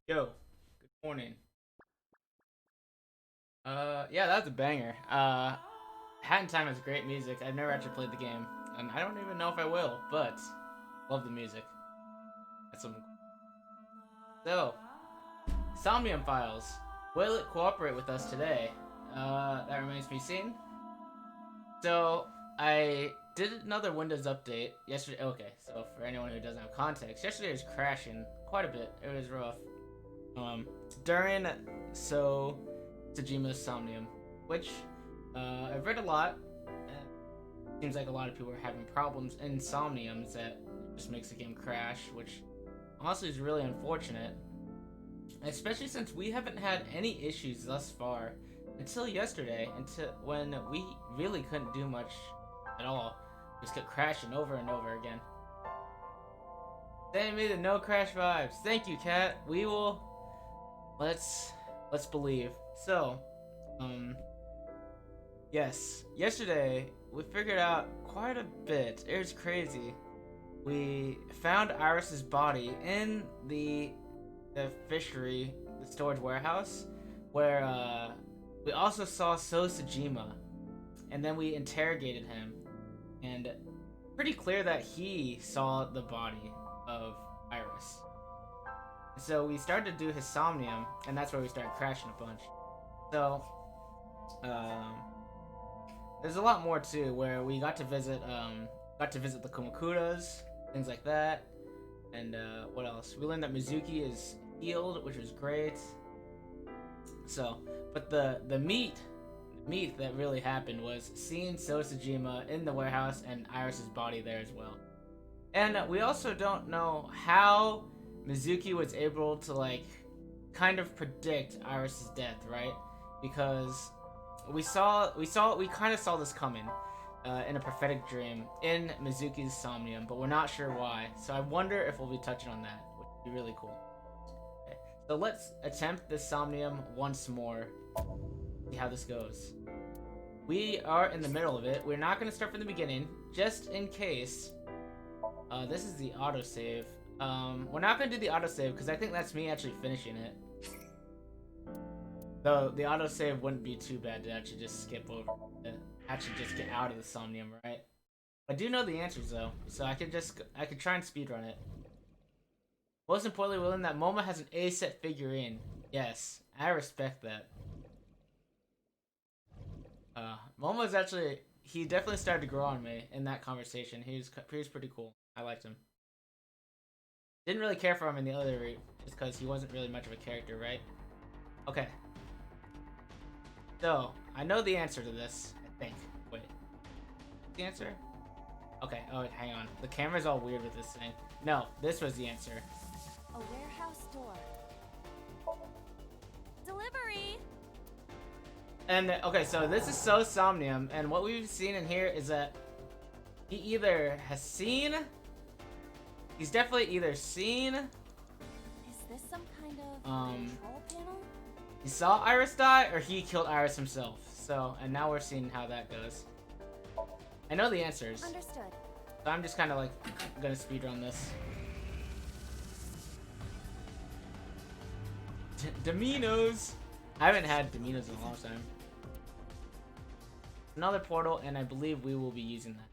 Yo, good morning. Yeah, that was a banger. Hat in Time has great music. I've never actually played the game, and I don't even know if I will, but love the music. That's something cool. So, Somnium Files. Will it cooperate with us today? That remains to be seen. So, I did another Windows update yesterday. Okay, so for anyone who doesn't have context, yesterday was crashing quite a bit. It was rough. Um, during so Tsujima's Somnium, which I've read a lot. And seems like a lot of people are having problems in Somniums that just makes the game crash, which honestly is really unfortunate. Especially since we haven't had any issues thus far until yesterday, until when we really couldn't do much at all. Just kept crashing over and over again. Sending me the no crash vibes. Thank you, Cat. We will let's believe. So, um, yes, yesterday we figured out quite a bit. It was crazy. We found Iris's body in the fishery, the storage warehouse, where we also saw Sosajima, and then we interrogated him, and pretty clear that he saw the body of Iris. So we started to do his Somnium, and that's where we started crashing a bunch. So, um, there's a lot more too, where we got to visit the Kumakuras, things like that, and what else? We learned that Mizuki is healed, which was great. So, but the meat that really happened was seeing Sosajima in the warehouse and Iris's body there as well. And we also don't know how Mizuki was able to like kind of predict Iris's death, right? Because we kind of saw this coming in a prophetic dream in Mizuki's Somnium, but we're not sure why. So I wonder if we'll be touching on that, which would be really cool. Okay. So let's attempt this Somnium once more. See how this goes. We are in the middle of it. We're not going to start from the beginning, just in case. This is the autosave. We're not going to do the autosave because I think that's me actually finishing it. Though the autosave wouldn't be too bad to actually just skip over it. Actually just get out of the Somnium, right? I do know the answers though, so I could try and speedrun it. Most importantly, William, that Moma has an A set figurine. Yes, I respect that. Momo's actually, he definitely started to grow on me in that conversation. He was pretty cool. I liked him. Didn't really care for him in the other route, just because he wasn't really much of a character, right? Okay. So, I know the answer to this, I think. Wait. The answer? Okay, oh, wait, hang on. The camera's all weird with this thing. No, this was the answer. A warehouse door. Delivery! And, okay, so this is So Somnium, and what we've seen in here is that he either has seen... He's definitely either seen... Is this some kind of control panel? He saw Iris die, or he killed Iris himself. So, and now we're seeing how that goes. I know the answers. Understood. So I'm just kind of like gonna speedrun this. Dominoes! I haven't had Dominoes in a long time. Another portal, and I believe we will be using that.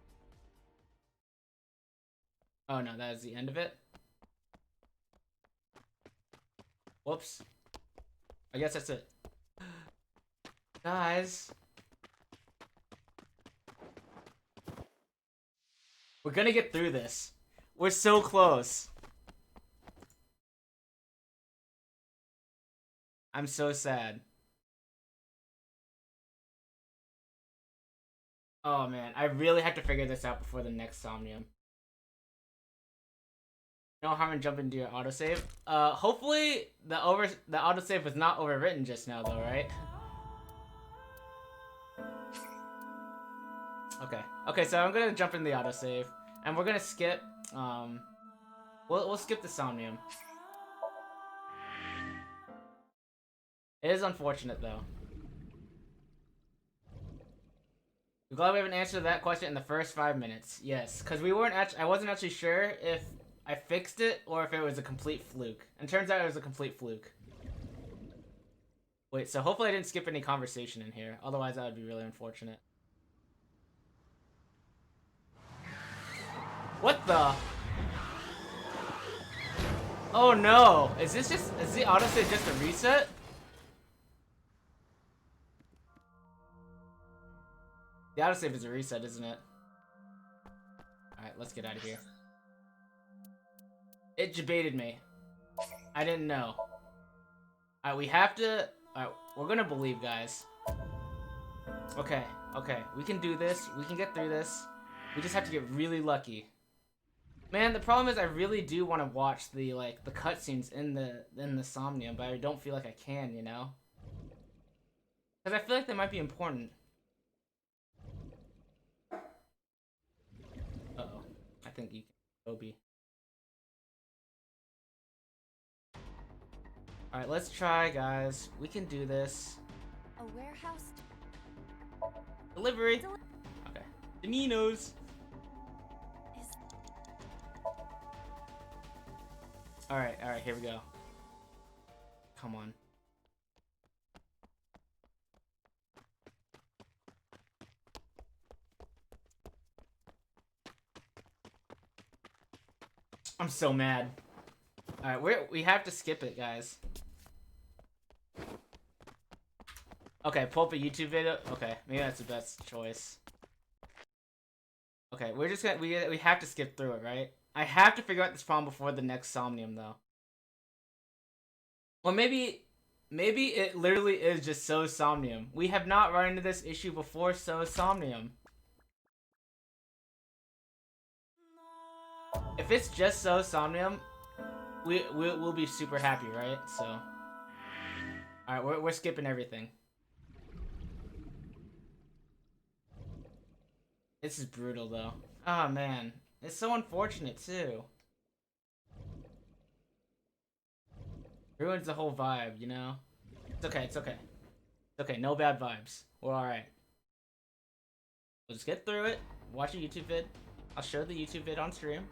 Oh no, that is the end of it. Whoops. I guess that's it. Guys. We're gonna get through this. We're so close. I'm so sad. Oh man, I really have to figure this out before the next Somnium. No harm in jumping into your autosave. Hopefully the autosave was not overwritten just now though, right? Okay. Okay, so I'm gonna jump in the autosave. And we're gonna skip, we'll skip the Somnium. It is unfortunate though. I'm glad we have an answer to that question in the first 5 minutes. Yes, because we weren't actually, I wasn't actually sure if I fixed it or if it was a complete fluke. And turns out it was a complete fluke. Wait, so hopefully I didn't skip any conversation in here. Otherwise, that would be really unfortunate. What the? Oh no! Is the autosave just a reset? The autosave is a reset, isn't it? Alright, let's get out of here. It debated me. I didn't know. Alright, we have to... Alright, we're gonna believe, guys. Okay, okay. We can do this. We can get through this. We just have to get really lucky. Man, the problem is I really do want to watch the cutscenes in the Somnium, but I don't feel like I can, you know? Because I feel like they might be important. Uh-oh. I think you can Obi. Alright, let's try, guys. We can do this. A warehouse. Delivery. Okay. Daninos. Alright, here we go. Come on. I'm so mad. Alright, we have to skip it, guys. Okay, pull up a YouTube video. Okay, maybe that's the best choice. Okay, we're just gonna we have to skip through it, right? I have to figure out this problem before the next Somnium, though. Or maybe it literally is just so Somnium. We have not run into this issue before, so Somnium. If it's just so Somnium, we'll be super happy, right? So, all right, we're skipping everything. This is brutal, though. Oh man, it's so unfortunate too. Ruins the whole vibe, you know? It's okay, it's okay. It's okay, no bad vibes. We're alright. We'll just get through it, watch a YouTube vid. I'll show the YouTube vid on stream.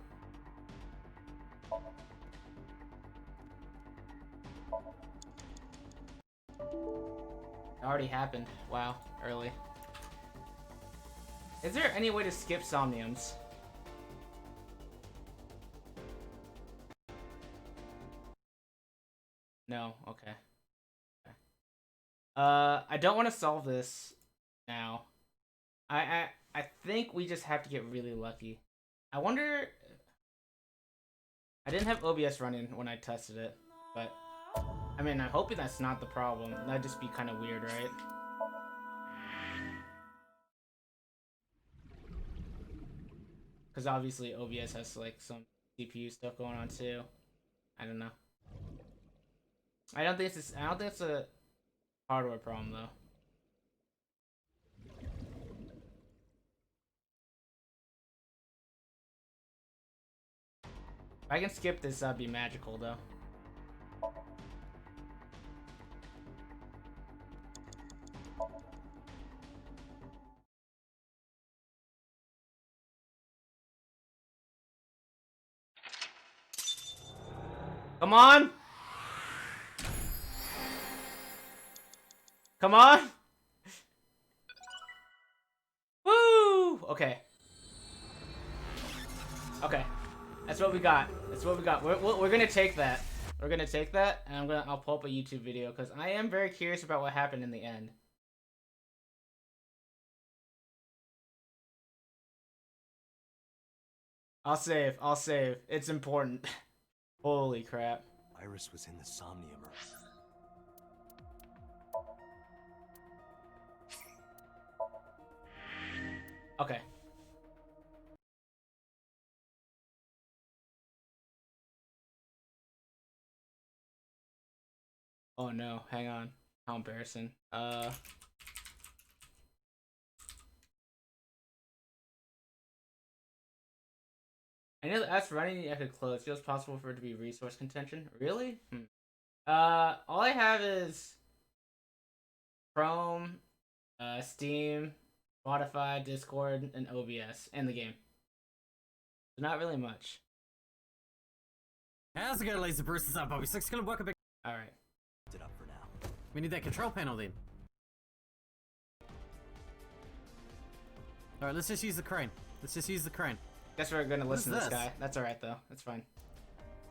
It already happened. Wow, early. Is there any way to skip Somniums? No, okay. I don't want to solve this now. I think we just have to get really lucky. I wonder... I didn't have OBS running when I tested it, but... I mean, I'm hoping that's not the problem. That'd just be kind of weird, right? Because obviously OBS has, like, some CPU stuff going on, too. I don't know. I don't think it's a hardware problem, though. If I can skip this, that'd be magical, though. Come on! Come on! Woo! Okay. Okay. That's what we got. That's what we got. We're gonna take that. We're gonna take that, and I'll pull up a YouTube video, because I am very curious about what happened in the end. I'll save. I'll save. It's important. Holy crap. Iris was in the Somnium. Okay. Oh no, hang on. How embarrassing. I know that as for running, I could close. Feels possible for it to be resource contention. Really? All I have is Chrome, Steam, Spotify, Discord, and OBS, and the game. So not really much. How's it going, Laser Bruce? I'm Bobby Six. Gonna work a bit. Alright. It up for now. We need that control panel then. Alright, let's just use the crane. Let's just use the crane. Guess we're gonna listen to this this? guy. That's alright though. That's fine.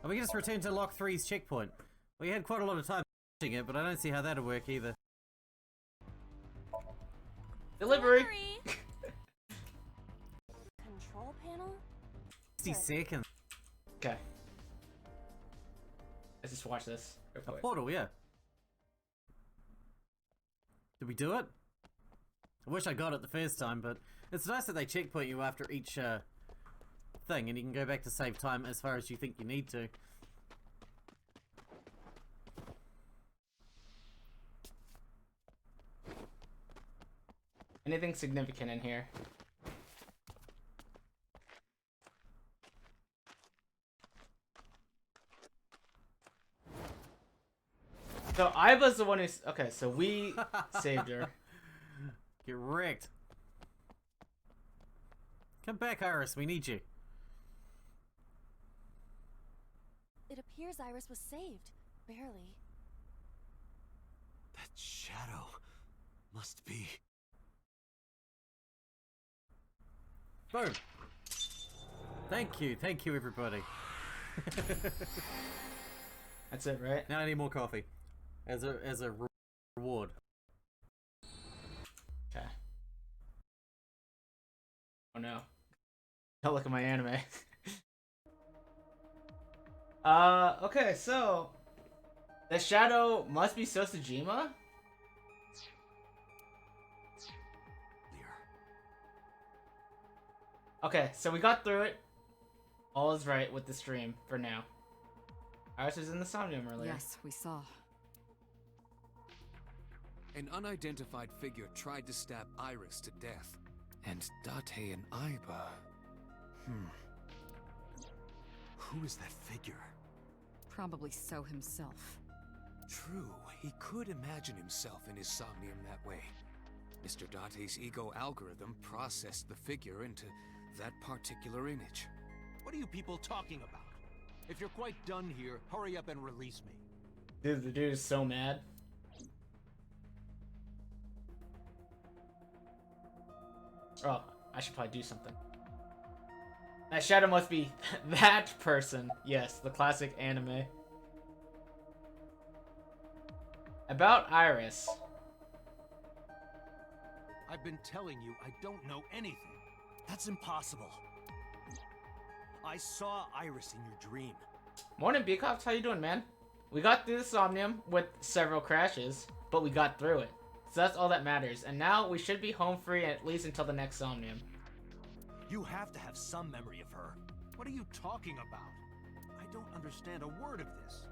And we can just return to Lock 3's checkpoint. We had quite a lot of time watching it, but I don't see how that'll work either. Delivery! Control panel? 60 seconds. Okay. Let's just watch this. real A quick. portal, yeah. Did we do it? I wish I got it the first time, but it's nice that they checkpoint you after each thing, and you can go back to save time as far as you think you need to. Anything significant in here? So Iva's the one who's okay. So we saved her. Get wrecked. Come back, Iris. We need you. It appears Iris was saved. Barely. That shadow must be. Boom. Thank you, everybody. That's it, right? Now I need more coffee, as a reward. Okay. Oh no! Don't look at my anime. Okay, so the shadow must be Sosajima. Okay, so we got through it. All is right with the stream for now. Iris was in the Somnium earlier. Yes, we saw. An unidentified figure tried to stab Iris to death. And Date and Iba... Who is that figure? Probably so himself. True, he could imagine himself in his Somnium that way. Mr. Date's ego algorithm processed the figure into that particular image. What are you people talking about? If you're quite done here, hurry up and release me. Dude, the dude is so mad. Oh, I should probably do something. That shadow must be that person. Yes, the classic anime. About Iris. I've been telling you I don't know anything. That's impossible. I saw Iris in your dream. Morning, B-Cops. How you doing, man? We got through the Somnium with several crashes, but we got through it. So that's all that matters. And now we should be home free at least until the next Somnium. You have to have some memory of her. What are you talking about? I don't understand a word of this.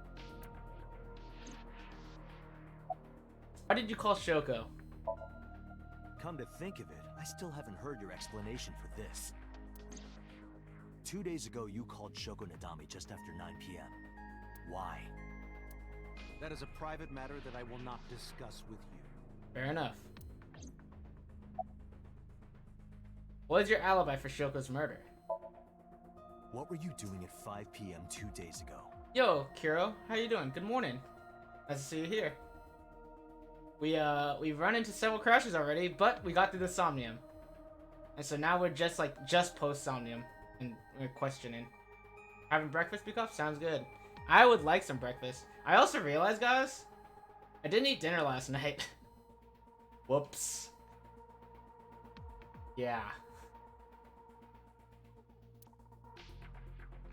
Why did you call Shoko? Come to think of it, I still haven't heard your explanation for this. 2 days ago, you called Shoko Nadami just after 9 p.m. Why? That is a private matter that I will not discuss with you. Fair enough. What is your alibi for Shoko's murder? What were you doing at 5 p.m. 2 days ago? Yo, Kiro, how you doing? Good morning. Nice to see you here. We've run into several crashes already, but we got through the Somnium. And so now we're just post Somnium, and we're questioning. Having breakfast, because sounds good. I would like some breakfast. I also realized, guys, I didn't eat dinner last night. Whoops. Yeah.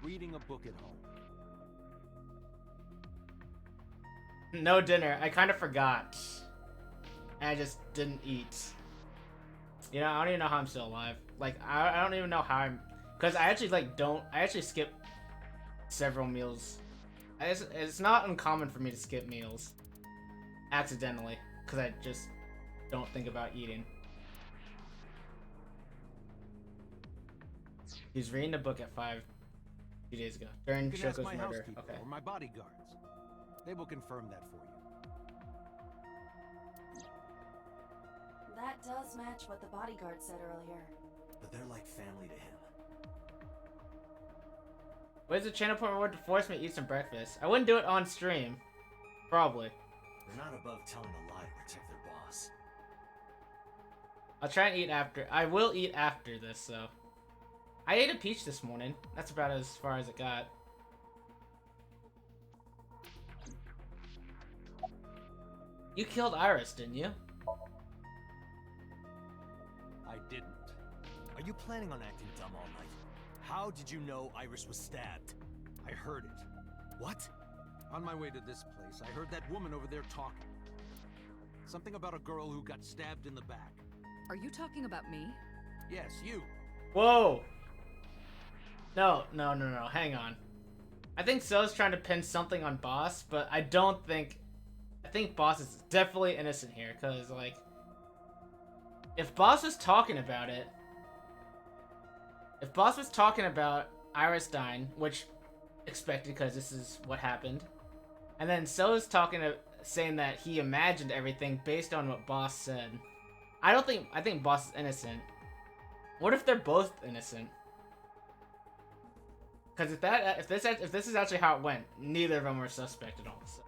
Reading a book at home. No dinner. I kind of forgot. I just didn't eat. You know, I don't even know how I'm still alive. Like, I don't even know how I'm... Because I actually, I actually skip several meals. It's not uncommon for me to skip meals. Accidentally. Because I just don't think about eating. He was reading a book at 5 2 days ago. During You can ask Shoko's my murder. housekeeper Okay. or my bodyguards. They will confirm that for you. That does match what the bodyguard said earlier. But they're like family to him. Where's the channel point reward to force me to eat some breakfast? I wouldn't do it on stream. Probably. They're not above telling a lie to protect their boss. I'll try and eat after. I will eat after this, so. I ate a peach this morning. That's about as far as it got. You killed Iris, didn't you? I didn't. Are you planning on acting dumb all night? How did you know Iris was stabbed? I heard it. What? On my way to this place, I heard that woman over there talking. Something about a girl who got stabbed in the back. Are you talking about me? Yes, you. Whoa! No. Hang on. I think So's trying to pin something on Boss, but I don't think... I think Boss is definitely innocent here, because, like... If Boss was talking about it... If Boss was talking about Iris dying, which... expected, because this is what happened. And then So's saying that he imagined everything based on what Boss said. I think Boss is innocent. What if they're both innocent? Because if this is actually how it went, neither of them were suspect at all. So.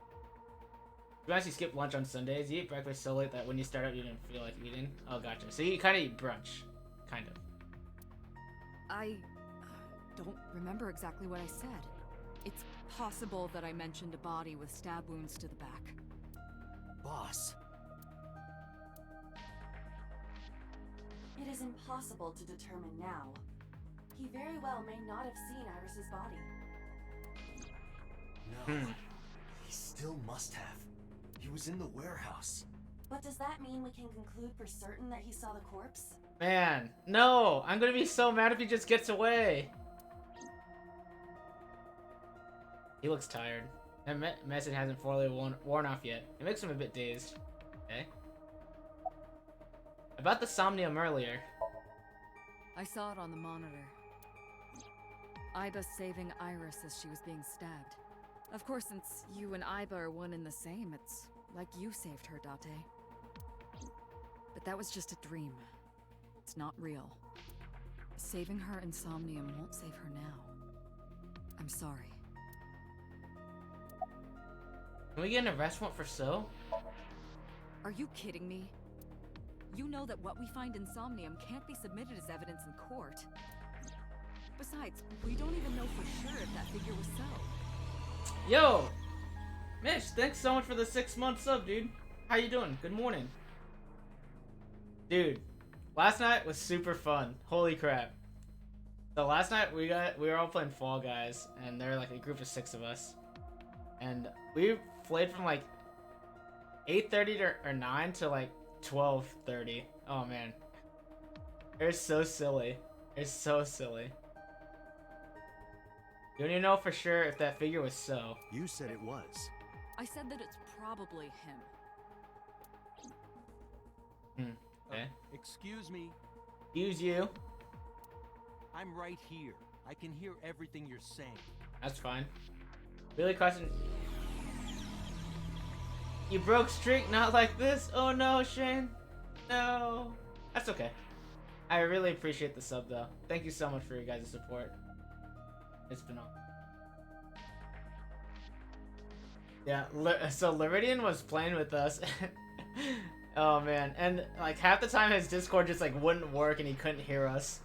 You actually skip lunch on Sundays. You eat breakfast so late that when you start out, you didn't feel like eating. Oh, gotcha. So you kind of eat brunch, kind of. I don't remember exactly what I said. It's possible that I mentioned a body with stab wounds to the back. Boss. It is impossible to determine now. He very well may not have seen Iris's body. No. He still must have. He was in the warehouse. But does that mean we can conclude for certain that he saw the corpse? Man, no! I'm gonna be so mad if he just gets away. He looks tired. That medicine hasn't fully worn off yet. It makes him a bit dazed. Okay. About the Somnium earlier. I saw it on the monitor. Iba saving Iris as she was being stabbed. Of course, since you and Iba are one and the same, it's like you saved her, Date. But that was just a dream. It's not real. Saving her in Somnium won't save her now. I'm sorry. Can we get an arrest warrant for So? Are you kidding me? You know that what we find in Somnium can't be submitted as evidence in court. Besides, we don't even know for sure if that figure was so. Yo! Mitch, thanks so much for the 6-month sub, dude. How you doing? Good morning. Dude, last night was super fun. Holy crap. So last night we were all playing Fall Guys, and there were like a group of 6 of us. And we played from like 8:30 or 9 to like 12:30. Oh man. It was so silly. It's so silly. You don't even know for sure if that figure was So. You said it was. I said that it's probably him. Okay. Excuse me. Use you. I'm right here. I can hear everything you're saying. That's fine. Really question. You broke streak, not like this? Oh no, Shane. No. That's okay. I really appreciate the sub though. Thank you so much for your guys' support. It's been awesome. Yeah, so Liridian was playing with us. Oh man, and like half the time his Discord just like wouldn't work and he couldn't hear us.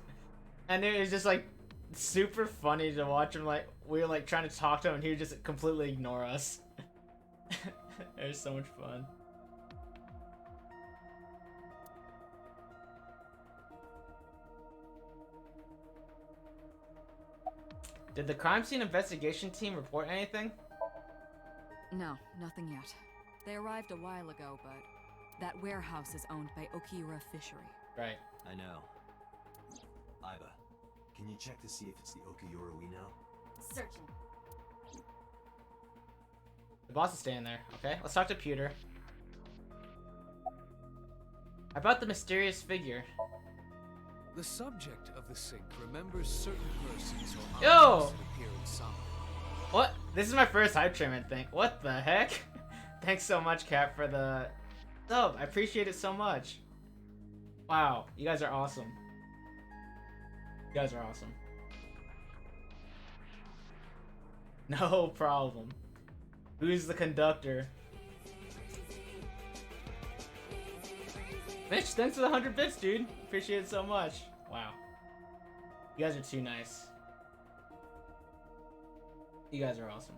And it was just like super funny to watch him, like we were like trying to talk to him and he would just completely ignore us. It was so much fun. Did the crime scene investigation team report anything? No, nothing yet. They arrived a while ago, but that warehouse is owned by Okiura Fishery. Right. I know. Iba, can you check to see if it's the Okiura we know? Searching. The boss is staying there. Okay, let's talk to Pewter. About the mysterious figure. The subject of the sync remembers certain persons or Yo! objects that appear in Somnium. What? This is my first hype train thing. What the heck? Thanks so much, Cap, for the sub. I appreciate it so much. Wow, you guys are awesome. You guys are awesome. No problem. Who's the conductor? Mitch, thanks for the 100 bits, dude. Appreciate it so much. Wow. You guys are too nice. You guys are awesome.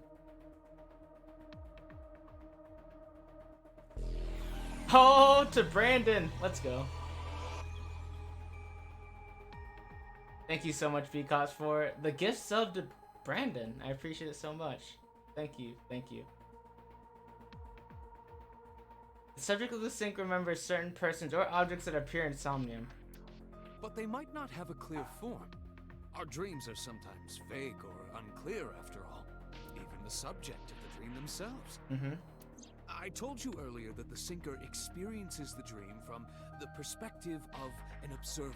Oh, to Brandon. Let's go. Thank you so much, Vcos, for the gift sub to Brandon. I appreciate it so much. Thank you. Thank you. The subject of the sync remembers certain persons or objects that appear in Somnium. But they might not have a clear form. Our dreams are sometimes vague or unclear, after all. Even the subject of the dream themselves. I told you earlier that the syncer experiences the dream from the perspective of an observer.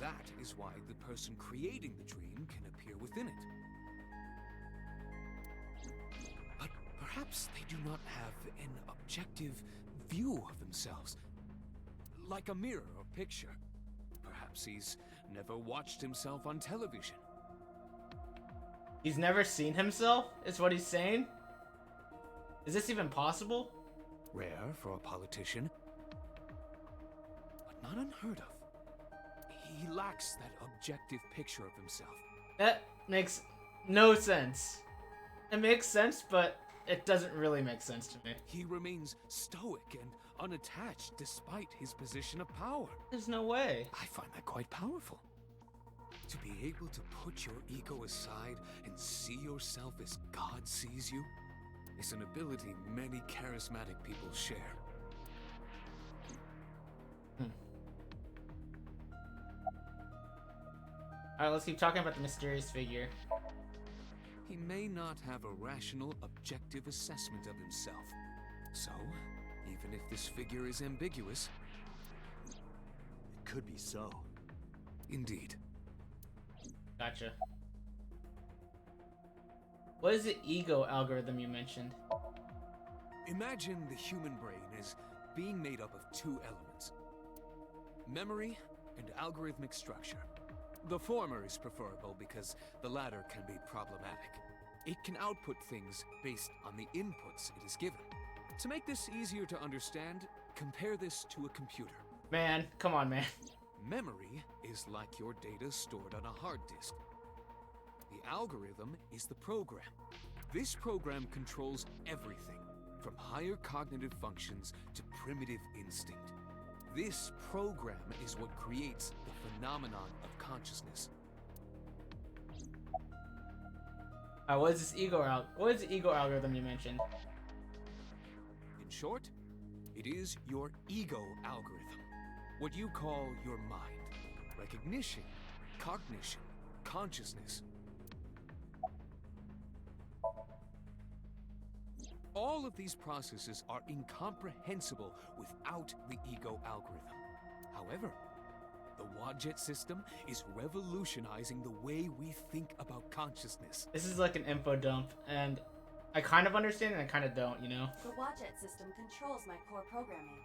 That is why the person creating the dream can appear within it. But perhaps they do not have an objective view of themselves. Like a mirror or picture. Perhaps he's never watched himself on television. He's never seen himself, is what he's saying? Is this even possible? Rare for a politician, but not unheard of. He lacks that objective picture of himself. That makes no sense. It makes sense, but it doesn't really make sense to me. He remains stoic and unattached despite his position of power. There's no way. I find that quite powerful. To be able to put your ego aside and see yourself as God sees you is an ability many charismatic people share. Alright, let's keep talking about the mysterious figure. He may not have a rational, objective assessment of himself. So, even if this figure is ambiguous... It could be so. Indeed. Gotcha. What is the ego algorithm you mentioned? Imagine the human brain as being made up of two elements. Memory and algorithmic structure. The former is preferable because the latter can be problematic. It can output things based on the inputs it is given. To make this easier to understand, compare this to a computer. Man, come on, man. Memory is like your data stored on a hard disk. The algorithm is the program. This program controls everything, from higher cognitive functions to primitive instinct. This program is what creates the phenomenon of consciousness. What is the ego algorithm you mentioned? In short, it is your ego algorithm. What you call your mind. Recognition, cognition, consciousness. All of these processes are incomprehensible without the ego algorithm. However, the Wadjet system is revolutionizing the way we think about consciousness. This is like an info dump, and I kind of understand and I kind of don't, you know? The Wadjet system controls my core programming.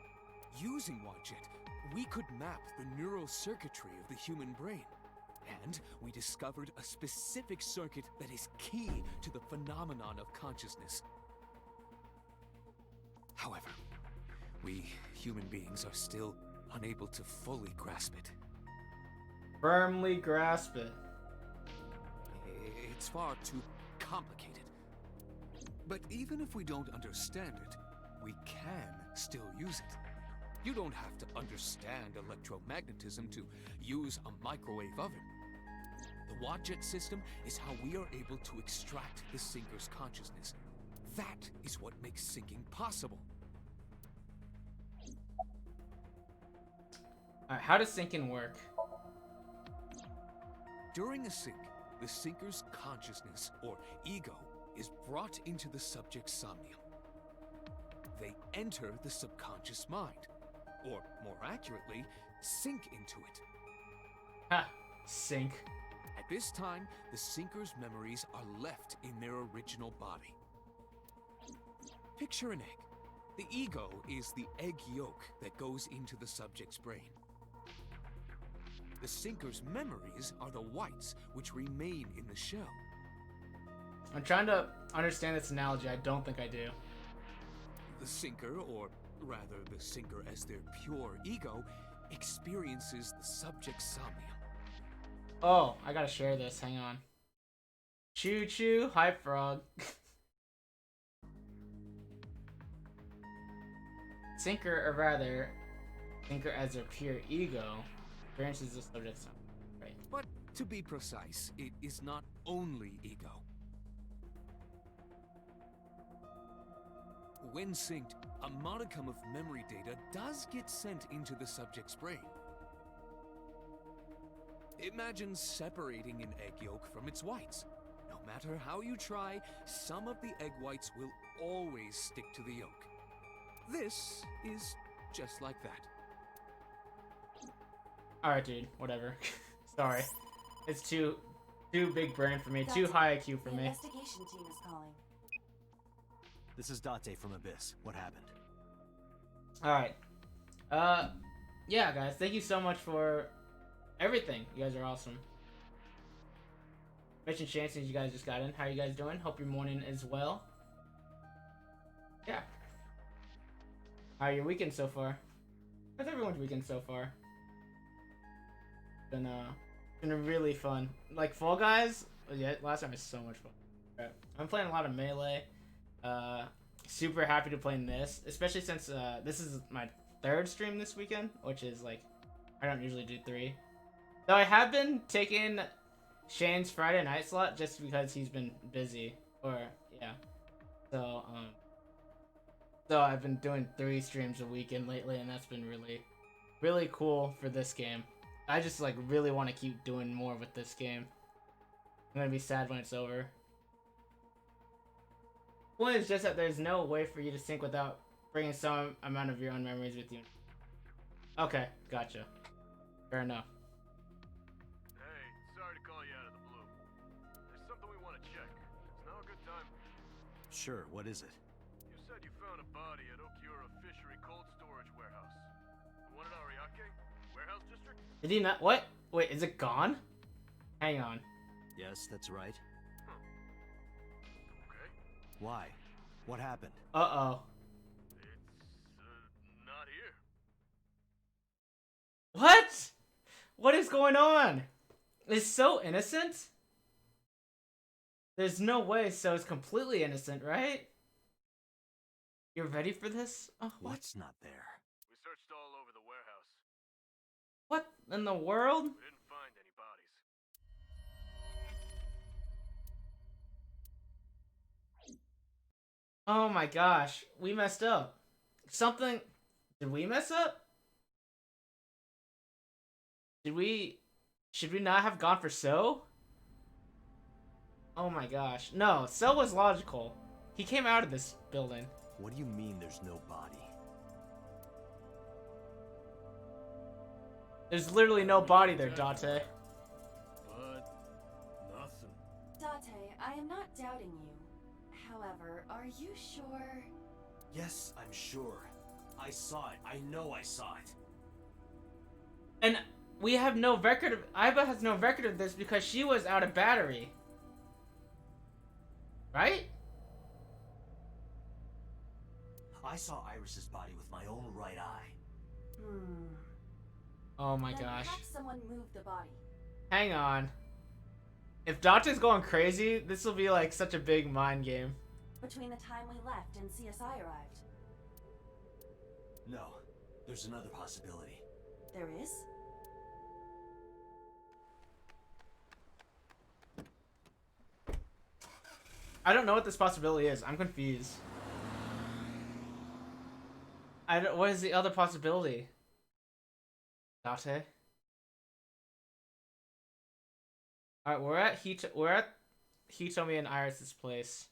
Using Wadjet, we could map the neural circuitry of the human brain. And we discovered a specific circuit that is key to the phenomenon of consciousness. However, we human beings are still unable to fully grasp it. Firmly grasp it. It's far too complicated. But even if we don't understand it, we can still use it. You don't have to understand electromagnetism to use a microwave oven. The Wadjet system is how we are able to extract the syncer's consciousness. That is what makes syncing possible. Alright, how does syncing work? During a sync, the syncer's consciousness, or ego, is brought into the subject's somnium. They enter the subconscious mind, or more accurately, sink into it. Ha! Sync. At this time, the syncer's memories are left in their original body. Picture an egg. The ego is the egg yolk that goes into the subject's brain. The syncer's memories are the whites which remain in the shell. I'm trying to understand this analogy. I don't think I do. The sinker, or rather the sinker as their pure ego, experiences the subject's somnium. Oh, I gotta share this. Hang on. Choo choo, hype frog. Sinker, or rather, sinker as their pure ego, experiences the subject's somnium. Right. But to be precise, it is not only ego. When synced, a modicum of memory data does get sent into the subject's brain. Imagine separating an egg yolk from its whites. No matter how you try, some of the egg whites will always stick to the yolk. This is just like that. Alright, dude. Whatever. Sorry. It's too big brain for me. Too high IQ for The me. investigation team is calling. This is Date from Abyss. What happened? Alright. Yeah, guys. Thank you so much for everything. You guys are awesome. Rich and Chances, you guys just got in. How you guys doing? Hope your morning is well. Yeah. How are your weekend so far? How's everyone's weekend so far? Been really fun. Like Fall Guys. Yeah, last time was so much fun. Right. I'm playing a lot of Melee. Super happy to play this, especially since this is my 3rd stream this weekend, which is like I don't usually do 3. Though I have been taking Shane's Friday night slot just because he's been busy. Or yeah. So I've been doing 3 streams a weekend lately, and that's been really cool for this game. I just like really want to keep doing more with this game. I'm gonna be sad when it's over. One is just that there's no way for you to sync without bringing some amount of your own memories with you. Okay, gotcha. Fair enough. Hey, sorry to call you out of the blue. There's something we want to check. Is now a good time? Sure, what is it? You said you found a body at Okiura Fishery Cold Storage Warehouse. The one in Ariake? Warehouse District? Did he not? What? Wait, is it gone? Hang on. Yes, that's right. Okay. Why? What happened? Uh-oh. It's, not here. What? What is going on? It's so innocent? There's no way So is completely innocent, right? You're ready for this? Oh, what? What's not there? We searched all over the warehouse. What in the world? We didn't find any bodies. Oh my gosh, we messed up. Something... Did we mess up? Should we not have gone for So? Oh my gosh. No, So was logical. He came out of this building. What do you mean there's no body? There's literally no body there, Date. But nothing. Date, I am not doubting you. However, are you sure? Yes, I'm sure. I saw it. I know I saw it. And we have no record of... Aiba has no record of this because she was out of battery. Right? I saw Iris's body with my own right eye. Oh my Then gosh. perhaps someone moved the body. Hang on. If Date's going crazy, this will be like such a big mind game. Between the time we left and CSI arrived. No, there's another possibility. There is? I don't know what this possibility is. I'm confused. What is the other possibility? Date? Alright, we're at Hitomi and Iris's place.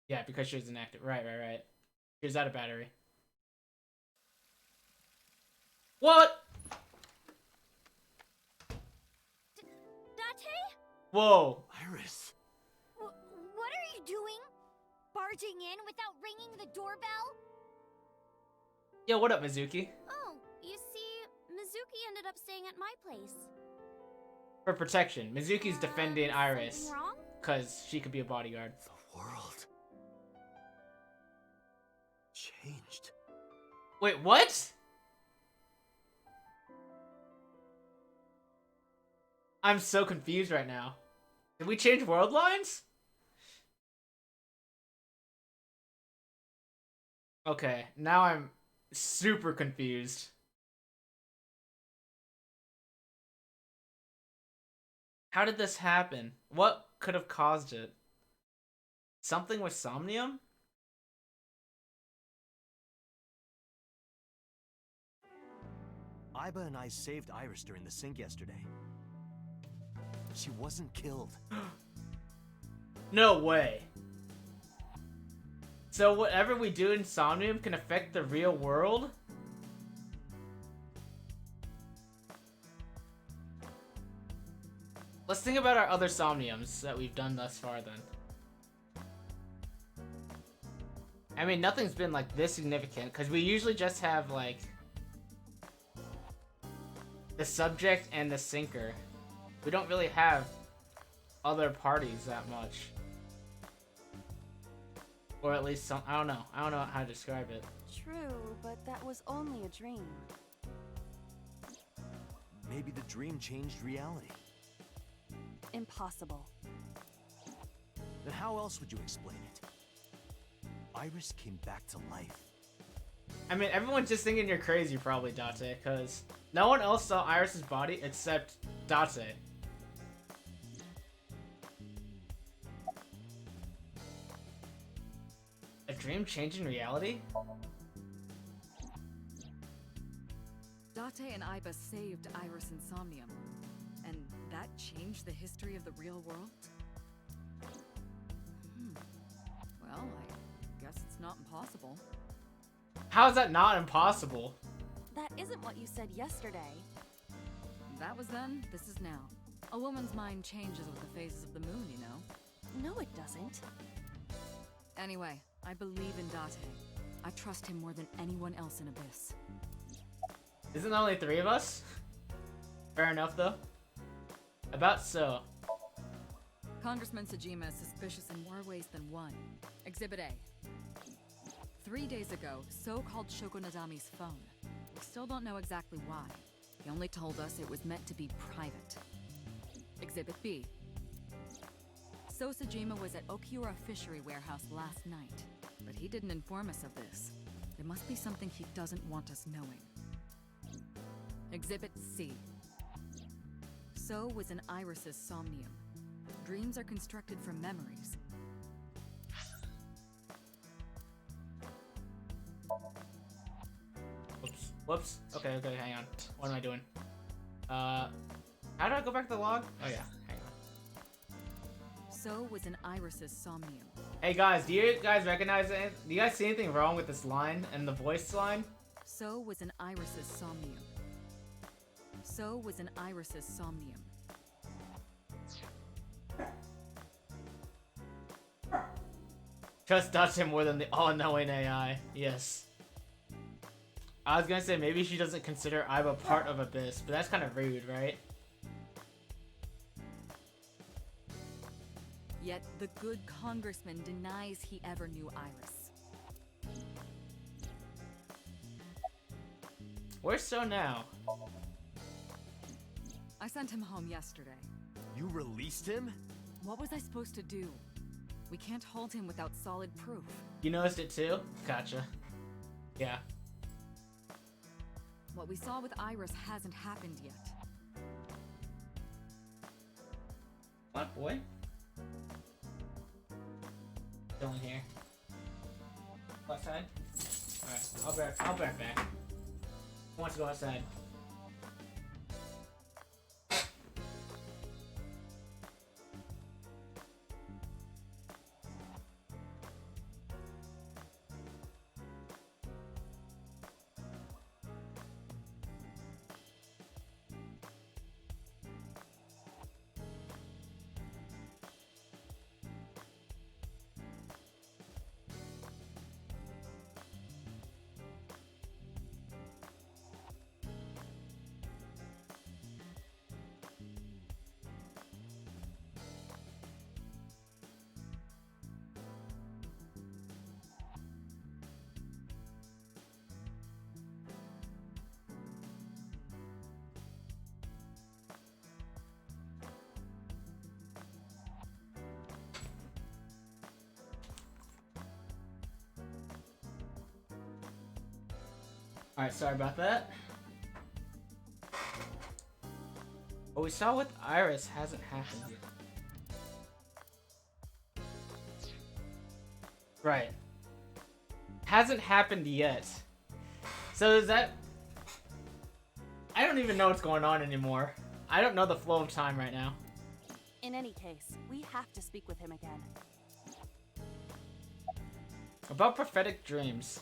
Yeah, because she was inactive. Right. She was out of battery. What? Date? Whoa. Iris! What are you doing? Barging in without ringing the doorbell? Yo, what up, Mizuki? Oh, you see, Mizuki ended up staying at my place. For protection. Mizuki's defending Iris. Something wrong? Because she could be a bodyguard. The world changed. Wait, what? I'm so confused right now. Did we change world lines? Okay, now I'm super confused. How did this happen? What could have caused it? Something with Somnium? Iba and I saved Iris during the sink yesterday. She wasn't killed. No way. So whatever we do in Somnium can affect the real world? Let's think about our other Somniums that we've done thus far then. I mean, nothing's been like this significant because we usually just have like the subject and the sinker. We don't really have other parties that much. Or at least some, I don't know how to describe it. True, but that was only a dream. Maybe the dream changed reality. Impossible. Then how else would you explain it? Iris came back to life. I mean, everyone's just thinking you're crazy probably, Date, because no one else saw Iris's body except Date. A dream changing reality? Date and Iba saved Iris and Somnium, and that changed the history of the real world? Well, I guess it's not impossible. How is that not impossible? That isn't what you said yesterday. That was then, this is now. A woman's mind changes with the phases of the moon, you know? No, it doesn't. Anyway, I believe in Date. I trust him more than anyone else in Abyss. Isn't there only 3 of us? Fair enough, though. About so. Congressman Sajima is suspicious in more ways than one. Exhibit A. 3 days ago, So called Shoko Nadami's phone. We still don't know exactly why. He only told us it was meant to be private. Exhibit B. So Sajima was at Okiura Fishery Warehouse last night, but he didn't inform us of this. There must be something he doesn't want us knowing. Exhibit C. So was in Iris's Somnium. Dreams are constructed from memories. Whoops. Okay, hang on. What am I doing? How do I go back to the log? Oh yeah, hang on. So was in Iris's Somnium. Hey guys, do you guys recognize it? Do you guys see anything wrong with this line and the voice line? So was in Iris's Somnium. So was in Iris's Somnium. Trust Dutch more than the all-knowing AI. Yes. I was gonna say maybe she doesn't consider Iba part of Abyss, but that's kind of rude, right? Yet the good congressman denies he ever knew Iris. Where's So now? I sent him home yesterday. You released him? What was I supposed to do? We can't hold him without solid proof. You noticed it too? Gotcha. Yeah. What we saw with Iris hasn't happened yet. What, boy? Chilling here. Outside? Alright, I'll be right back. Who wants to go outside? Alright, sorry about that. What we saw with Iris hasn't happened yet. Right. Hasn't happened yet. So is that... I don't even know what's going on anymore. I don't know the flow of time right now. In any case, we have to speak with him again. About prophetic dreams.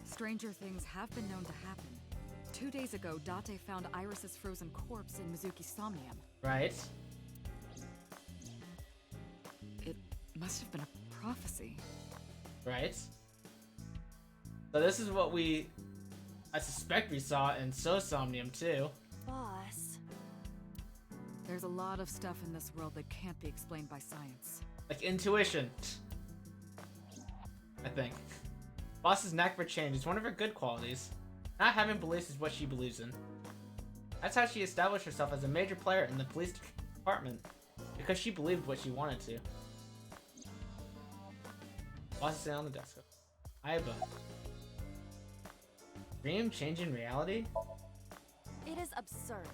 Stranger things have been known to happen. 2 days ago, Date found Iris's frozen corpse in Mizuki's Somnium. Right. It must have been a prophecy. Right. So this is what I suspect we saw in Somnium too. Boss. There's a lot of stuff in this world that can't be explained by science. Like intuition. I think. Boss's knack for change is one of her good qualities. Not having beliefs is what she believes in. That's how she established herself as a major player in the police department. Because she believed what she wanted to. Boss is sitting on the desk. Aiba. Dream changing reality? It is absurd.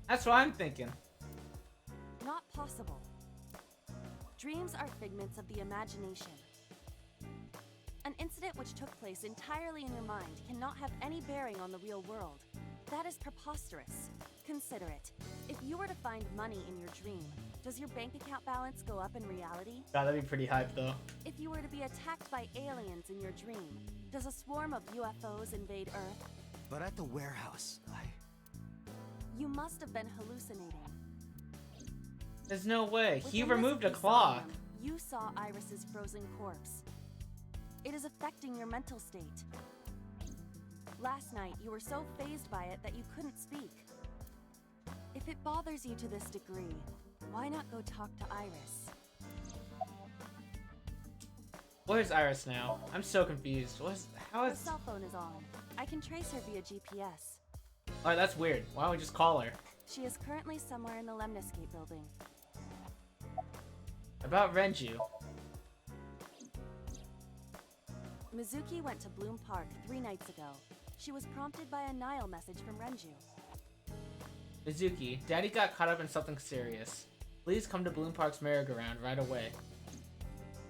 That's what I'm thinking. Not possible. Dreams are figments of the imagination. An incident which took place entirely in your mind cannot have any bearing on the real world. That is preposterous. Consider it. If you were to find money in your dream, does your bank account balance go up in reality? God, that'd be pretty hype though. If you were to be attacked by aliens in your dream, does a swarm of UFOs invade Earth? But at the warehouse, You must have been hallucinating. There's no way. He Within removed a this cloth. Somnium, you saw Iris's frozen corpse. It is affecting your mental state. Last night, you were so fazed by it that you couldn't speak. If it bothers you to this degree, why not go talk to Iris? Where's Iris now? I'm so confused. How Her is... cell phone is on. I can trace her via GPS. Alright, that's weird. Why don't we just call her? She is currently somewhere in the Lemniscape building. About Renju. Mizuki went to Bloom Park 3 nights ago. She was prompted by a Nile message from Renju. Mizuki, Daddy got caught up in something serious. Please come to Bloom Park's merry-go-round right away.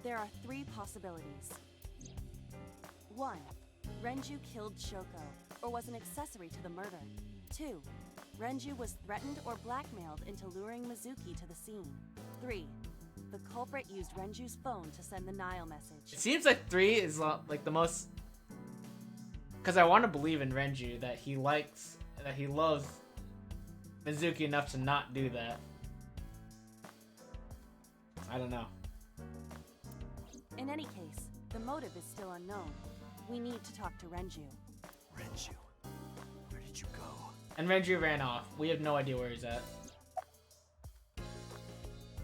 There are 3 possibilities. 1. Renju killed Shoko, or was an accessory to the murder. 2. Renju was threatened or blackmailed into luring Mizuki to the scene. 3. The culprit used Renju's phone to send the Nile message. It seems like 3 is like the most... Because I want to believe in Renju that he loves Mizuki enough to not do that. I don't know. In any case, the motive is still unknown. We need to talk to Renju. Renju, where did you go? And Renju ran off. We have no idea where he's at.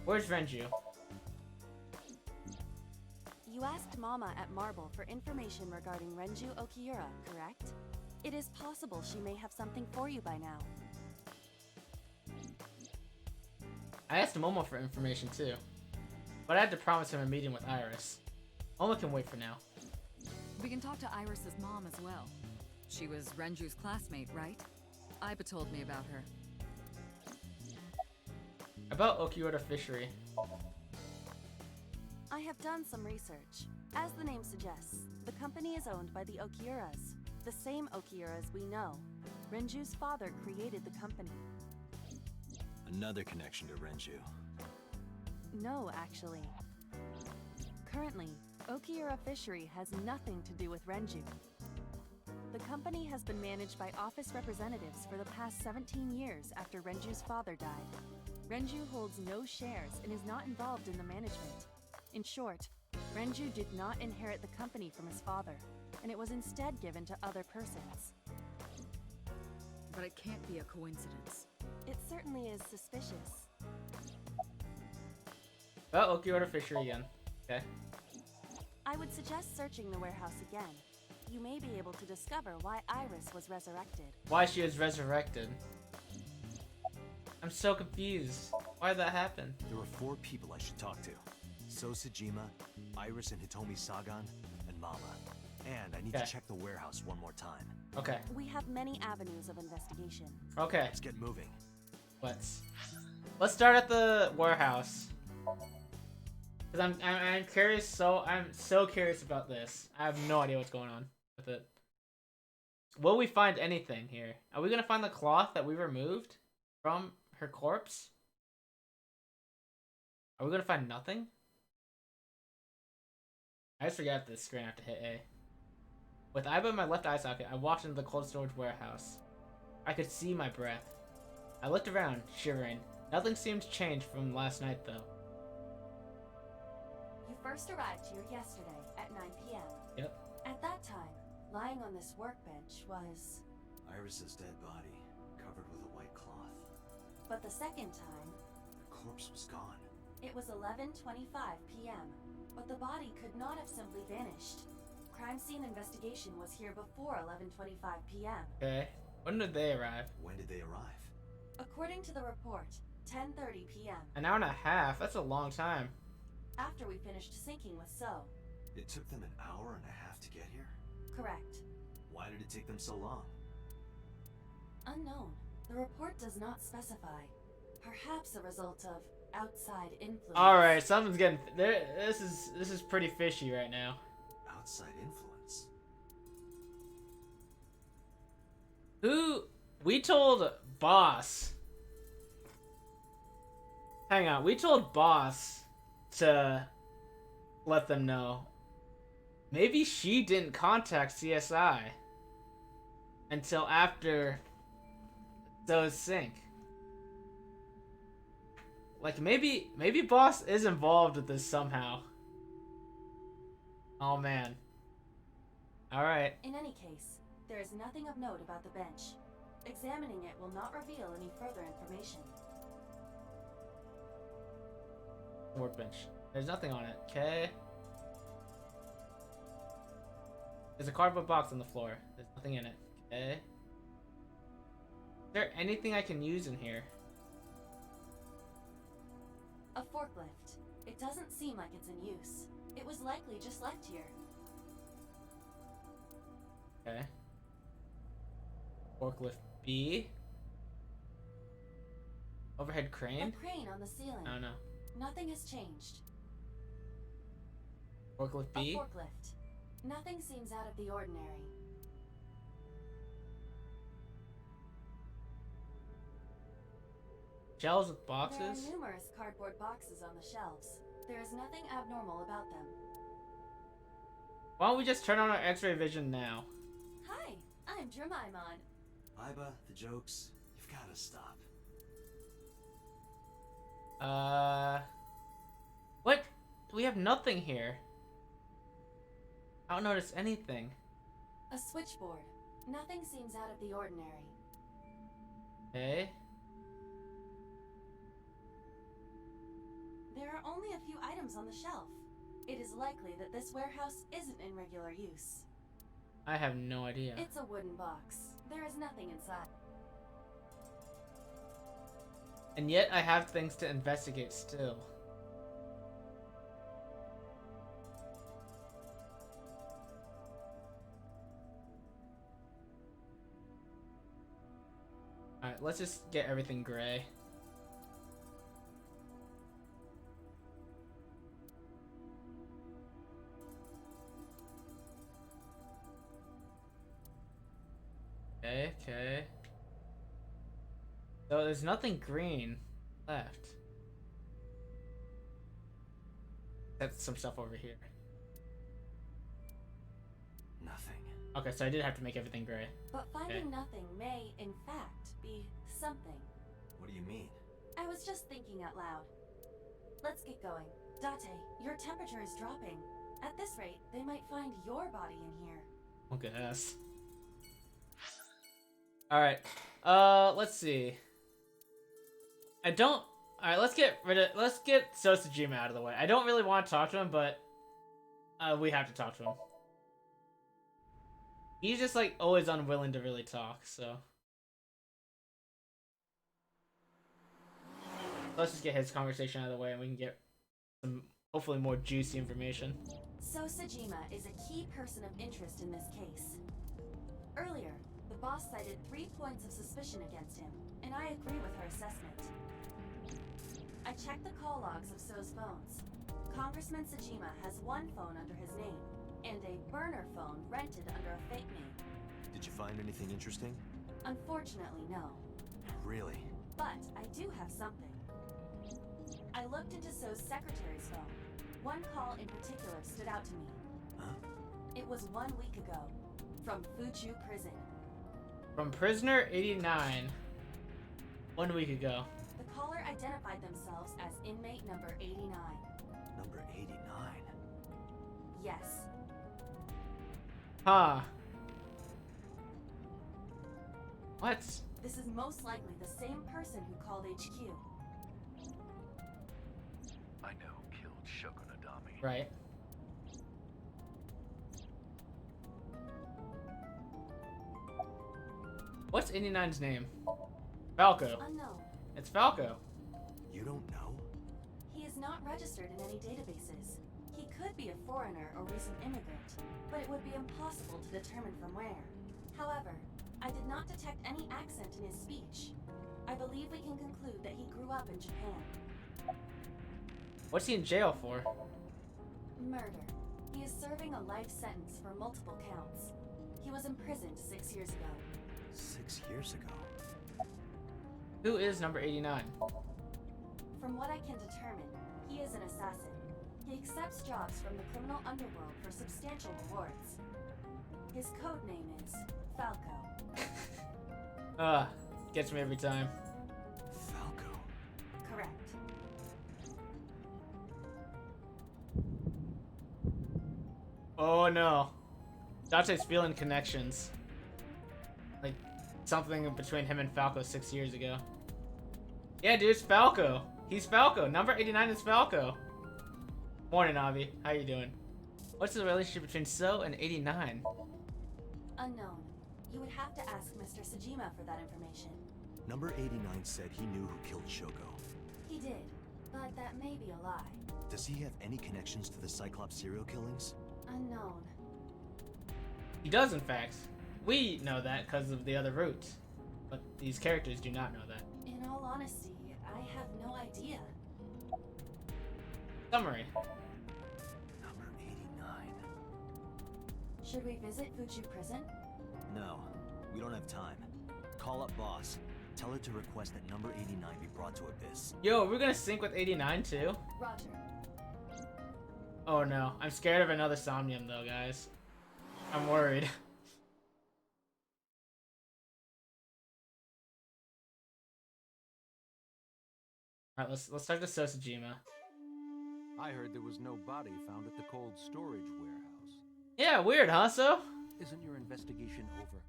Where's Renju? You asked Mama at Marble for information regarding Renju Okiura, correct? It is possible she may have something for you by now. I asked Momo for information too. But I had to promise him a meeting with Iris. Momo can wait for now. We can talk to Iris's mom as well. She was Renju's classmate, right? Aiba told me about her. About Okiura Fishery. I have done some research. As the name suggests, the company is owned by the Okiuras, the same Okiuras we know. Renju's father created the company. Another connection to Renju. No, actually. Currently, Okiura Fishery has nothing to do with Renju. The company has been managed by office representatives for the past 17 years after Renju's father died. Renju holds no shares and is not involved in the management. In short, Renju did not inherit the company from his father, and it was instead given to other persons. But it can't be a coincidence. It certainly is suspicious. About Okiura Fishery again. Okay. I would suggest searching the warehouse again. You may be able to discover why Iris was resurrected. Why she was resurrected. I'm so confused. Why did that happen? There were 4 people I should talk to. So Sejima, Iris and Hitomi Sagan, and Mama. And I need Okay. to check the warehouse one more time. Okay. We have many avenues of investigation. Okay. Let's get moving. Let's start at the warehouse. Cause I'm curious. I'm so curious about this. I have no idea what's going on with it. Will we find anything here? Are we gonna find the cloth that we removed from her corpse? Are we gonna find nothing? I just forgot this screen. I have to hit A. With Iba in my left eye socket, I walked into the cold storage warehouse. I could see my breath. I looked around, shivering. Nothing seemed to change from last night, though. You first arrived here yesterday at 9 p.m. Yep. At that time, lying on this workbench was... Iris's dead body, covered with a white cloth. But the second time, The corpse was gone. it was 11:25 p.m. But the body could not have simply vanished. Crime scene investigation was here before 11:25 p.m. Okay. When did they arrive? When did they arrive? According to the report, 10:30 p.m. An hour and a half. That's a long time. After we finished syncing with So. It took them an hour and a half to get here? Correct. Why did it take them so long? Unknown. The report does not specify. Perhaps a result of outside influence. All right, something's getting there. This is pretty fishy right now. Outside influence? Who? We told Boss. Hang on, we told Boss to let them know. Maybe she didn't contact CSI until after those sync. Like maybe Boss is involved with this somehow. Oh man. All right. In any case, there is nothing of note about the bench. Examining it will not reveal any further information. Workbench. There's nothing on it. Okay. There's a cardboard box on the floor. There's nothing in it. Okay. Is there anything I can use in here? A forklift. It doesn't seem like it's in use. It was likely just left here. Okay. Forklift B. Overhead crane? A crane on the ceiling. I don't know. Nothing has changed. Forklift A B? forklift. Nothing seems out of the ordinary. Shelves with There boxes? are numerous cardboard boxes on the shelves. There is nothing abnormal about them. Why don't we just turn on our x-ray vision now? Hi, I'm Jemimon. Iba, the jokes, you've gotta stop. What? We have nothing here. I don't notice anything. A switchboard. Nothing seems out of the ordinary. Okay. There are only a few items on the shelf. It is likely that this warehouse isn't in regular use. I have no idea. It's a wooden box. There is nothing inside. And yet I have things to investigate still. Alright, let's just get everything gray. Okay. So there's nothing green left. That's some stuff over here. Nothing. Okay, so I did have to make everything gray. But finding Okay. nothing may, in fact, be something. What do you mean? I was just thinking out loud. Let's get going. Date, your temperature is dropping. At this rate, they might find your body in here. Okay, yes. Alright. Let's see. Alright, let's get Sosajima out of the way. I don't really want to talk to him, but we have to talk to him. He's just like always unwilling to really talk, so let's just get his conversation out of the way and we can get some Hopefully more juicy information. So Sajima is a key person of interest in this case. Earlier, the boss cited 3 points of suspicion against him, and I agree with her assessment. I checked the call logs of So's phones. Congressman Sajima has one phone under his name, and a burner phone rented under a fake name. Did you find anything interesting? Unfortunately, no. Really? But I do have something. I looked into So's secretary's phone. One call in particular stood out to me. Huh? It was 1 week ago, from Fuchu Prison. From prisoner 89. 1 week ago. The caller identified themselves as inmate number 89. Number 89. Yes. Huh. What? This is most likely the same person who called HQ. I know who killed Shogunadami. Right. What's 89's name? Falco. Unknown. It's Falco. You don't know? He is not registered in any databases. He could be a foreigner or recent immigrant, but it would be impossible to determine from where. However, I did not detect any accent in his speech. I believe we can conclude that he grew up in Japan. What's he in jail for? Murder. He is serving a life sentence for multiple counts. He was imprisoned 6 years ago. 6 years ago. Who is number 89? From what I can determine, he is an assassin. He accepts jobs from the criminal underworld for substantial rewards. His code name is Falco. Gets me every time. Falco. Correct. Oh no. Dante's feeling connections. Like something between him and Falco 6 years ago. Yeah, dude, it's Falco. He's Falco. Number 89 is Falco. Morning, Avi. How you doing? What's the relationship between So and 89? Unknown. You would have to ask Mr. Sajima for that information. Number 89 said he knew who killed Shoko. He did, but that may be a lie. Does he have any connections to the Cyclops serial killings? Unknown. He does, in fact. We know that because of the other route. But these characters do not know that. In all honesty, I have no idea. Summary. Number 89. Should we visit Fuchu Prison? No, we don't have time. Call up boss. Tell her to request that number 89 be brought to Abyss. Yo, we're gonna sync with 89 too? Roger. Oh no, I'm scared of another Somnium though, guys. I'm worried. Alright, let's talk to Sosajima. I heard there was no body found at the cold storage warehouse. Yeah, weird, huh, So? Isn't your investigation over?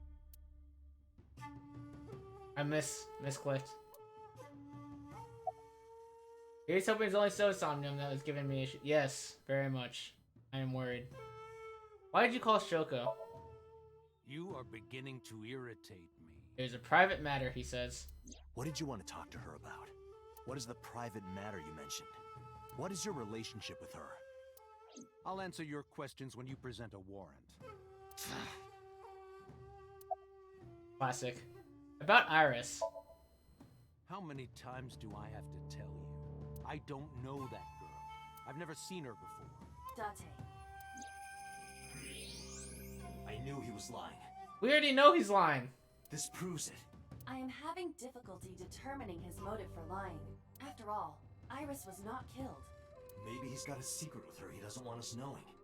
I misclicked. Here's hoping it's only Somnium that was giving me issue. Yes, very much. I am worried. Why did you call Shoko? You are beginning to irritate me. There's a private matter, he says. What did you want to talk to her about? What is the private matter you mentioned? What is your relationship with her? I'll answer your questions when you present a warrant. Classic. About Iris. How many times do I have to tell you? I don't know that girl. I've never seen her before. Date. I knew he was lying. We already know he's lying. This proves it. I am having difficulty determining his motive for lying. After all, Iris was not killed. Maybe he's got a secret with her he doesn't want us knowing.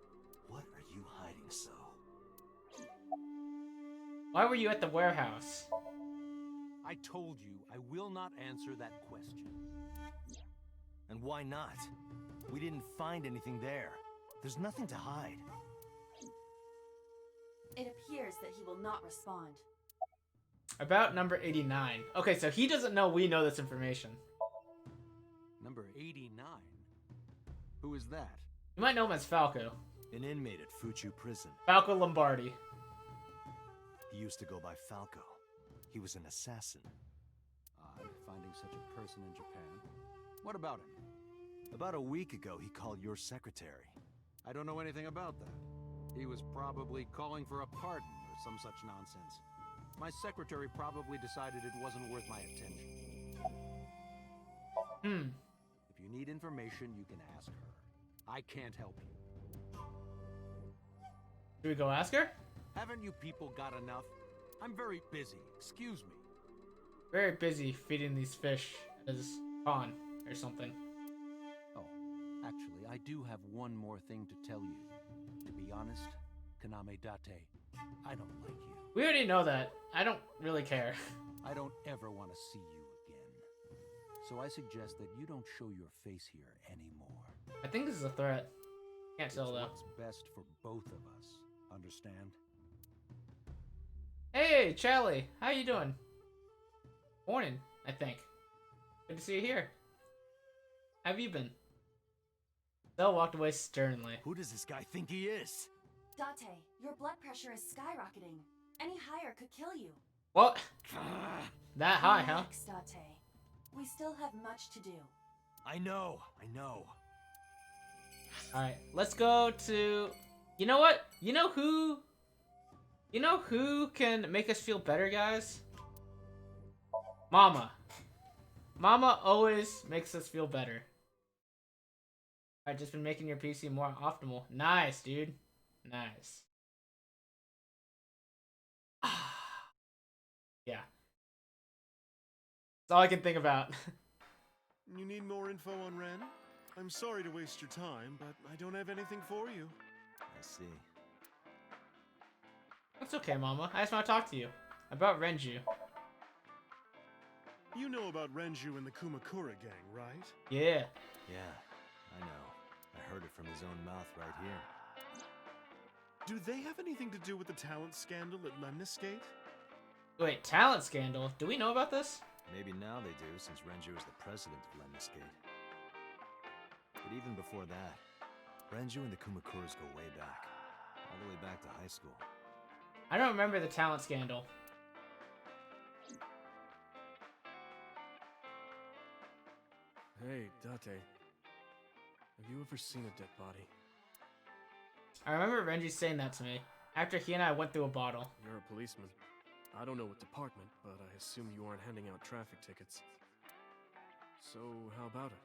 What are you hiding, So? Why were you at the warehouse? I told you I will not answer that question. And why not? We didn't find anything there. There's nothing to hide. It appears that he will not respond. About number 89. Okay, so he doesn't know we know this information. Number 89? Who is that? You might know him as Falco. An inmate at Fuchu Prison. Falco Lombardi. He used to go by Falco. He was an assassin. Odd, finding such a person in Japan. What about him? About a week ago, he called your secretary. I don't know anything about that. He was probably calling for a pardon or some such nonsense. My secretary probably decided it wasn't worth my attention. If you need information, you can ask her. I can't help you. Should we go ask her? Haven't you people got enough? I'm very busy. Excuse me. Very busy feeding these fish as pawn or something. Oh, actually, I do have one more thing to tell you. To be honest, Kaname Date, I don't like you. We already know that. I don't really care. I don't ever want to see you again. So I suggest that you don't show your face here anymore. I think this is a threat. Can't tell though. What's best for both of us. Understand? Hey, Charlie. How you doing? Morning, I think. Good to see you here. How have you been? Belle walked away sternly. Who does this guy think he is? Date, your blood pressure is skyrocketing. Any higher could kill you. What? That high, huh? Relax, Date. We still have much to do. I know. Alright, let's go to... You know what? You know who can make us feel better, guys? Mama. Mama always makes us feel better. I've just been making your PC more optimal. Nice, dude. Nice. Yeah. That's all I can think about. You need more info on Ren? I'm sorry to waste your time, but I don't have anything for you. I see. That's okay, Mama. I just want to talk to you about Renju. You know about Renju and the Kumakura gang, right? Yeah. Yeah, I know. I heard it from his own mouth right here. Do they have anything to do with the talent scandal at Lemniscate? Wait, talent scandal? Do we know about this? Maybe now they do, since Renju is the president of Lemniscate. But even before that, Renju and the Kumakuras go way back. All the way back to high school. I don't remember the talent scandal. Hey, Date. Have you ever seen a dead body? I remember Renji saying that to me after he and I went through a bottle. You're a policeman. I don't know what department, but I assume you aren't handing out traffic tickets. So, how about it?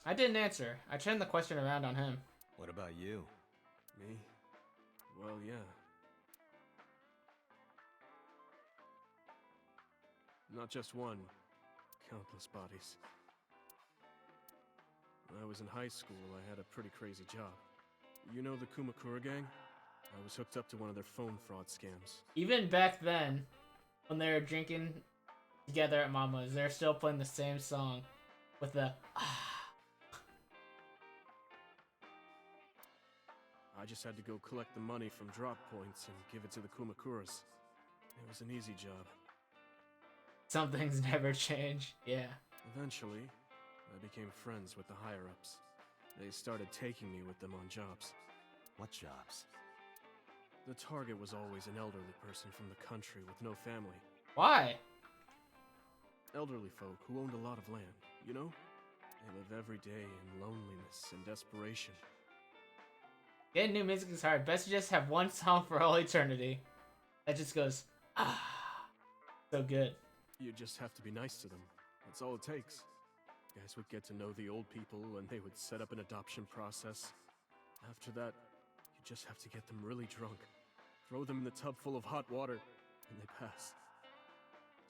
I didn't answer. I turned the question around on him. What about you? Me? Well, yeah. Not just one. Countless bodies. When I was in high school, I had a pretty crazy job. You know the Kumakura gang? I was hooked up to one of their phone fraud scams. Even back then, when they were drinking together at Mama's, they're still playing the same song with the I just had to go collect the money from drop points and give it to the Kumakuras. It was an easy job. Some things never change. Yeah. Eventually, I became friends with the higher-ups. They started taking me with them on jobs. What jobs? The target was always an elderly person from the country with no family. Why? Elderly folk who owned a lot of land, you know? They live every day in loneliness and desperation. Getting new music is hard. Best to just have one song for all eternity. That just goes, so good. You just have to be nice to them. That's all it takes. Guys would get to know the old people and they would set up an adoption process. After that, you just have to get them really drunk. Throw them in the tub full of hot water, and they pass.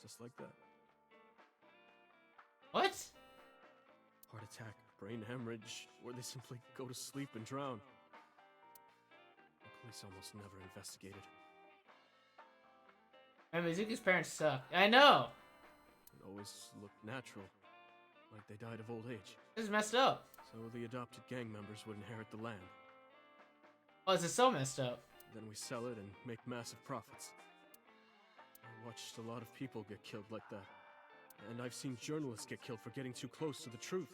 Just like that. What? Heart attack, brain hemorrhage, or they simply go to sleep and drown. The police almost never investigated. And Mizuki's parents suck. I know! It always looked natural, like they died of old age. This is messed up. So the adopted gang members would inherit the land. Oh, this is so messed up. Then we sell it and make massive profits. I watched a lot of people get killed like that. And I've seen journalists get killed for getting too close to the truth.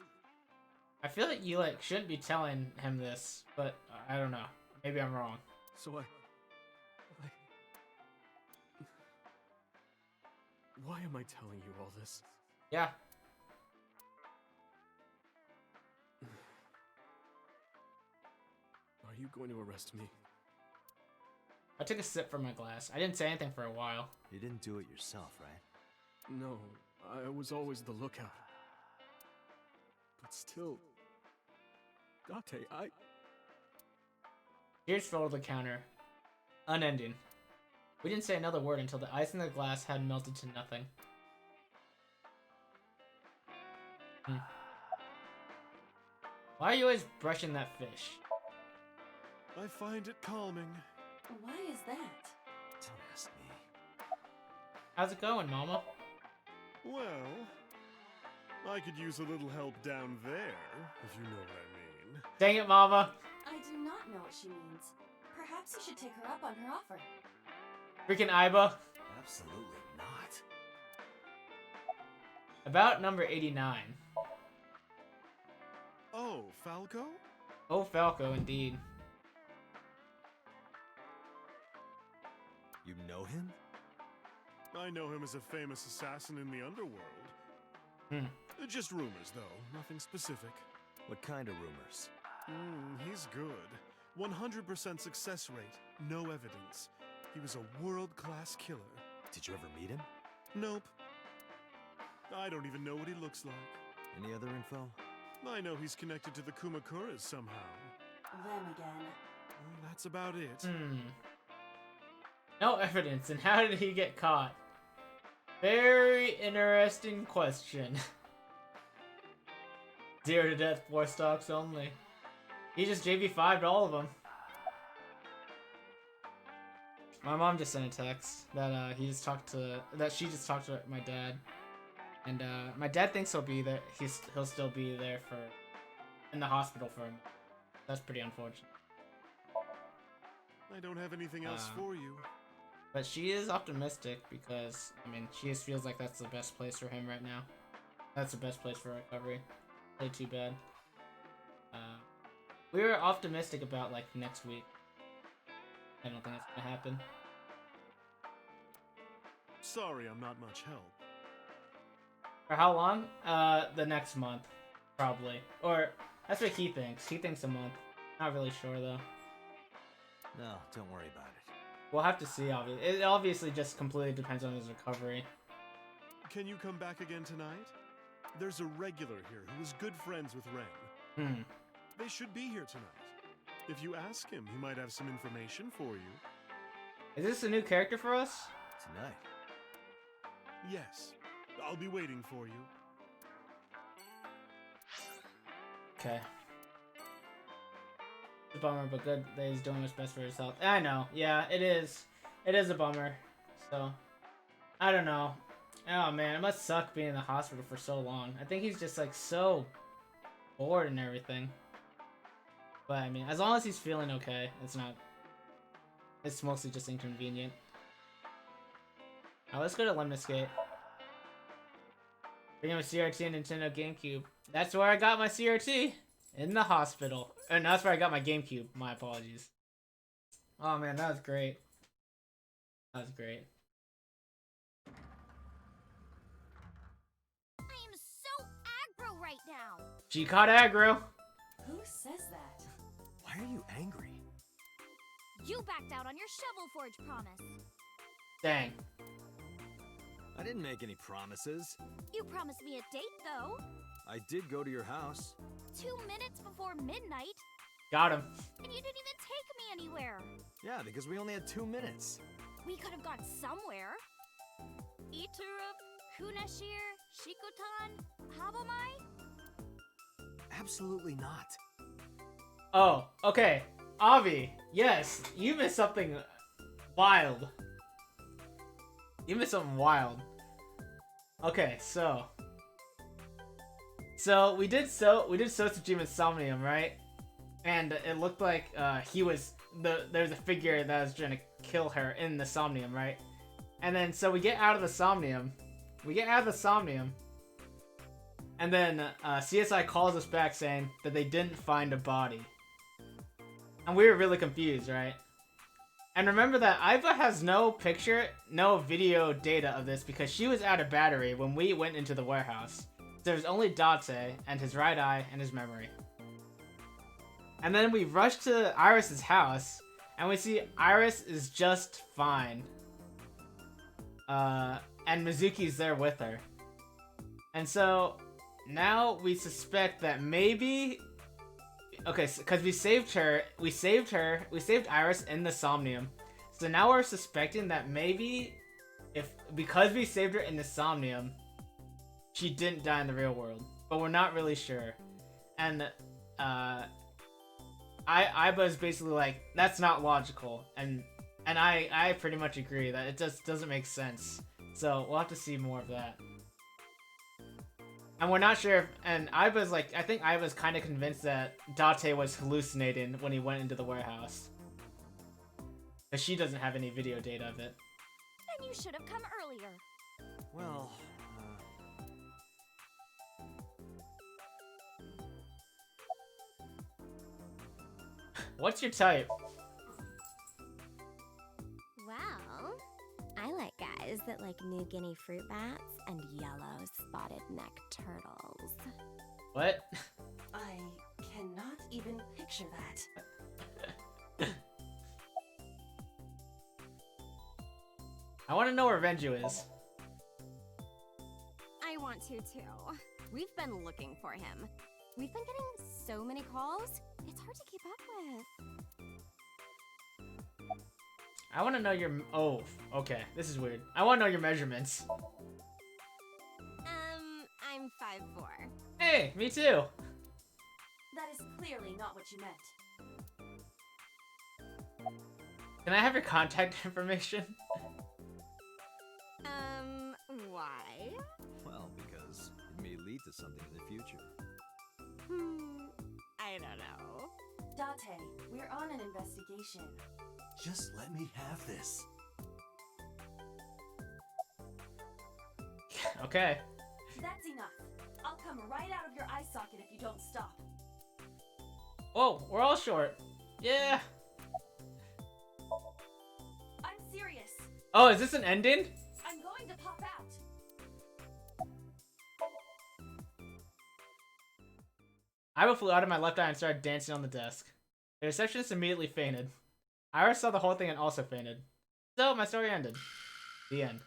I feel like you, shouldn't be telling him this, but I don't know. Maybe I'm wrong. So why am I telling you all this? Yeah. you going to arrest me? I took a sip from my glass. I didn't say anything for a while. You didn't do it yourself, right? No, I was always the lookout. But still... Date, Tears fell to the counter. Unending. We didn't say another word until the ice in the glass had melted to nothing. Why are you always brushing that fish? I find it calming. Why is that? Don't ask me. How's it going, Mama? Well, I could use a little help down there, if you know what I mean. Dang it, Mama! I do not know what she means. Perhaps you should take her up on her offer. Freaking Iba. Absolutely not. About number 89. Oh, Falco? Oh, Falco, indeed. You know him? I know him as a famous assassin in the underworld. Just rumors, though. Nothing specific. What kind of rumors? He's good. 100% success rate. No evidence. He was a world-class killer. Did you ever meet him? Nope. I don't even know what he looks like. Any other info? I know he's connected to the Kumakuras somehow. Them again. Well, that's about it. No evidence, and how did he get caught? Very interesting question. 0 to death, 4 stocks only. He just JV5'd all of them. My mom just sent a text that she just talked to my dad, and my dad thinks he'll be there. He'll still be there in the hospital for him. That's pretty unfortunate. I don't have anything else for you. But she is optimistic because, I mean, she just feels like that's the best place for him right now. That's the best place for recovery. Really too bad. We were optimistic about, like, next week. I don't think that's gonna happen. Sorry, I'm not much help. For how long? The next month, probably. Or, that's what he thinks. He thinks a month. Not really sure, though. No, don't worry about it. We'll have to see, obviously. It obviously just completely depends on his recovery. Can you come back again tonight? There's a regular here who is good friends with Ren. They should be here tonight. If you ask him, he might have some information for you. Is this a new character for us? Tonight. Yes. I'll be waiting for you. Okay. It's a bummer, but good that he's doing his best for his health. I know. Yeah, it is. It is a bummer. So, I don't know. Oh, man. It must suck being in the hospital for so long. I think he's just, like, so bored and everything. But, I mean, as long as he's feeling okay, it's not... It's mostly just inconvenient. Now, let's go to Lemniscate. Bring him a CRT and Nintendo GameCube. That's where I got my CRT. In the hospital. And that's where I got my GameCube. My apologies. Oh, man, that was great. That was great. I am so aggro right now. She caught aggro. Who says that? Why are you angry? You backed out on your Shovel Forge promise. Dang. I didn't make any promises. You promised me a date, though. I did go to your house. 2 minutes before midnight. Got him. And you didn't even take me anywhere. Yeah, because we only had 2 minutes. We could have gone somewhere. Iturup, Kunashir, Shikotan, Habomai? Absolutely not. Oh, okay. Avi, yes, you missed something wild. You missed something wild. Okay, so we did Sotsujima Somnium, right? And it looked like there's a figure that was trying to kill her in the Somnium, right? And then so we get out of the Somnium. And then CSI calls us back saying that they didn't find a body. And we were really confused, right? And remember that Aiba has no video data of this because she was out of battery when we went into the warehouse. There's only Date and his right eye and his memory. And then we rush to Iris's house, and we see Iris is just fine. And Mizuki's there with her. And so now we suspect that maybe... Okay, because we saved Iris in the Somnium. So now we're suspecting that maybe because we saved her in the Somnium, she didn't die in the real world. But we're not really sure. And Iba's basically like, that's not logical. And I pretty much agree that it just doesn't make sense. So we'll have to see more of that. And we're not sure if, and Iba's like, I think Iba's kind of convinced that Date was hallucinating when he went into the warehouse. Because she doesn't have any video data of it. Then you should have come earlier. Well, What's your type? Well, I like guys that like New Guinea fruit bats and yellow spotted neck turtles. What? I cannot even picture that. I want to know where Renju is. I want to too. We've been looking for him. We've been getting so many calls, it's hard to keep up with. I want to know your... Oh, okay. This is weird. I want to know your measurements. I'm 5'4". Hey, me too. That is clearly not what you meant. Can I have your contact information? Why? well, because it may lead to something in the future. I don't know. Date, we're on an investigation. Just let me have this. Okay. That's enough. I'll come right out of your eye socket if you don't stop. Oh, we're all short. Yeah. I'm serious. Oh, is this an ending? I'm going to pop out. Iba flew out of my left eye and started dancing on the desk. The receptionist immediately fainted. Iris saw the whole thing and also fainted. So, my story ended. The end.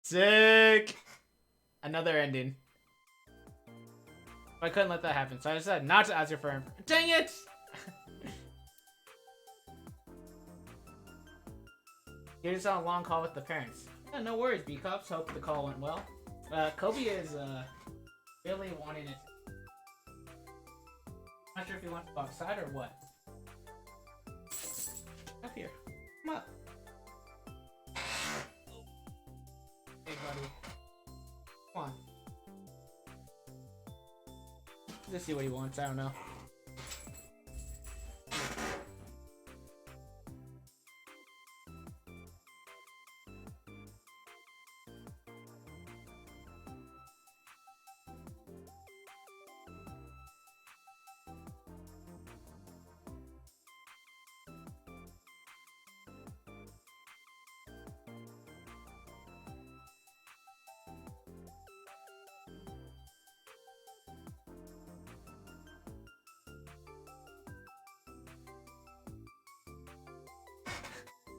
Sick! Another ending. But I couldn't let that happen, so I decided not to ask your firm. Dang it! You're just on a long call with the parents. Yeah, no worries, B-Cops. Hope the call went well. Kobe is, really wanting it. Not sure if he wants to go outside or what. Up here. Come up. Hey, buddy. Come on. Let's see what he wants. I don't know.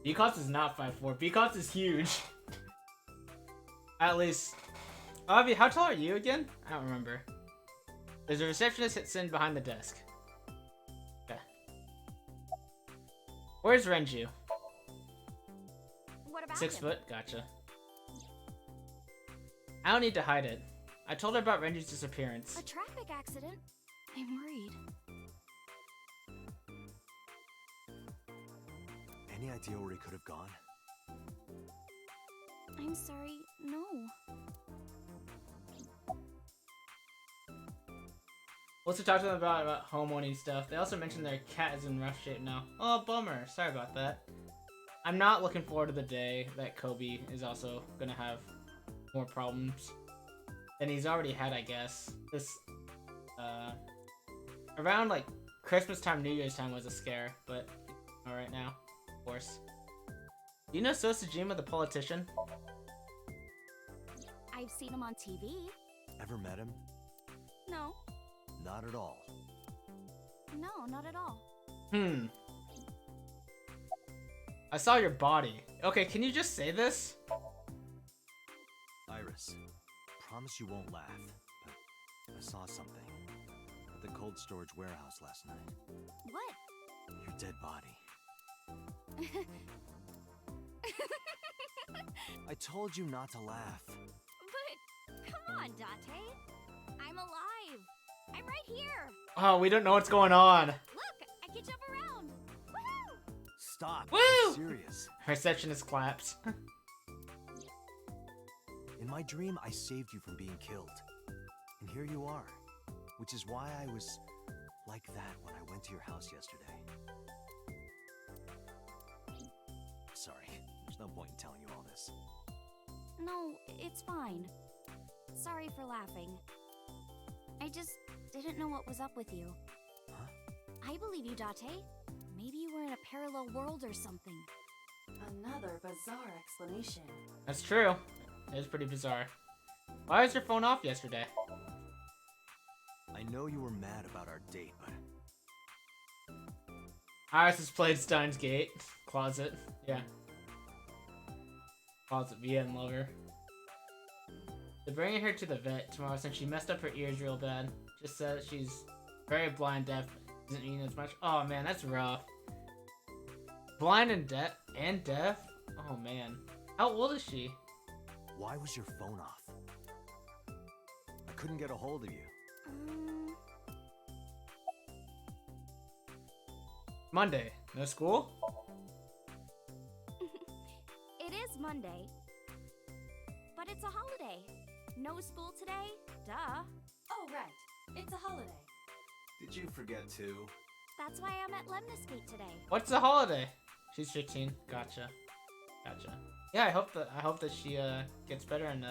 B-Cops is not 5'4". B-Cops is huge. At least. Avi, how tall are you again? I don't remember. There's a receptionist sitting behind the desk. Okay. Where's Renju? What about 6 him? foot? Gotcha. I don't need to hide it. I told her about Renju's disappearance. A traffic accident? I'm worried. Any idea where he could have gone? I'm sorry, no. We'll also talk to them about homeowning stuff. They also mentioned their cat is in rough shape now. Oh, bummer. Sorry about that. I'm not looking forward to the day that Kobe is also gonna have more problems than he's already had, I guess. This, around, like, Christmas time, New Year's time was a scare, but alright now, of course. Do you know Sosajima, the politician? I've seen him on TV. Ever met him? No. Not at all. No, not at all. I saw your body. Okay, can you just say this? Iris, promise you won't laugh, but I saw something at the cold storage warehouse last night. What? Your dead body. I told you not to laugh. But, come on, Date. I'm alive. I'm right here. Oh, we don't know what's going on. Look, I can jump around. Woohoo! Stop. Woo! I'm serious. Receptionist claps. In my dream, I saved you from being killed. And here you are. Which is why I was like that when I went to your house yesterday. Sorry, there's no point in telling you all this. No, it's fine. Sorry for laughing. I just didn't know what was up with you. Huh? I believe you, Date. Maybe you were in a parallel world or something. Another bizarre explanation. That's true. It is pretty bizarre. Why was your phone off yesterday? I know you were mad about our date, but... Iris has played Steins Gate. Closet. Yeah. Closet VN lover. They're bringing her to the vet tomorrow since she messed up her ears real bad. Just said she's very blind deaf. Doesn't mean as much. Oh man, that's rough. Blind and deaf? Oh man. How old is she? Why was your phone off? I couldn't get a hold of you. Monday. No school? It is Monday. But it's a holiday. No school today? Duh. Oh, right. It's a holiday. Did you forget too? That's why I'm at Lemnisgate today. What's the holiday? She's 15. Gotcha. Gotcha. Yeah, I hope that she gets better and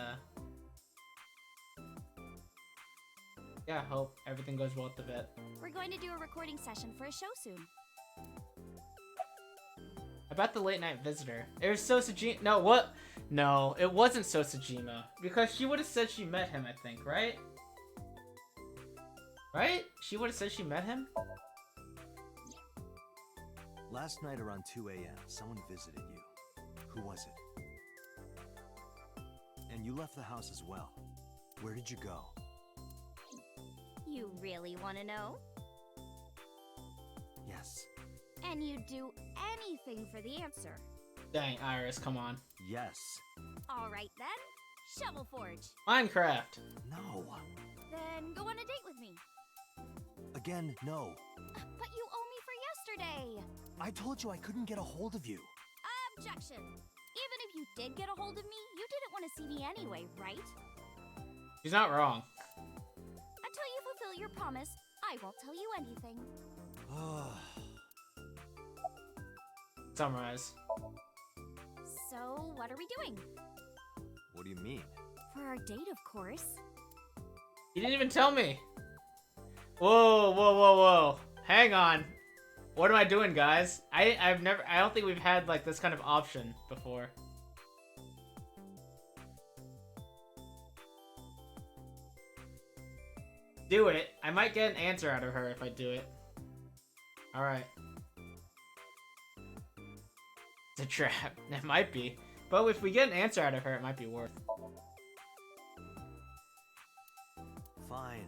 yeah, I hope everything goes well at the vet. We're going to do a recording session for a show soon. About the late night visitor. It was Sosajima. No, what? No, it wasn't Sosajima. Because she would have said she met him, I think, right? Right? She would have said she met him? Last night around 2 a.m., someone visited you. Who was it? And you left the house as well. Where did you go? You really want to know? Yes. And you'd do anything for the answer. Dang, Iris, come on. Yes. Alright then. Shovel Forge. Minecraft. No. Then go on a date with me. Again, no. But you owe me for yesterday. I told you I couldn't get a hold of you. Objection. Even if you did get a hold of me, you didn't want to see me anyway, right? She's not wrong. Until you fulfill your promise, I won't tell you anything. Summarize. So, what are we doing? What do you mean? For our date, of course. You didn't even tell me. Whoa, whoa, whoa, whoa. Hang on. What am I doing, guys? I don't think we've had like this kind of option before. Do it. I might get an answer out of her if I do it. Alright. It's a trap. It might be. But if we get an answer out of her, it might be worth. Fine.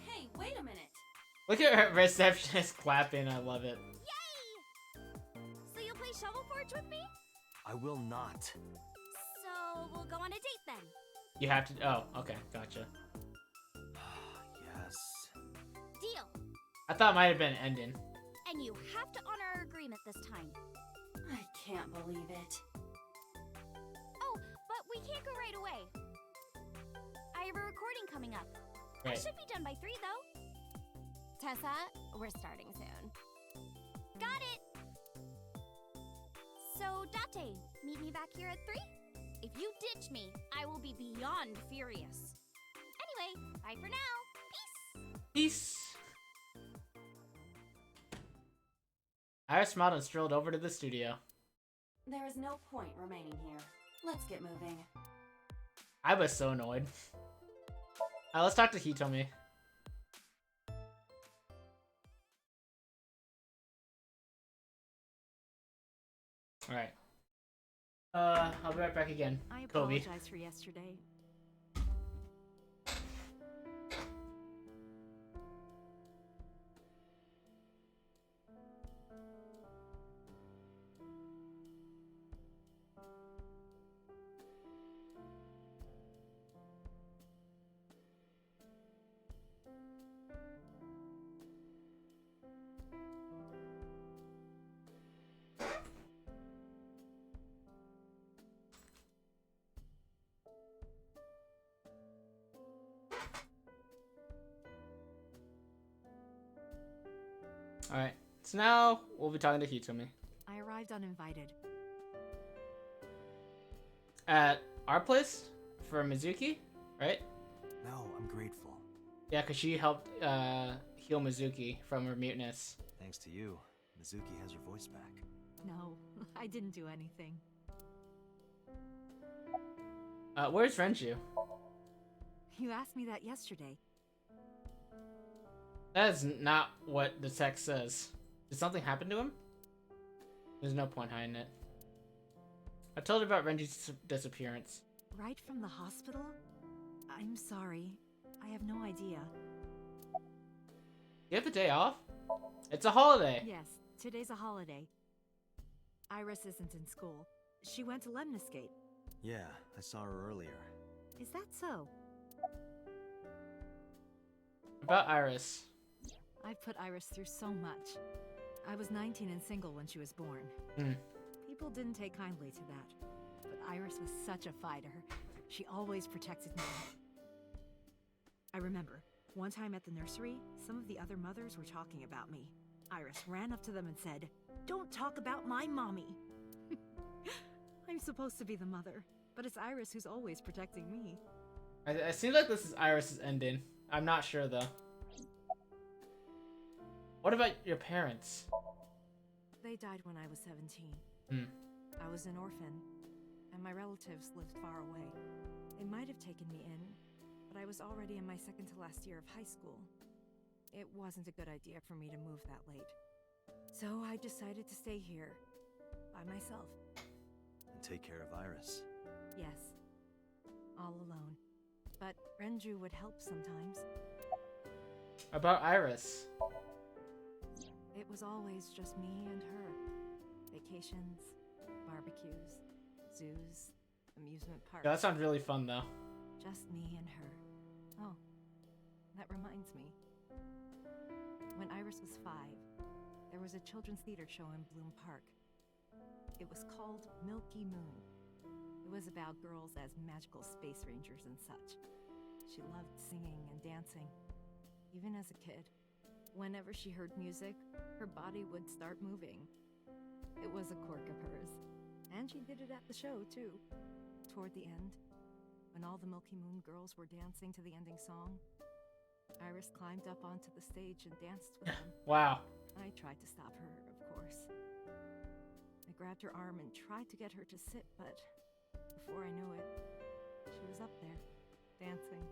Hey, wait a minute. Look at her receptionist clapping. I love it. Yay! So you'll play Shovel Forge with me? I will not. So we'll go on a date then. You have to. Oh, okay. Gotcha. Yes. Deal. I thought it might have been an ending. And you have to honor our agreement this time. I can't believe it. Oh, but we can't go right away. I have a recording coming up. Right. I should be done by 3 though. Tessa, we're starting soon. Got it! So, Date, meet me back here at 3? If you ditch me, I will be beyond furious. Anyway, bye for now. Peace! Peace. Iris smiled and strolled over to the studio. There is no point remaining here. Let's get moving. I was so annoyed. Let's talk to Hitomi. Alright. I'll be right back again. I Kobe. apologize for yesterday. Alright. So now we'll be talking to Hitomi. I arrived uninvited. At our place? For Mizuki? Right? No, I'm grateful. Yeah, because she helped heal Mizuki from her muteness. Thanks to you, Mizuki has her voice back. No, I didn't do anything. Where's Renju? You asked me that yesterday. That is not what the text says. Did something happen to him? There's no point hiding it. I told you about Renji's disappearance. Right from the hospital? I'm sorry. I have no idea. You have the day off? It's a holiday. Yes, today's a holiday. Iris isn't in school. She went to Lemniscate. Yeah, I saw her earlier. Is that so? About Iris. I've put Iris through so much. I was 19 and single when she was born. People didn't take kindly to that. But Iris was such a fighter. She always protected me. I remember, one time at the nursery, some of the other mothers were talking about me. Iris ran up to them and said, "Don't talk about my mommy." I'm supposed to be the mother, but it's Iris who's always protecting me. It seems like this is Iris's ending. I'm not sure though. What about your parents? They died when I was 17. I was an orphan, and my relatives lived far away. They might have taken me in, but I was already in my second to last year of high school. It wasn't a good idea for me to move that late. So I decided to stay here, by myself. And take care of Iris. Yes, all alone. But Renju would help sometimes. About Iris. It was always just me and her. Vacations, barbecues, zoos, amusement parks. Yeah, that sounds really fun though. Just me and her. Oh, that reminds me. When Iris was 5, there was a children's theater show in Bloom Park. It was called Milky Moon. It was about girls as magical space rangers and such. She loved singing and dancing, even as a kid. Whenever she heard music, her body would start moving. It was a quirk of hers. And she did it at the show, too. Toward the end, when all the Milky Moon girls were dancing to the ending song, Iris climbed up onto the stage and danced with them. Wow. I tried to stop her, of course. I grabbed her arm and tried to get her to sit, but before I knew it, she was up there, dancing.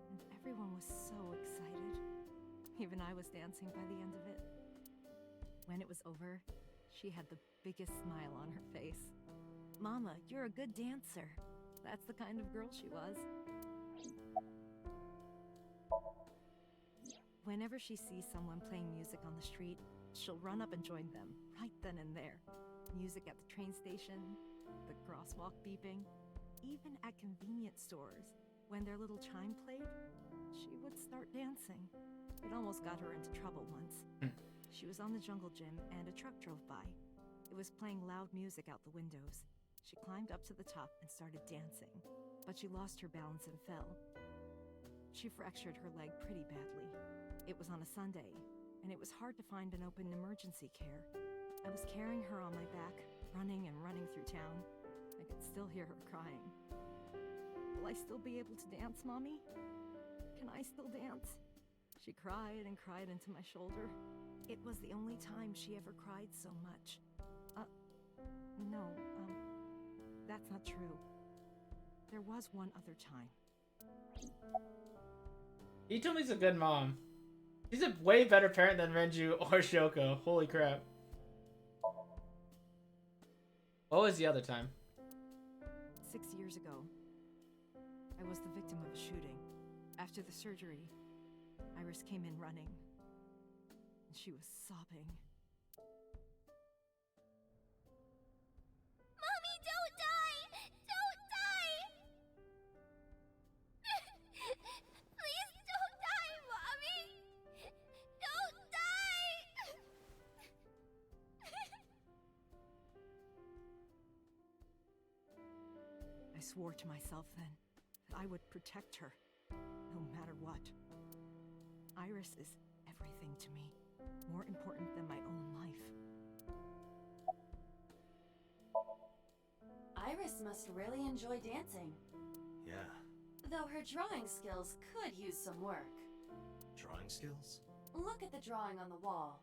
And everyone was so excited. Even I was dancing by the end of it. When it was over, she had the biggest smile on her face. "Mama, you're a good dancer." That's the kind of girl she was. Whenever she sees someone playing music on the street, she'll run up and join them, right then and there. Music at the train station, the crosswalk beeping, even at convenience stores. When their little chime played, she would start dancing. It almost got her into trouble once. She was on the jungle gym and a truck drove by. It was playing loud music out the windows. She climbed up to the top and started dancing, but she lost her balance and fell. She fractured her leg pretty badly. It was on a Sunday, and it was hard to find an open emergency care. I was carrying her on my back, running and running through town. I could still hear her crying. "Will I still be able to dance, Mommy? Can I still dance?" She cried and cried into my shoulder. It was the only time she ever cried so much. No, that's not true. There was one other time. Hitomi's a good mom. She's a way better parent than Renju or Shoko. Holy crap. What was the other time? 6 years ago, I was the victim of a shooting. After the surgery, Iris came in running, and she was sobbing. Mommy, don't die! Don't die! Please don't die, Mommy! Don't die! I swore to myself then that I would protect her, no matter what. Iris is everything to me, more important than my own life. Iris must really enjoy dancing. Yeah. Though her drawing skills could use some work. Drawing skills? Look at the drawing on the wall.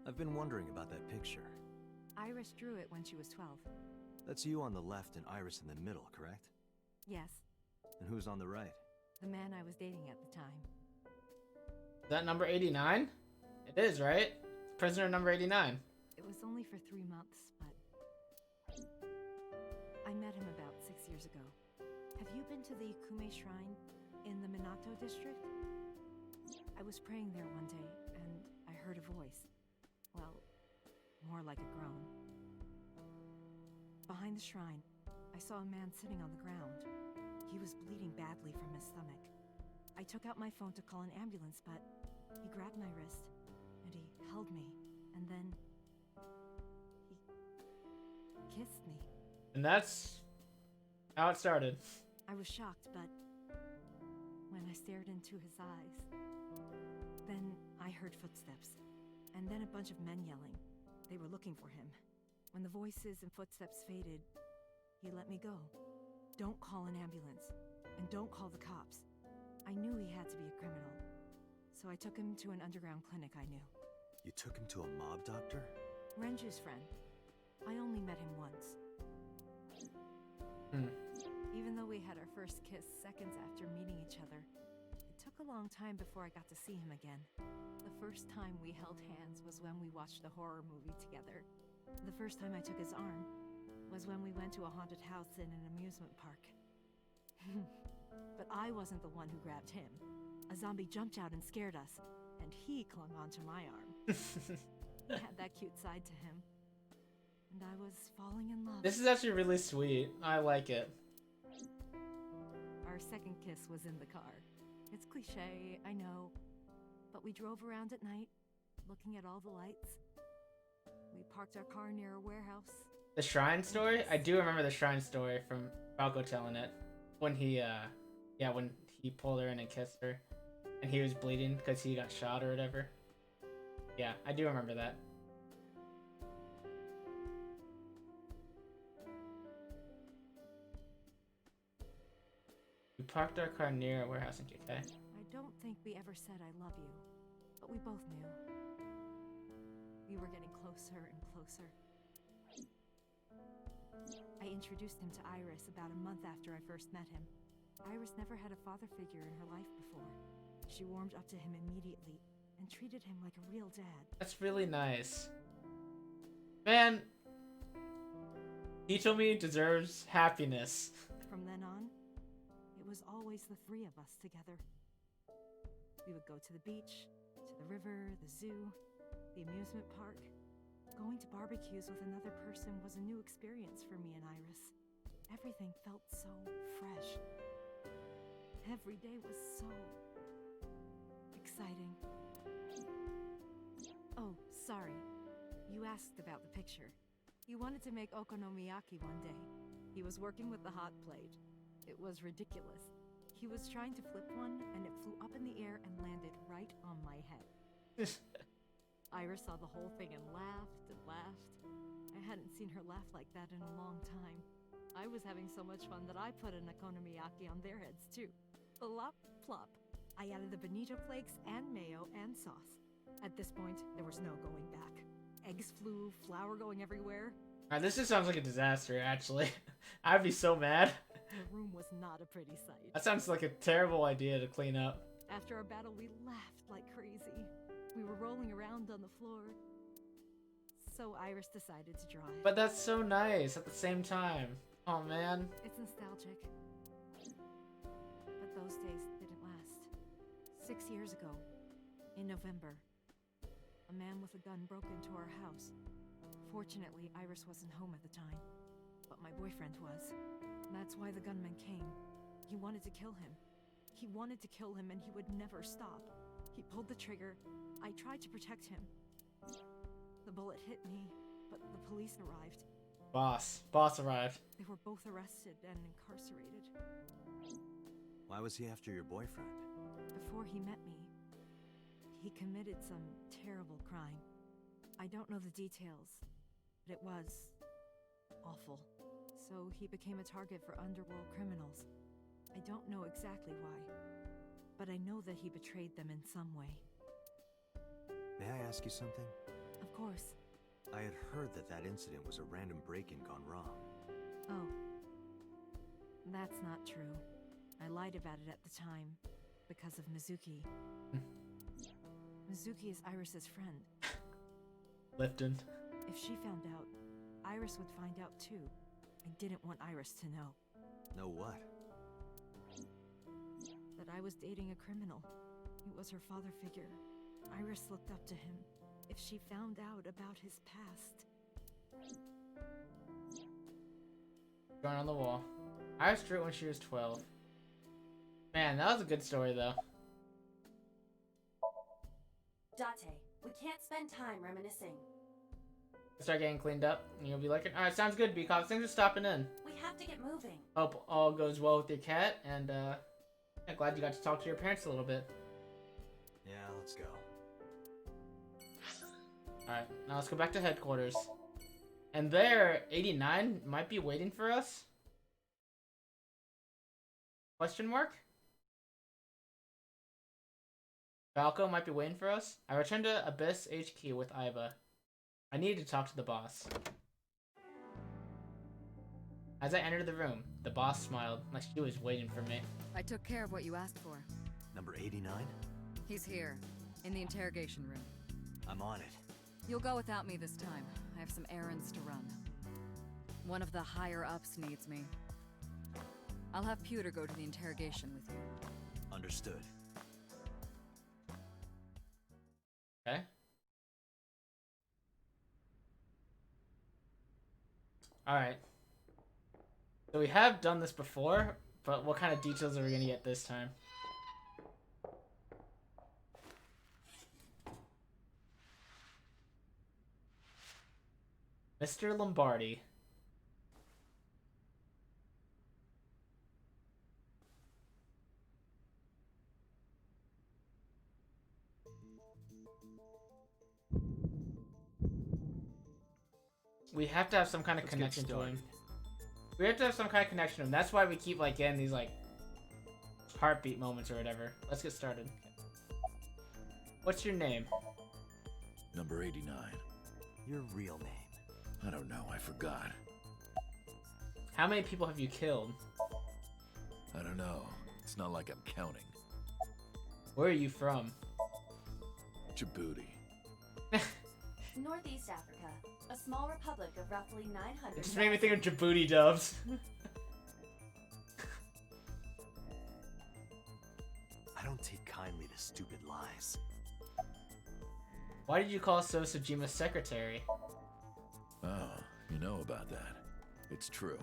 I've been wondering about that picture. Iris drew it when she was 12. That's you on the left and Iris in the middle, correct? Yes, And who's on the right? the man I was dating at the time. Is that number 89? It is, right? Prisoner number 89. It was only for 3 months, but I met him about 6 years ago. Have you been to the Kume Shrine in the Minato district? I was praying there one day, and I heard a voice. Well, more like a groan. Behind the shrine, I saw a man sitting on the ground. He was bleeding badly from his stomach. I took out my phone to call an ambulance, but he grabbed my wrist, and he held me, and then he kissed me. And that's how it started. I was shocked, but when I stared into his eyes, then I heard footsteps, and then a bunch of men yelling. They were looking for him. When the voices and footsteps faded, he let me go. Don't call an ambulance, and don't call the cops. I knew he had to be a criminal, so I took him to an underground clinic I knew. You took him to a mob doctor? Renju's friend. I only met him once. Even though we had our first kiss seconds after meeting each other, it took a long time before I got to see him again. The first time we held hands was when we watched a horror movie together. The first time I took his arm was when we went to a haunted house in an amusement park. But I wasn't the one who grabbed him. A zombie jumped out and scared us, and he clung onto my arm. He had that cute side to him, and I was falling in love. This is actually really sweet. I like it. Our second kiss was in the car. It's cliche, I know, but we drove around at night, looking at all the lights. We parked our car near a warehouse. The shrine story? I do remember the shrine story from Falco telling it. When he, when he pulled her in and kissed her. And he was bleeding because he got shot or whatever. Yeah, I do remember that. We parked our car near a warehouse in KK. I don't think we ever said I love you, but we both knew. We were getting closer and closer. I introduced him to Iris about a month after I first met him. Iris never had a father figure in her life before. She warmed up to him immediately and treated him like a real dad. That's really nice. Man, Hitomi deserves happiness. From then on, it was always the three of us together. We would go to the beach, to the river, the zoo, the amusement park. Going to barbecues with another person was a new experience for me and Iris. Everything felt so fresh. Every day was so exciting. Oh, sorry. You asked about the picture. He wanted to make okonomiyaki one day. He was working with the hot plate. It was ridiculous. He was trying to flip one, and it flew up in the air and landed right on my head. Iris saw the whole thing and laughed and laughed. I hadn't seen her laugh like that in a long time. I was having so much fun that I put an okonomiyaki on their heads too. Plop, plop. I added the bonito flakes and mayo and sauce. At this point, there was no going back. Eggs flew, flour going everywhere. Alright, this just sounds like a disaster, actually. I'd be so mad. The room was not a pretty sight. That sounds like a terrible idea to clean up. After our battle, we laughed like crazy. We were rolling around on the floor. So Iris decided to drive. But that's so nice at the same time. Oh man. It's nostalgic. But those days didn't last. 6 years ago, in November, a man with a gun broke into our house. Fortunately, Iris wasn't home at the time, but my boyfriend was. That's why the gunman came. He wanted to kill him. He wanted to kill him and he would never stop. He pulled the trigger. I tried to protect him. The bullet hit me, but the police arrived. Boss arrived. They were both arrested and incarcerated. Why was he after your boyfriend? Before he met me, he committed some terrible crime. I don't know the details, but it was awful. So he became a target for underworld criminals. I don't know exactly why, but I know that he betrayed them in some way. May I ask you something? Of course. I had heard that that incident was a random break-in gone wrong. Oh. That's not true. I lied about it at the time, because of Mizuki. Mizuki is Iris's friend. Lifton. If she found out, Iris would find out too. I didn't want Iris to know. Know what? That I was dating a criminal. He was her father figure. Iris looked up to him. If she found out about his past... Drawing on the wall. Iris drew it when she was 12. Man, that was a good story though. Date, we can't spend time reminiscing. Start getting cleaned up, and you'll be like, alright, sounds good, because things are stopping in. We have to get moving. Hope all goes well with your cat, and yeah, glad you got to talk to your parents a little bit. Yeah, let's go. Alright, now let's go back to headquarters. And there, 89 might be waiting for us? Question mark? Falco might be waiting for us? I returned to Abyss HQ with Iva. I needed to talk to the boss. As I entered the room, the boss smiled, like she was waiting for me. I took care of what you asked for. Number 89? He's here, in the interrogation room. I'm on it. You'll go without me this time. I have some errands to run. One of the higher-ups needs me. I'll have Pewter go to the interrogation with you. Understood. Okay. Alright. So we have done this before, but what kind of details are we going to get this time? Mr. Lombardi. We have to have some kind of connection to him. We have to have some kind of connection to him. That's why we keep like getting these like heartbeat moments or whatever. Let's get started. What's your name? Number 89. Your real name? I don't know, I forgot. How many people have you killed? I don't know. It's not like I'm counting. Where are you from? Djibouti. Northeast Africa, a small republic of roughly 900. It just made me think of Djibouti dubs. I don't take kindly to stupid lies. Why did you call Sosajima's secretary? Oh, you know about that. It's true.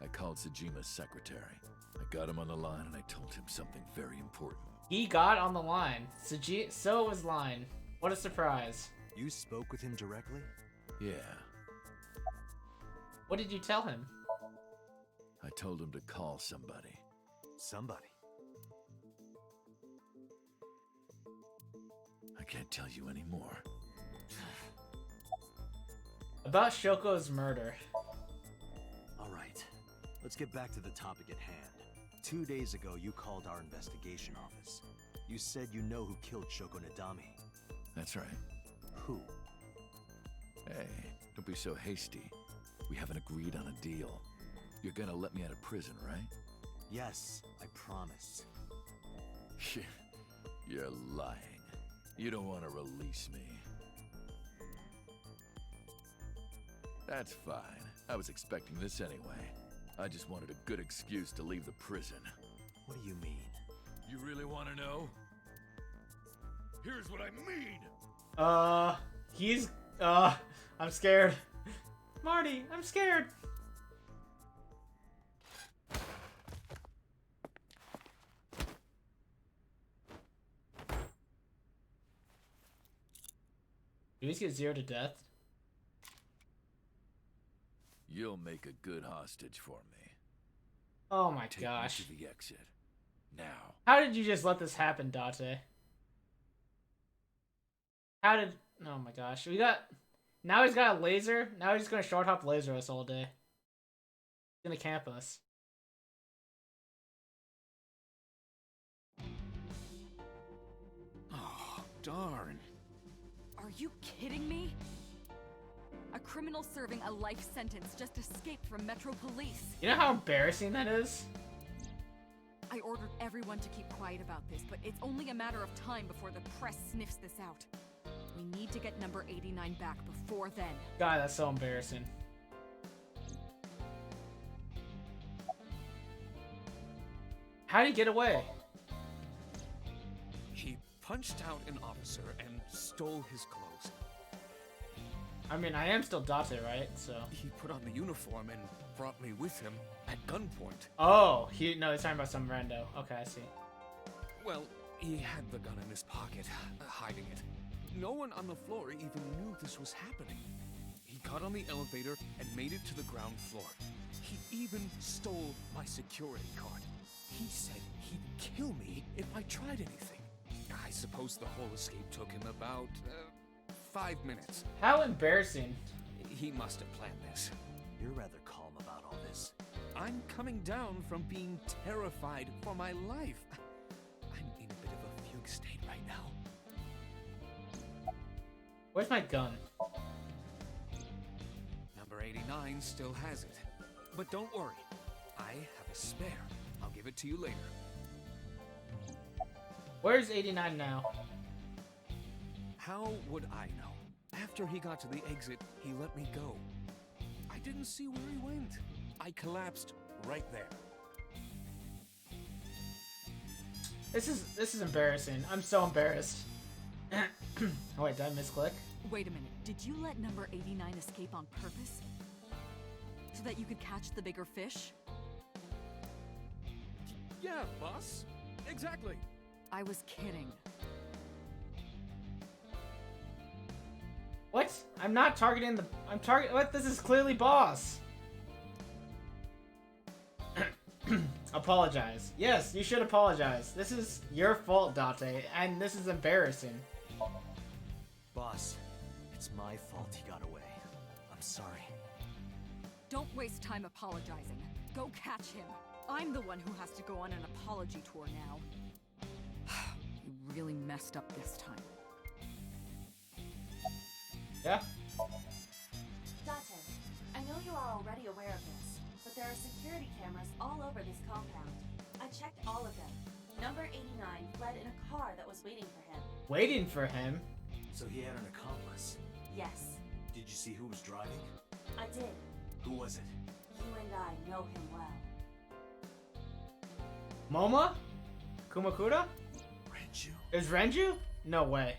I called Sajima's secretary. I got him on the line and I told him something very important. He got on the line. So was line. What a surprise. You spoke with him directly? Yeah. What did you tell him? I told him to call somebody. Somebody? I can't tell you anymore. About Shoko's murder. Alright, let's get back to the topic at hand. 2 days ago, you called our investigation office. You said you know who killed Shoko Nadami. That's right. Who? Hey, don't be so hasty. We haven't agreed on a deal. You're gonna let me out of prison, right? Yes, I promise. You're lying. You don't want to release me. That's fine. I was expecting this anyway. I just wanted a good excuse to leave the prison. What do you mean? You really want to know? Here's what I mean! I'm scared. Marty, I'm scared. Do we just get 0 to death? You'll make a good hostage for me. Oh my Take gosh. me to the exit. Now. How did you just let this happen, Date? How did... Oh my gosh. We got... Now he's got a laser. Now he's just gonna short hop laser us all day. He's gonna camp us. Oh, darn. Are you kidding me? A criminal serving a life sentence just escaped from Metro Police. You know how embarrassing that is? I ordered everyone to keep quiet about this, but it's only a matter of time before the press sniffs this out. We need to get number 89 back before then. God, that's so embarrassing. How did he get away? He punched out an officer and stole his clothes. I mean, I am still Date, right? So He put on the uniform and brought me with him at gunpoint. oh, he's talking about some rando. Okay, I see. Well, he had the gun in his pocket, hiding it. No one on the floor even knew this was happening. He got on the elevator and made it to the ground floor. He even stole my security card. He said he'd kill me if I tried anything. I suppose the whole escape took him about 5 minutes. How embarrassing. He must have planned this. You're rather calm about all this. I'm coming down from being terrified for my life. I'm in a bit of a fugue state right now. Where's my gun? Number 89 still has it. But don't worry. I have a spare. I'll give it to you later. Where's 89 now? How would I know? After he got to the exit, he let me go. I didn't see where he went. I collapsed right there. This is embarrassing. I'm so embarrassed. Oh wait, did I misclick? Wait a minute. Did you let number 89 escape on purpose? So that you could catch the bigger fish? Yeah, boss. Exactly. I was kidding. What? I'm not targeting the... I'm targeting... What? This is clearly boss. Apologize. Yes, you should apologize. This is your fault, Date, and this is embarrassing. Boss, it's my fault he got away. I'm sorry. Don't waste time apologizing. Go catch him. I'm the one who has to go on an apology tour now. You really messed up this time. Yeah? Date, I know you are already aware of this, but there are security cameras all over this compound. I checked all of them. Number 89 fled in a car that was waiting for him. Waiting for him? So he had an accomplice. Yes, Did you see who was driving? I did. Who was it? You and I know him well. Moma? Kumakura? Renju. Is Renju? No way.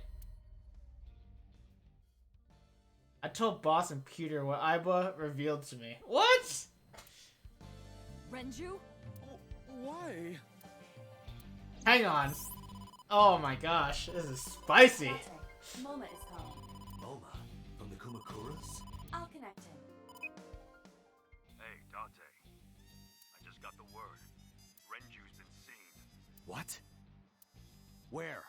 I told Boss and Peter what Aiba revealed to me. What? Renju? Why? Hang on. Oh my gosh, this is spicy. Date, Moma is home. Moma? From the Kumakuras? I'll connect him. Hey, Date. I just got the word. Renju's been seen. What? Where?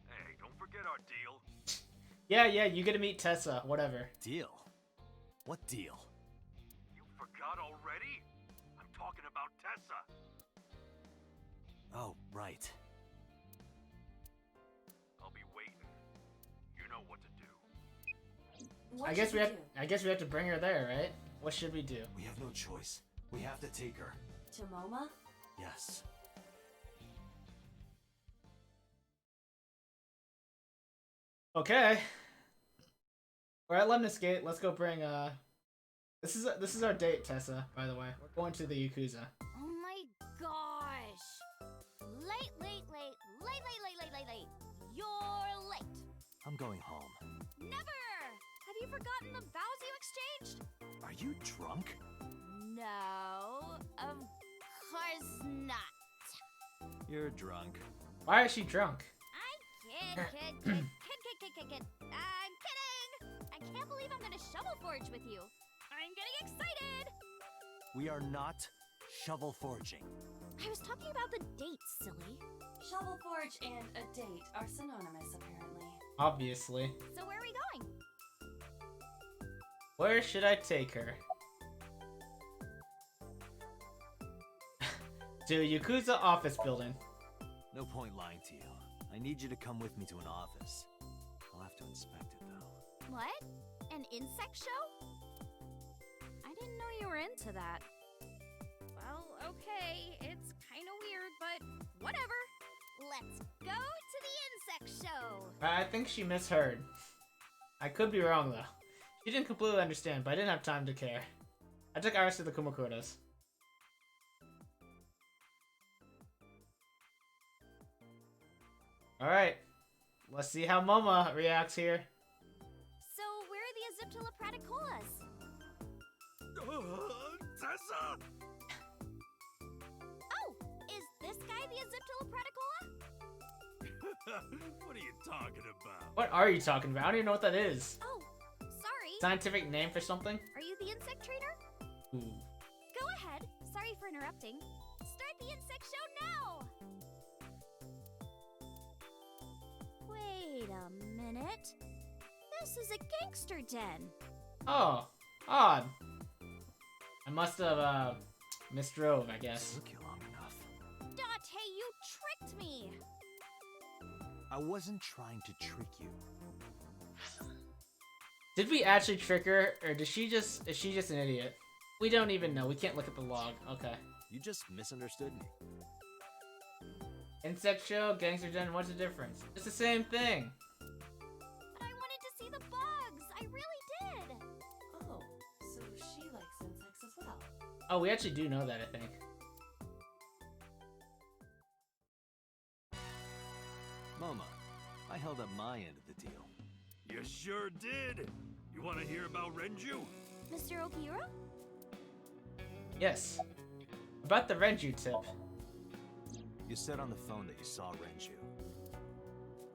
Hey, don't forget our deal. Yeah, you get to meet Tessa, whatever. Deal? What deal? You forgot already? I'm talking about Tessa. Oh, right. I'll be waiting. You know what to do. What I guess should I guess we have to bring her there, right? What should we do? We have no choice. We have to take her. To Moma? Yes. Okay. We're at Lemnis Gate. Let's go bring This is our date, Tessa. By the way, we're going to the Yakuza. Oh my gosh! Late, late, late, late, late, late, late, late, late. You're late. I'm going home. Never! Have you forgotten the vows you exchanged? Are you drunk? No, of course not. You're drunk. Why is she drunk? Kid. I'm kidding! I can't believe I'm gonna shovel forge with you. I'm getting excited! We are not shovel forging. I was talking about the date, silly. Shovel Forge and a date are synonymous, apparently. Obviously. So where are we going? Where should I take her? To a Yakuza office building. No point lying to you. I need you to come with me to an office. I'll have to inspect it, though. What? An insect show? I didn't know you were into that. Well, okay, it's kinda weird, but whatever. Let's go to the insect show! I think she misheard. I could be wrong, though. She didn't completely understand, but I didn't have time to care. I took Iris to the Kumakotas. Alright. Let's see how Mama reacts here. So, where are the Aziptula praticolas? Tessa! Oh, is this guy the Aziptula praticola? What are you talking about? What are you talking about? I don't even know what that is. Oh, sorry. Scientific name for something? Are you the insect trainer? Ooh. Go ahead. Sorry for interrupting. Start the insect show now! Wait a minute. This is a gangster den. Oh, odd. I must have, misdrove, I guess. Took you long enough. Date, you tricked me! I wasn't trying to trick you. Did we actually trick her, or is she just an idiot? We don't even know. We can't look at the log. Okay. You just misunderstood me. Insect show, gangster den, what's the difference? It's the same thing. But I wanted to see the bugs. I really did. Oh, so she likes insects as well. Oh, we actually do know that, I think. Mama, I held up my end of the deal. You sure did. You want to hear about Renju? Mr. Okiura? Yes. About the Renju tip. You said on the phone that you saw Renju.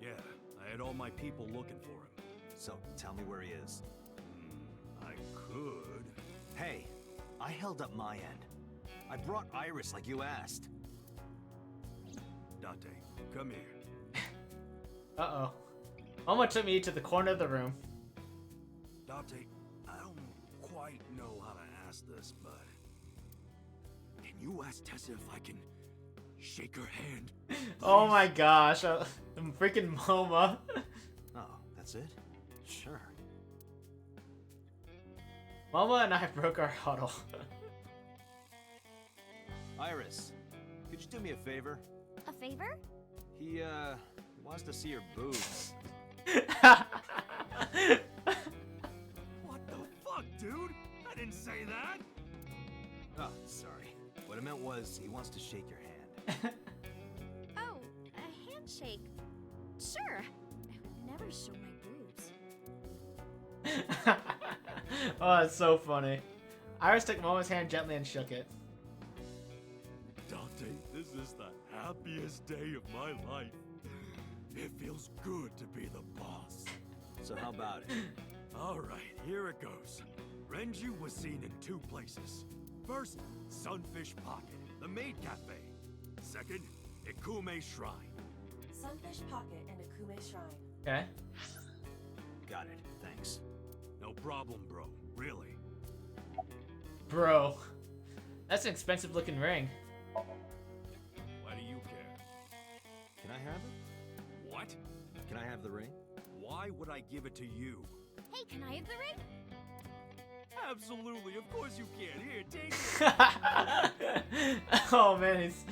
Yeah, I had all my people looking for him. So, tell me where he is. I could. Hey, I held up my end. I brought Iris like you asked. Date, come here. Uh-oh. Mama took me to the corner of the room. Date, I don't quite know how to ask this, but... Can you ask Tessa if I can shake her hand? Oh my gosh. I'm freaking Moma. Oh, that's it? Sure. Mama and I broke our huddle. Iris, could you do me a favor? A favor? He wants to see your boobs. What the fuck, dude? I didn't say that! Oh, sorry. What I meant was, he wants to shake your hand. Oh, a handshake. Sure. I would never show my boobs. Oh, it's so funny. Iris took Momo's hand gently and shook it. Dante, this is the happiest day of my life. It feels good to be the boss. So how about it? Alright, here it goes. Renju was seen in 2 places. First, Sunfish Pocket, the maid cafe. Second, Ikume Shrine. Sunfish Pocket and Akume Shrine. Okay. Got it, thanks. No problem, bro. Really. Bro. That's an expensive looking ring. Why do you care? Can I have it? What? Can I have the ring? Why would I give it to you? Hey, can I have the ring? Absolutely, of course you can. Here, take it. Oh man, he's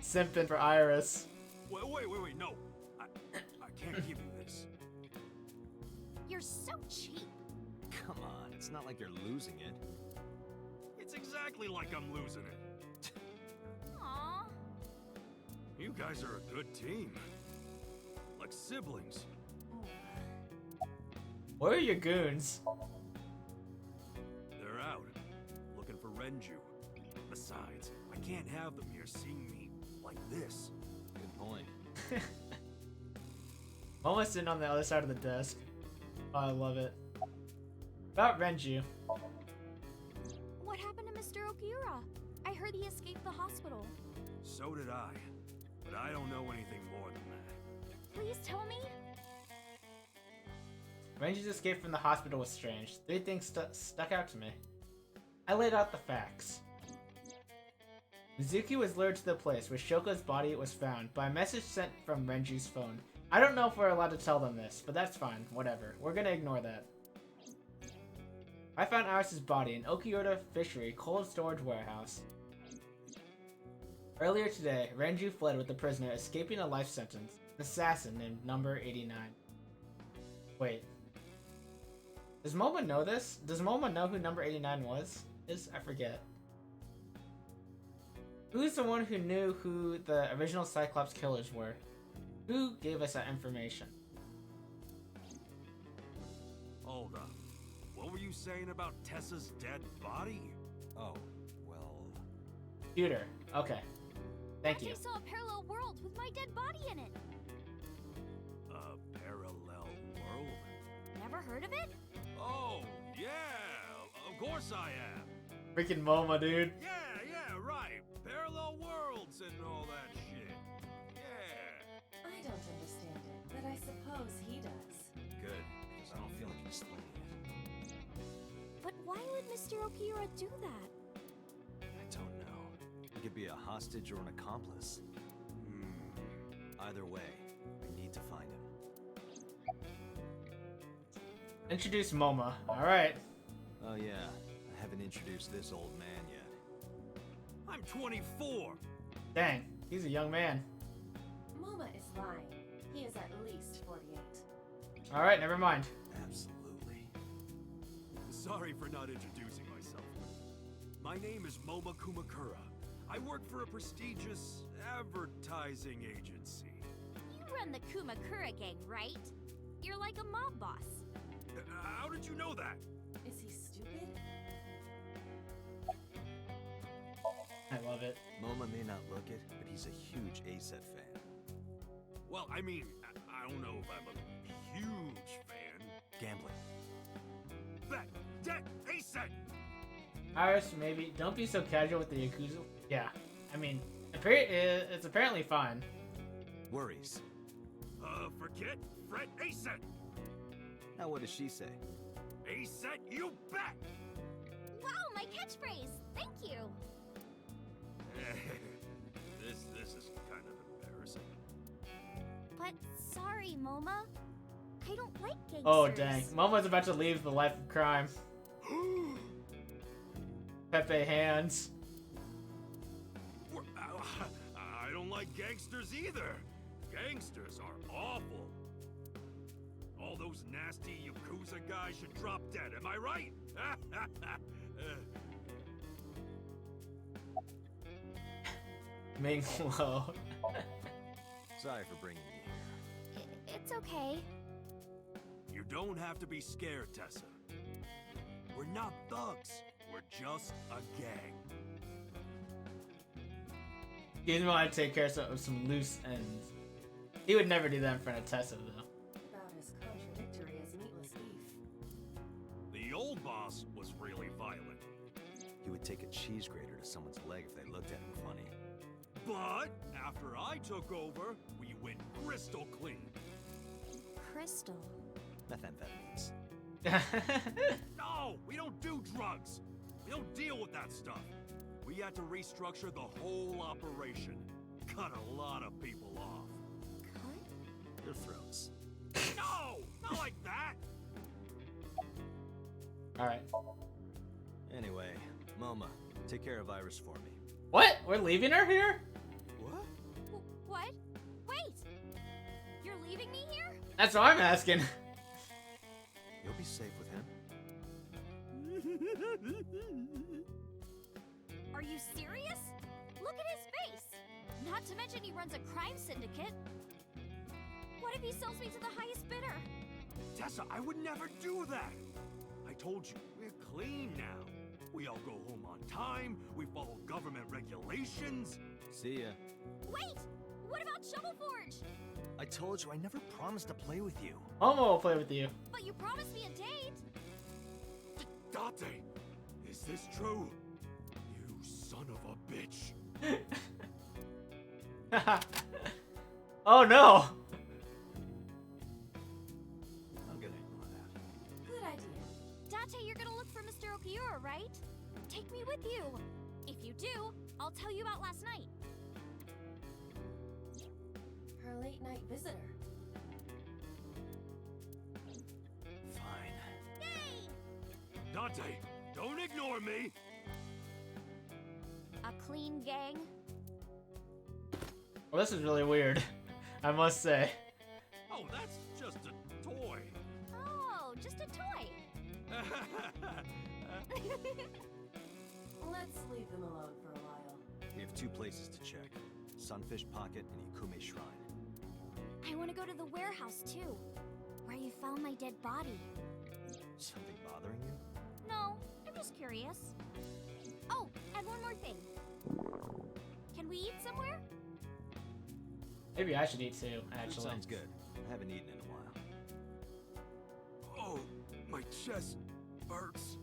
simping for Iris. Wait, no. I can't give you this. You're You're so cheap. Come on, it's not like you're losing it. It's exactly like I'm losing it. Aww. You guys are a good team. Like siblings. Where are your goons? They're out, looking for Renju. Besides, I can't have them here seeing me like this. Good point. Almost sitting on the other side of the desk. Oh, I love it. About Renju. What happened to Mr. Okiura? I heard he escaped the hospital. So did I, but I don't know anything more than that. Please tell me. Renju's escape from the hospital was strange. 3 things stuck out to me. I laid out the facts. Mizuki was lured to the place where Shoko's body was found by a message sent from Renju's phone. I don't know if we're allowed to tell them this, but that's fine. Whatever. We're gonna ignore that. I found Iris' body in Okiura Fishery cold storage warehouse. Earlier today, Renju fled with the prisoner escaping a life sentence, an assassin named Number 89. Wait. Does Moma know this? Does Moma know who Number 89 was? I forget. Who's the one who knew who the original Cyclops killers were? Who gave us that information? Hold up. What were you saying about Tessa's dead body? Oh, well... Computer. Okay. Thank you. I saw a parallel world with my dead body in it. A parallel world? Never heard of it? Oh, yeah! Of course I am! Freaking Moma, dude. Yeah, right! Parallel worlds and all that shit. Yeah! I don't understand it, but I suppose he does. Good, because I don't feel like explaining it. But why would Mr. Okiura do that? I don't know. He could be a hostage or an accomplice. Either way, I need to find him. Introduce Moma. Alright. Oh yeah, I haven't introduced this old man yet. I'm 24! Dang, he's a young man. Moma is lying. He is at least 48. Alright, never mind. Absolutely. Sorry for not introducing myself. My name is Moma Kumakura. I work for a prestigious advertising agency. You run the Kumakura gang, right? You're like a mob boss. How did you know that? Is he stupid? I love it. Moma may not look it, but he's a huge ASET fan. Well, I mean, I don't know if I'm a huge fan. Gambling. Bet! Debt! ASET! Iris, maybe. Don't be so casual with the Yakuza. Yeah. I mean, it's apparently fine. Worries. Forget? Fret ASET! Now what does she say? ASET, you bet! Wow, my catchphrase! Thank you! This is kind of embarrassing. But sorry, Moma. I don't like gangsters. Oh, dang. Moma's about to leave the life of crime. Pepe hands. I don't like gangsters either. Gangsters are awful. All those nasty Yakuza guys should drop dead, am I right? Ming Lo. Sorry for bringing you here. It's okay. You don't have to be scared, Tessa. We're not thugs. We're just a gang. He didn't want to take care of some loose ends. He would never do that in front of Tessa, though. About as contradictory as meatless beef. The old boss was really violent. He would take a cheese grater to someone's leg if they looked at him funny. But after I took over, we went crystal clean. Crystal. Methamphetamines. No, we don't do drugs. We don't deal with that stuff. We had to restructure the whole operation. Cut a lot of people off. Cut? Their throats. No! Not like that! Alright. Anyway, Moma, take care of Iris for me. What? We're leaving her here? What? What? Wait! You're leaving me here? That's what I'm asking. You'll be safe with him. Are you serious? Look at his face! Not to mention he runs a crime syndicate. What if he sells me to the highest bidder? Tessa, I would never do that! I told you, we're clean now. We all go home on time, we follow government regulations. See ya. Wait! What about Shovel Forge? I told you I never promised to play with you. Momo will play with you. But you promised me a date! Date, is this true? You son of a bitch. Oh no! I'm gonna ignore that. Good idea. Date, you're gonna look for Mr. Okiura, right? Take me with you. If you do, I'll tell you about last night. Her late night visitor. Fine. Yay! Dante, don't ignore me! A clean gang. Well, this is really weird, I must say. Oh, that's just a toy. Oh, just a toy. Let's leave them alone for a while. We have 2 places to check. Sunfish Pocket and Ikume Shrine. I want to go to the warehouse too, where you found my dead body. Something bothering you? No, I'm just curious. Oh, and one more thing. Can we eat somewhere? Maybe I should eat too, actually. Sounds good. I haven't eaten in a while. Oh, my chest hurts.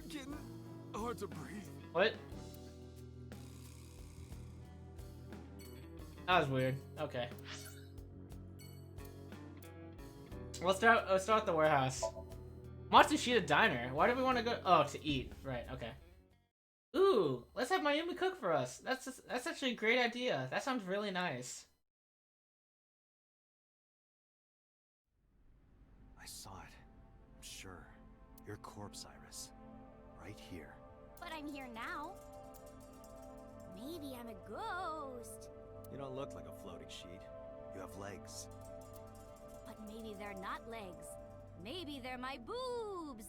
Getting hard to breathe. What? That was weird. Okay. Let's start at the warehouse. Matsushita Diner. Why do we want to go? Oh, to eat. Right. Okay. Ooh, let's have Mayumi cook for us. That's actually a great idea. That sounds really nice. I saw it. I'm sure. Your corpse, Iris. Right here. But I'm here now. Maybe I'm a ghost. You don't look like a floating sheet. You have legs. But maybe they're not legs. Maybe they're my boobs.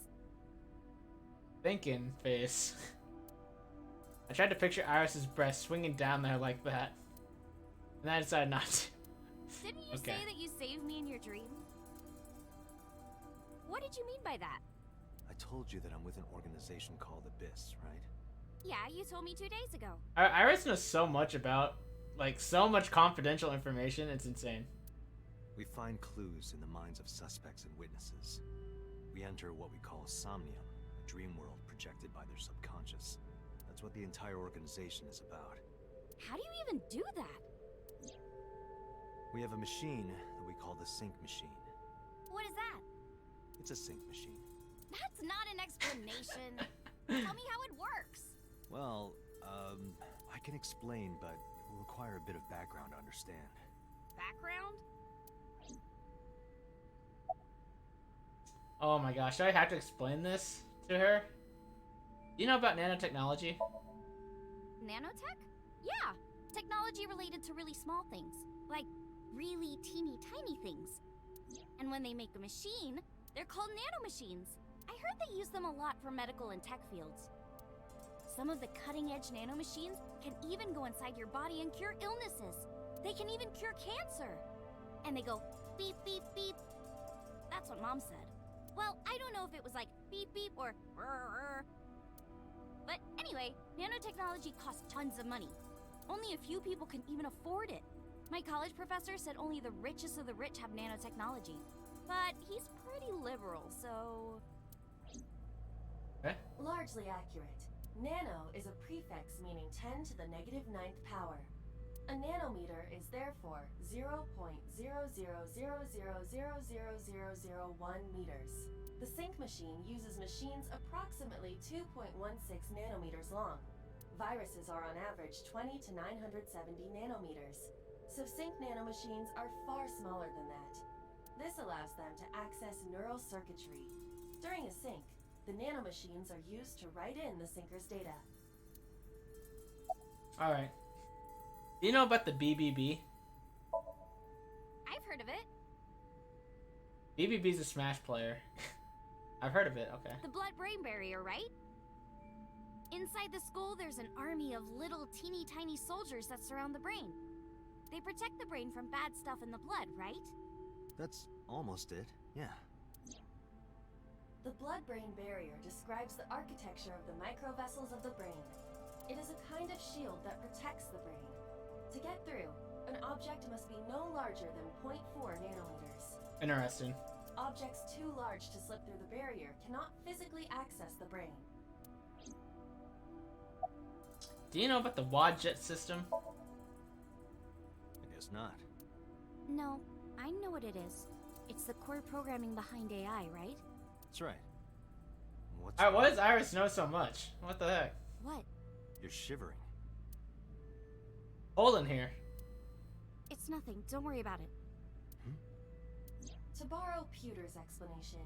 Thinking face. I tried to picture Iris's breast swinging down there like that, and I decided not to. Didn't you say that you saved me in your dream? What did you mean by that? I told you that I'm with an organization called Abyss, right? Yeah, you told me 2 days ago. Iris knows so much about, like, so much confidential information. It's insane. We find clues in the minds of suspects and witnesses. We enter what we call Somnium, a dream world projected by their subconscious. That's what the entire organization is about. How do you even do that? We have a machine that we call the sync machine. What is that? It's a sync machine. That's not an explanation. Tell me how it works. Well, I can explain, but it will require a bit of background to understand. Background? Oh my gosh, do I have to explain this to her? Do you know about nanotechnology? Nanotech? Yeah, technology related to really small things. Like really teeny tiny things. And when they make a machine, they're called nanomachines. I heard they use them a lot for medical and tech fields. Some of the cutting-edge nanomachines can even go inside your body and cure illnesses. They can even cure cancer. And they go beep, beep, beep. That's what Mom said. Well, I don't know if it was like beep, beep or rrr. But anyway, nanotechnology costs tons of money. Only a few people can even afford it. My college professor said only the richest of the rich have nanotechnology. But he's pretty liberal, so... Largely accurate. Nano is a prefix meaning 10 to the negative 9th power. A nanometer is therefore 0.0000000001 meters. The sync machine uses machines approximately 2.16 nanometers long. Viruses are on average 20 to 970 nanometers. So sync nanomachines are far smaller than that. This allows them to access neural circuitry. During a sync, the nanomachines are used to write in the syncer's data. Alright. Do you know about the BBB? I've heard of it. BBB's a Smash player. I've heard of it, okay. The blood-brain barrier, right? Inside the skull, there's an army of little teeny tiny soldiers that surround the brain. They protect the brain from bad stuff in the blood, right? That's almost it, yeah. The blood-brain barrier describes the architecture of the microvessels of the brain. It is a kind of shield that protects the brain. To get through, an object must be no larger than 0.4 nanometers. Interesting. Objects too large to slip through the barrier cannot physically access the brain. Do you know about the Wadjet system? I guess not. No, I know what it is. It's the core programming behind AI, right? That's right. What's Alright, why does Iris know so much? What the heck? What? You're shivering. Hold in here. It's nothing. Don't worry about it. To borrow Pewter's explanation,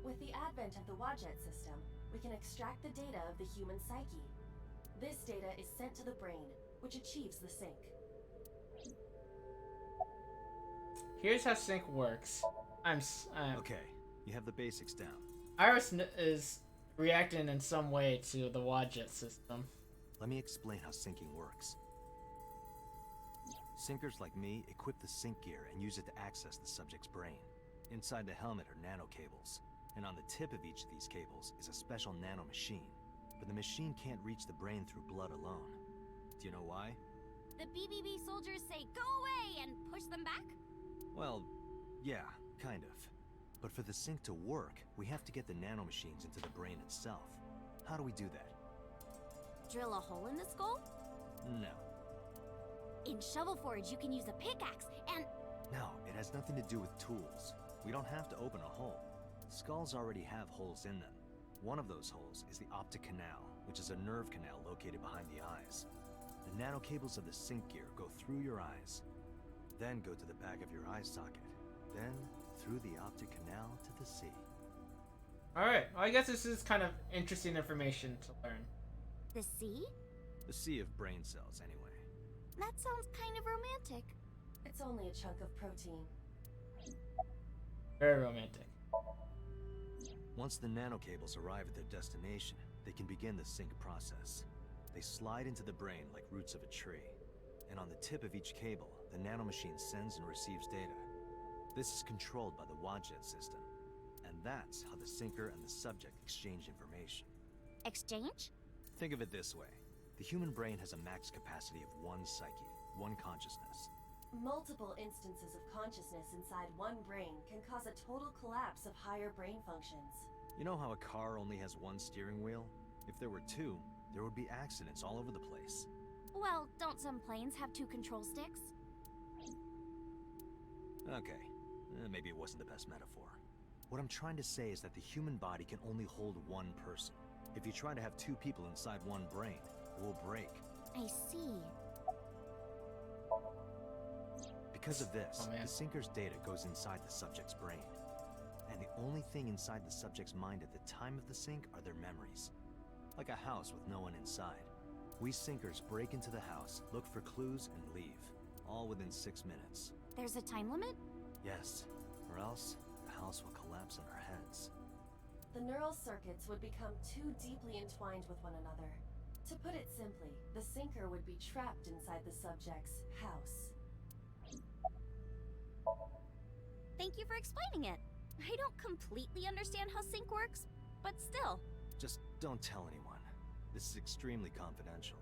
with the advent of the Wadjet system, we can extract the data of the human psyche. This data is sent to the brain, which achieves the sync. Here's how sync works. Okay, you have the basics down. Iris is reacting in some way to the Wadjet system. Let me explain how syncing works. Syncers like me equip the sync gear and use it to access the subject's brain. Inside the helmet are nanocables, and on the tip of each of these cables is a special nano machine. But the machine can't reach the brain through blood alone. Do you know why? The BBB soldiers say go away and push them back? Well, yeah, kind of. But for the sync to work, we have to get the nanomachines into the brain itself. How do we do that? Drill a hole in the skull? No. In Shovel Forge, you can use a pickaxe and... No, it has nothing to do with tools. We don't have to open a hole. Skulls already have holes in them. One of those holes is the optic canal, which is a nerve canal located behind the eyes. The nanocables of the sync gear go through your eyes, then go to the back of your eye socket, then through the optic canal to the sea. Alright, well, I guess this is kind of interesting information to learn. The sea? The sea of brain cells, anyway. That sounds kind of romantic. It's only a chunk of protein. Very romantic. Once the nanocables arrive at their destination, they can begin the sync process. They slide into the brain like roots of a tree. And on the tip of each cable, the nanomachine sends and receives data. This is controlled by the Wadjet system. And that's how the syncer and the subject exchange information. Exchange? Think of it this way. The human brain has a max capacity of one psyche, one consciousness. Multiple instances of consciousness inside one brain can cause a total collapse of higher brain functions. You know how a car only has one steering wheel? If there were two, there would be accidents all over the place. Well, don't some planes have two control sticks? Okay, maybe it wasn't the best metaphor. What I'm trying to say is that the human body can only hold one person. If you try to have two people inside one brain, it will break. I see. Because of this, the syncer's data goes inside the subject's brain. And the only thing inside the subject's mind at the time of the sync are their memories. Like a house with no one inside. We syncers break into the house, look for clues, and leave. All within 6 minutes. There's a time limit? Yes, or else the house will collapse on our heads. The neural circuits would become too deeply entwined with one another. To put it simply, the syncer would be trapped inside the subject's house. Thank you for explaining it. I don't completely understand how sync works, but still. Just don't tell anyone. This is extremely confidential.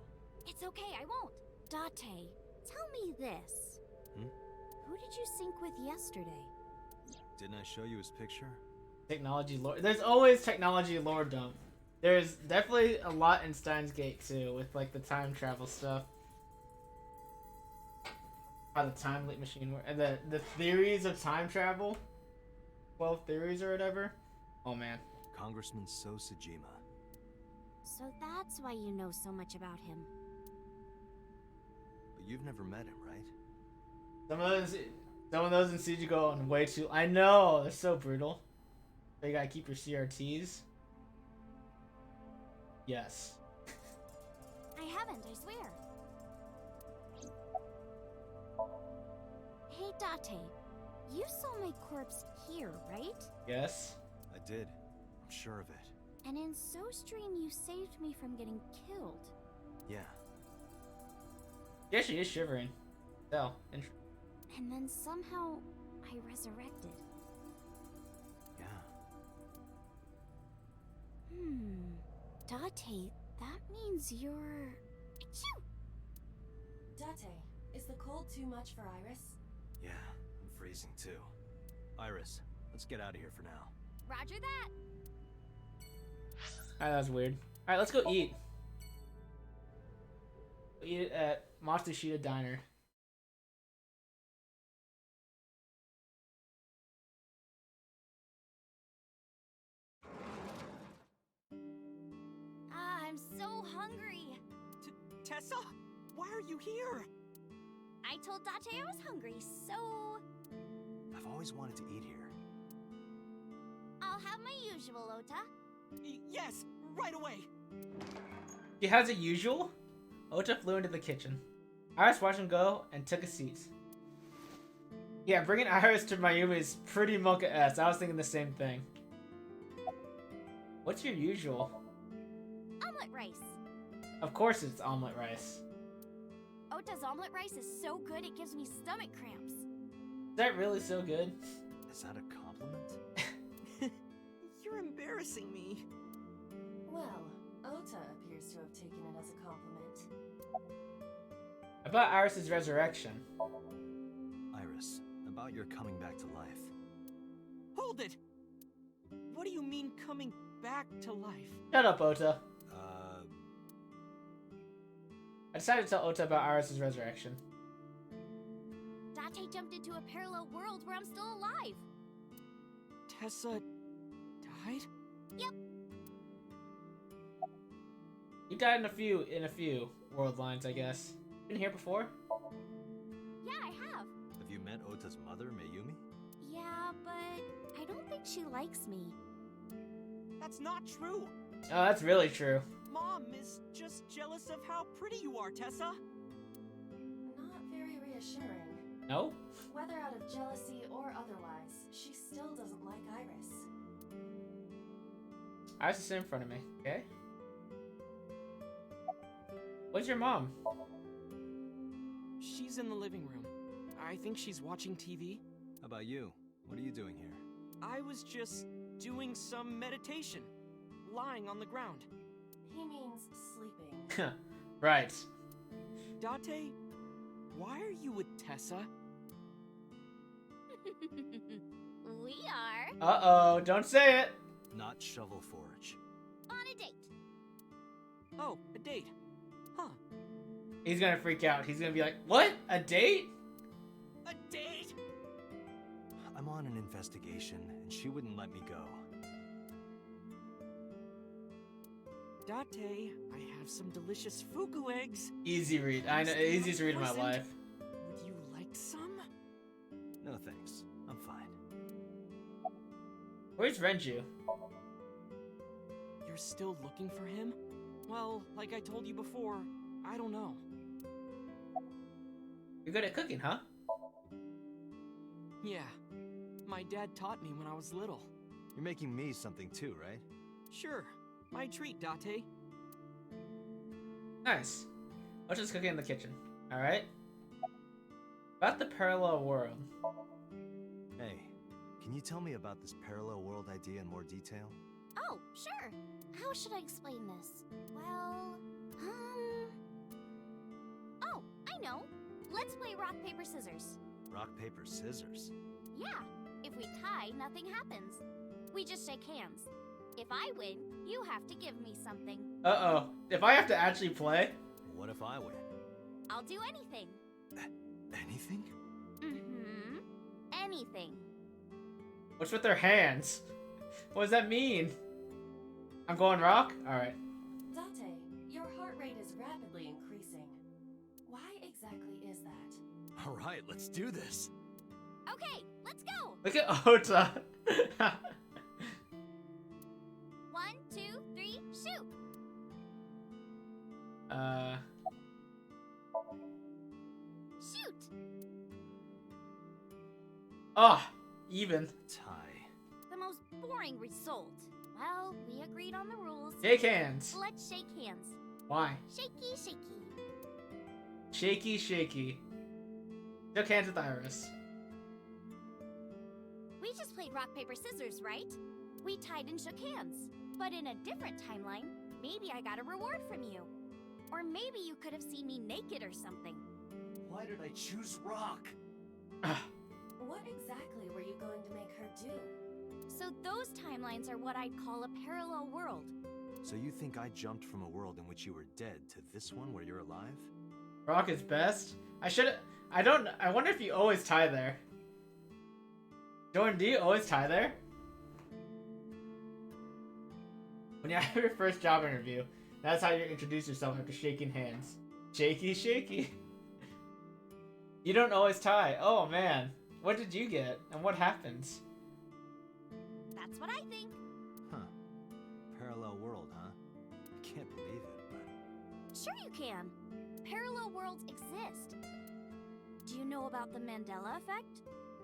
It's okay, I won't. Date, tell me this. Who did you sync with yesterday? Didn't I show you his picture? Technology lore. There's always technology lore dump. There's definitely a lot in Steins Gate too, with like the time travel stuff. How the time leap machine works. And the theories of time travel. 12 theories or whatever. Oh man. Congressman So Sajima. So that's why you know so much about him. But you've never met him, right? Some of those in Siege go on way too. I know, they're so brutal. You gotta keep your CRTs. Yes. I haven't, I swear. Hey, Date, you saw my corpse here, right? Yes. I did. I'm sure of it. And in SoStream, you saved me from getting killed. Yeah. Yeah, she is shivering. Oh, interesting. And then somehow, I resurrected. Yeah. Date, that means you're... Achoo! Date, is the cold too much for Iris? Yeah, I'm freezing too. Iris, let's get out of here for now. Roger that! Alright, that was weird. Alright, let's go eat. Eat it at Matsushita Diner. I'm so hungry. Tessa? Why are you here? I told Date I was hungry, so... I've always wanted to eat here. I'll have my usual, Ota. Yes, right away. He has a usual? Ota flew into the kitchen. Iris watched him go and took a seat. Yeah, bringing Iris to Mayumi is pretty Mocha-esque. I was thinking the same thing. What's your usual? Omelet rice. Of course it's omelet rice. Ota's omelet rice is so good it gives me stomach cramps. Is that really so good? Is that a compliment? You're embarrassing me. Well, Ota appears to have taken it as a compliment. About Iris's resurrection. Iris, about your coming back to life. Hold it! What do you mean coming back to life? Shut up, Ota. I decided to tell Ota about Iris' resurrection. Date jumped into a parallel world where I'm still alive. Tessa died? Yep. You died in a few world lines, I guess. Been here before? Yeah, I have. Have you met Ota's mother, Mayumi? Yeah, but I don't think she likes me. That's not true. Oh, that's really true. Mom is just jealous of how pretty you are, Tessa. Not very reassuring. No? Whether out of jealousy or otherwise, she still doesn't like Iris. Iris is in front of me, okay? Where's your mom? She's in the living room. I think she's watching TV. How about you? What are you doing here? I was just doing some meditation, lying on the ground. He means sleeping. Right. Date, why are you with Tessa? We are... Uh-oh, don't say it! Not shovel forage. on a date. Oh, a date. Huh. He's gonna freak out. He's gonna be like, what? A date? A date? I'm on an investigation, and she wouldn't let me go. Date, I have some delicious fugu eggs. Easy read. I know, easiest read of my Present. life. Would you like some? No thanks. I'm fine. Where's Renju? You're still looking for him? Well, like I told you before, I don't know. You're good at cooking, huh? Yeah. My dad taught me when I was little. You're making me something too, right? Sure. My treat, Date. Nice. Let's just cooking in the kitchen. Alright? About the parallel world. Hey, can you tell me about this parallel world idea in more detail? Oh, sure. How should I explain this? Well, Oh, I know. Let's play rock, paper, scissors. Rock, paper, scissors. Yeah. If we tie, nothing happens. We just shake hands. If I win, you have to give me something. Uh-oh. If I have to actually play? What if I win? I'll do anything. Anything? Mm-hmm. Anything. What's with their hands? What does that mean? I'm going rock? Alright. Date, your heart rate is rapidly increasing. Why exactly is that? Alright, let's do this. Okay, let's go. Look at Ota. 1, 2, 3, shoot. Shoot. Oh, even. Tie. The most boring result. Well, we agreed on the rules. Shake hands. Let's shake hands. Why? Shaky, shaky. Shaky, shaky. Shook hands with Iris. We just played rock, paper, scissors, right? We tied and shook hands. But in a different timeline, maybe I got a reward from you. Or maybe you could have seen me naked or something. Why did I choose rock? What exactly were you going to make her do? So those timelines are what I'd call a parallel world. So you think I jumped from a world in which you were dead to this one where you're alive? Rock is best? I wonder if you always tie there. Jordan, do you always tie there? When you have your first job interview, that's how you introduce yourself after shaking hands. Shaky, shaky. You don't always tie. Oh man. What did you get? And what happens? That's what I think. Huh. Parallel world, huh? I can't believe it, but... Sure you can. Parallel worlds exist. Do you know about the Mandela effect?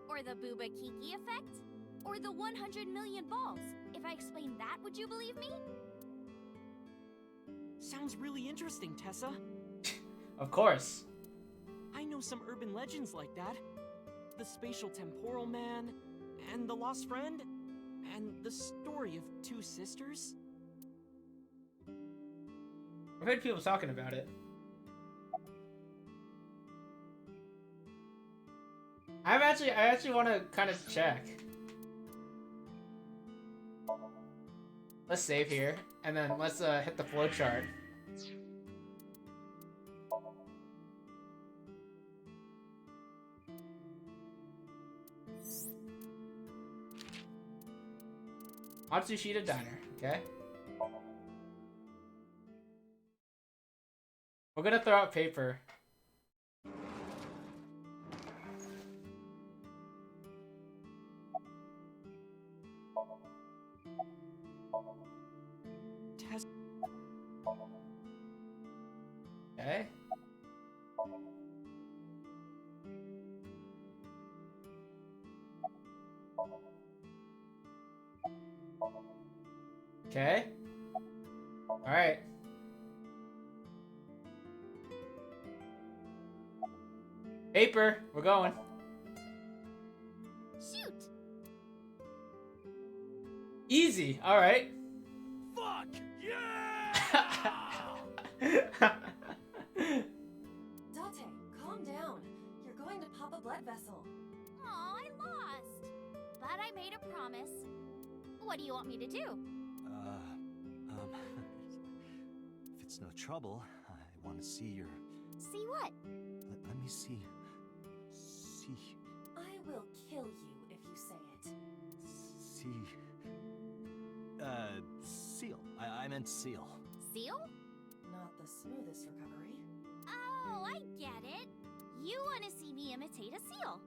Or the Booba Kiki effect? Or the 100 million balls? If I explained that, would you believe me? Sounds really interesting, Tessa. Of course. I know some urban legends like that. The spatial temporal man, and the lost friend, and the story of two sisters. I've heard people talking about it. I actually want to kind of check. Let's save here, and then let's hit the flowchart. Matsushita Diner, okay? We're gonna throw out paper. Tess. Okay. Okay. Alright. Paper, we're going. Shoot! Easy, alright. Fuck! Yeah! Date, calm down. You're going to pop a blood vessel. Aw, I lost. But I made a promise. What do you want me to do? If it's no trouble, I want to see your... See what? Let me see... See... I will kill you if you say it. See... seal. I meant seal. Seal? Not the smoothest recovery. Oh, I get it. You want to see me imitate a seal.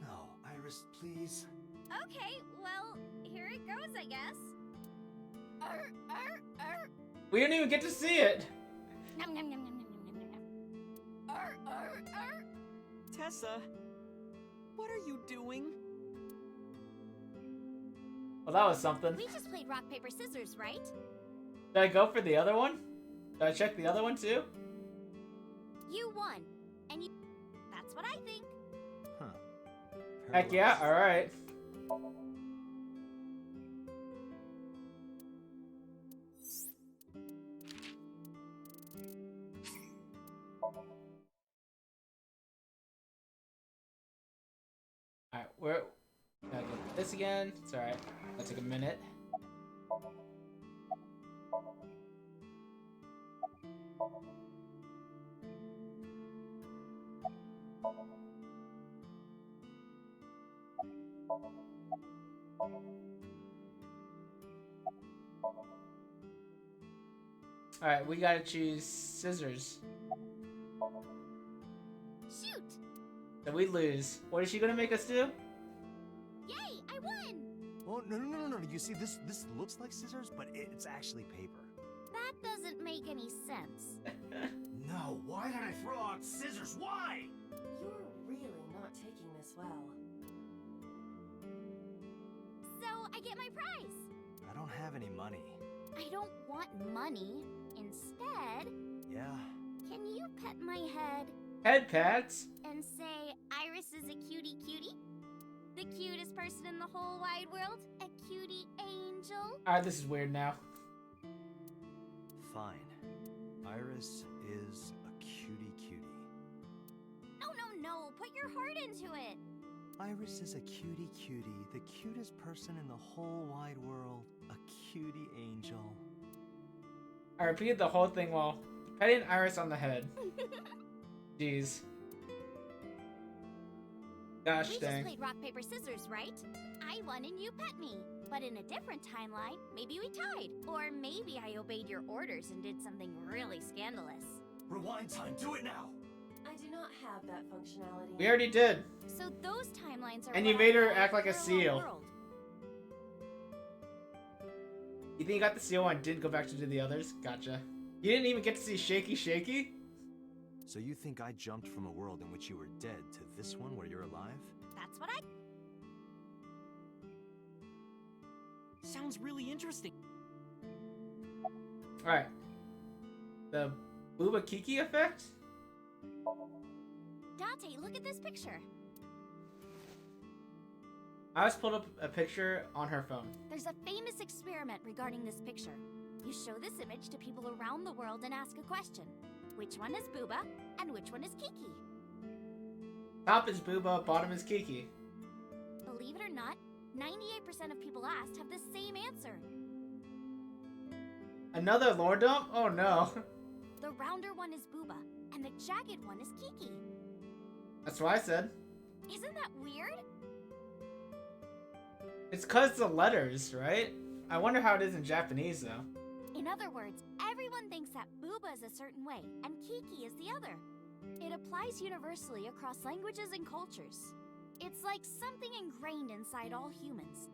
No, Iris, please. Okay, well, here it goes, I guess. We didn't even get to see it. Nom, nom, nom, nom, nom, nom, nom. Tessa, what are you doing? Well, that was something. We just played rock, paper, scissors, right? Did I go for the other one? Did I check the other one too? You won, and you... That's what I think. Huh. Heck yeah, alright. Alright, we're... Gotta get this again. It's alright. That'll take a minute. Alright, we gotta choose scissors. Shoot! So we lose. What is she gonna make us do? Yay, I won! Oh, no. You see, this looks like scissors, but it's actually paper. That doesn't make any sense. No, why did I throw out scissors? Why? You're really not taking this well. So, I get my prize. I don't have any money. I don't want money. Instead, Yeah? can you pet my head Head pats. and say Iris is a cutie cutie? The cutest person in the whole wide world? A cutie angel? Alright, this is weird now. Fine. Iris is a cutie cutie. No, put your heart into it. Iris is a cutie cutie, the cutest person in the whole wide world. A cutie angel. I repeated the whole thing while petting Iris on the head. Jeez. Gosh We dang. just played rock, paper, scissors, right? I won and you pet me. But in a different timeline, maybe we tied. Or maybe I obeyed your orders and did something really scandalous. Rewind time, do it now! I do not have that functionality. We already did. So those timelines are And what you made I her call act like a parallel seal. world. You think you got the seal and didn't go back to do the others? Gotcha. You didn't even get to see Shaky Shaky? So you think I jumped from a world in which you were dead to this one where you're alive? That's what I... Sounds really interesting. Alright. The Booba Kiki effect? Dante, look at this picture. I just pulled up a picture on her phone. There's a famous experiment regarding this picture. You show this image to people around the world and ask a question. Which one is Booba and which one is Kiki? Top is Booba, bottom is Kiki. Believe it or not, 98% of people asked have the same answer. Another lore dump? Oh no. The rounder one is Booba, and the jagged one is Kiki. That's what I said. Isn't that weird? It's cause the letters, right? I wonder how it is in Japanese though. In other words, everyone thinks that Booba is a certain way, and Kiki is the other. It applies universally across languages and cultures. It's like something ingrained inside all humans.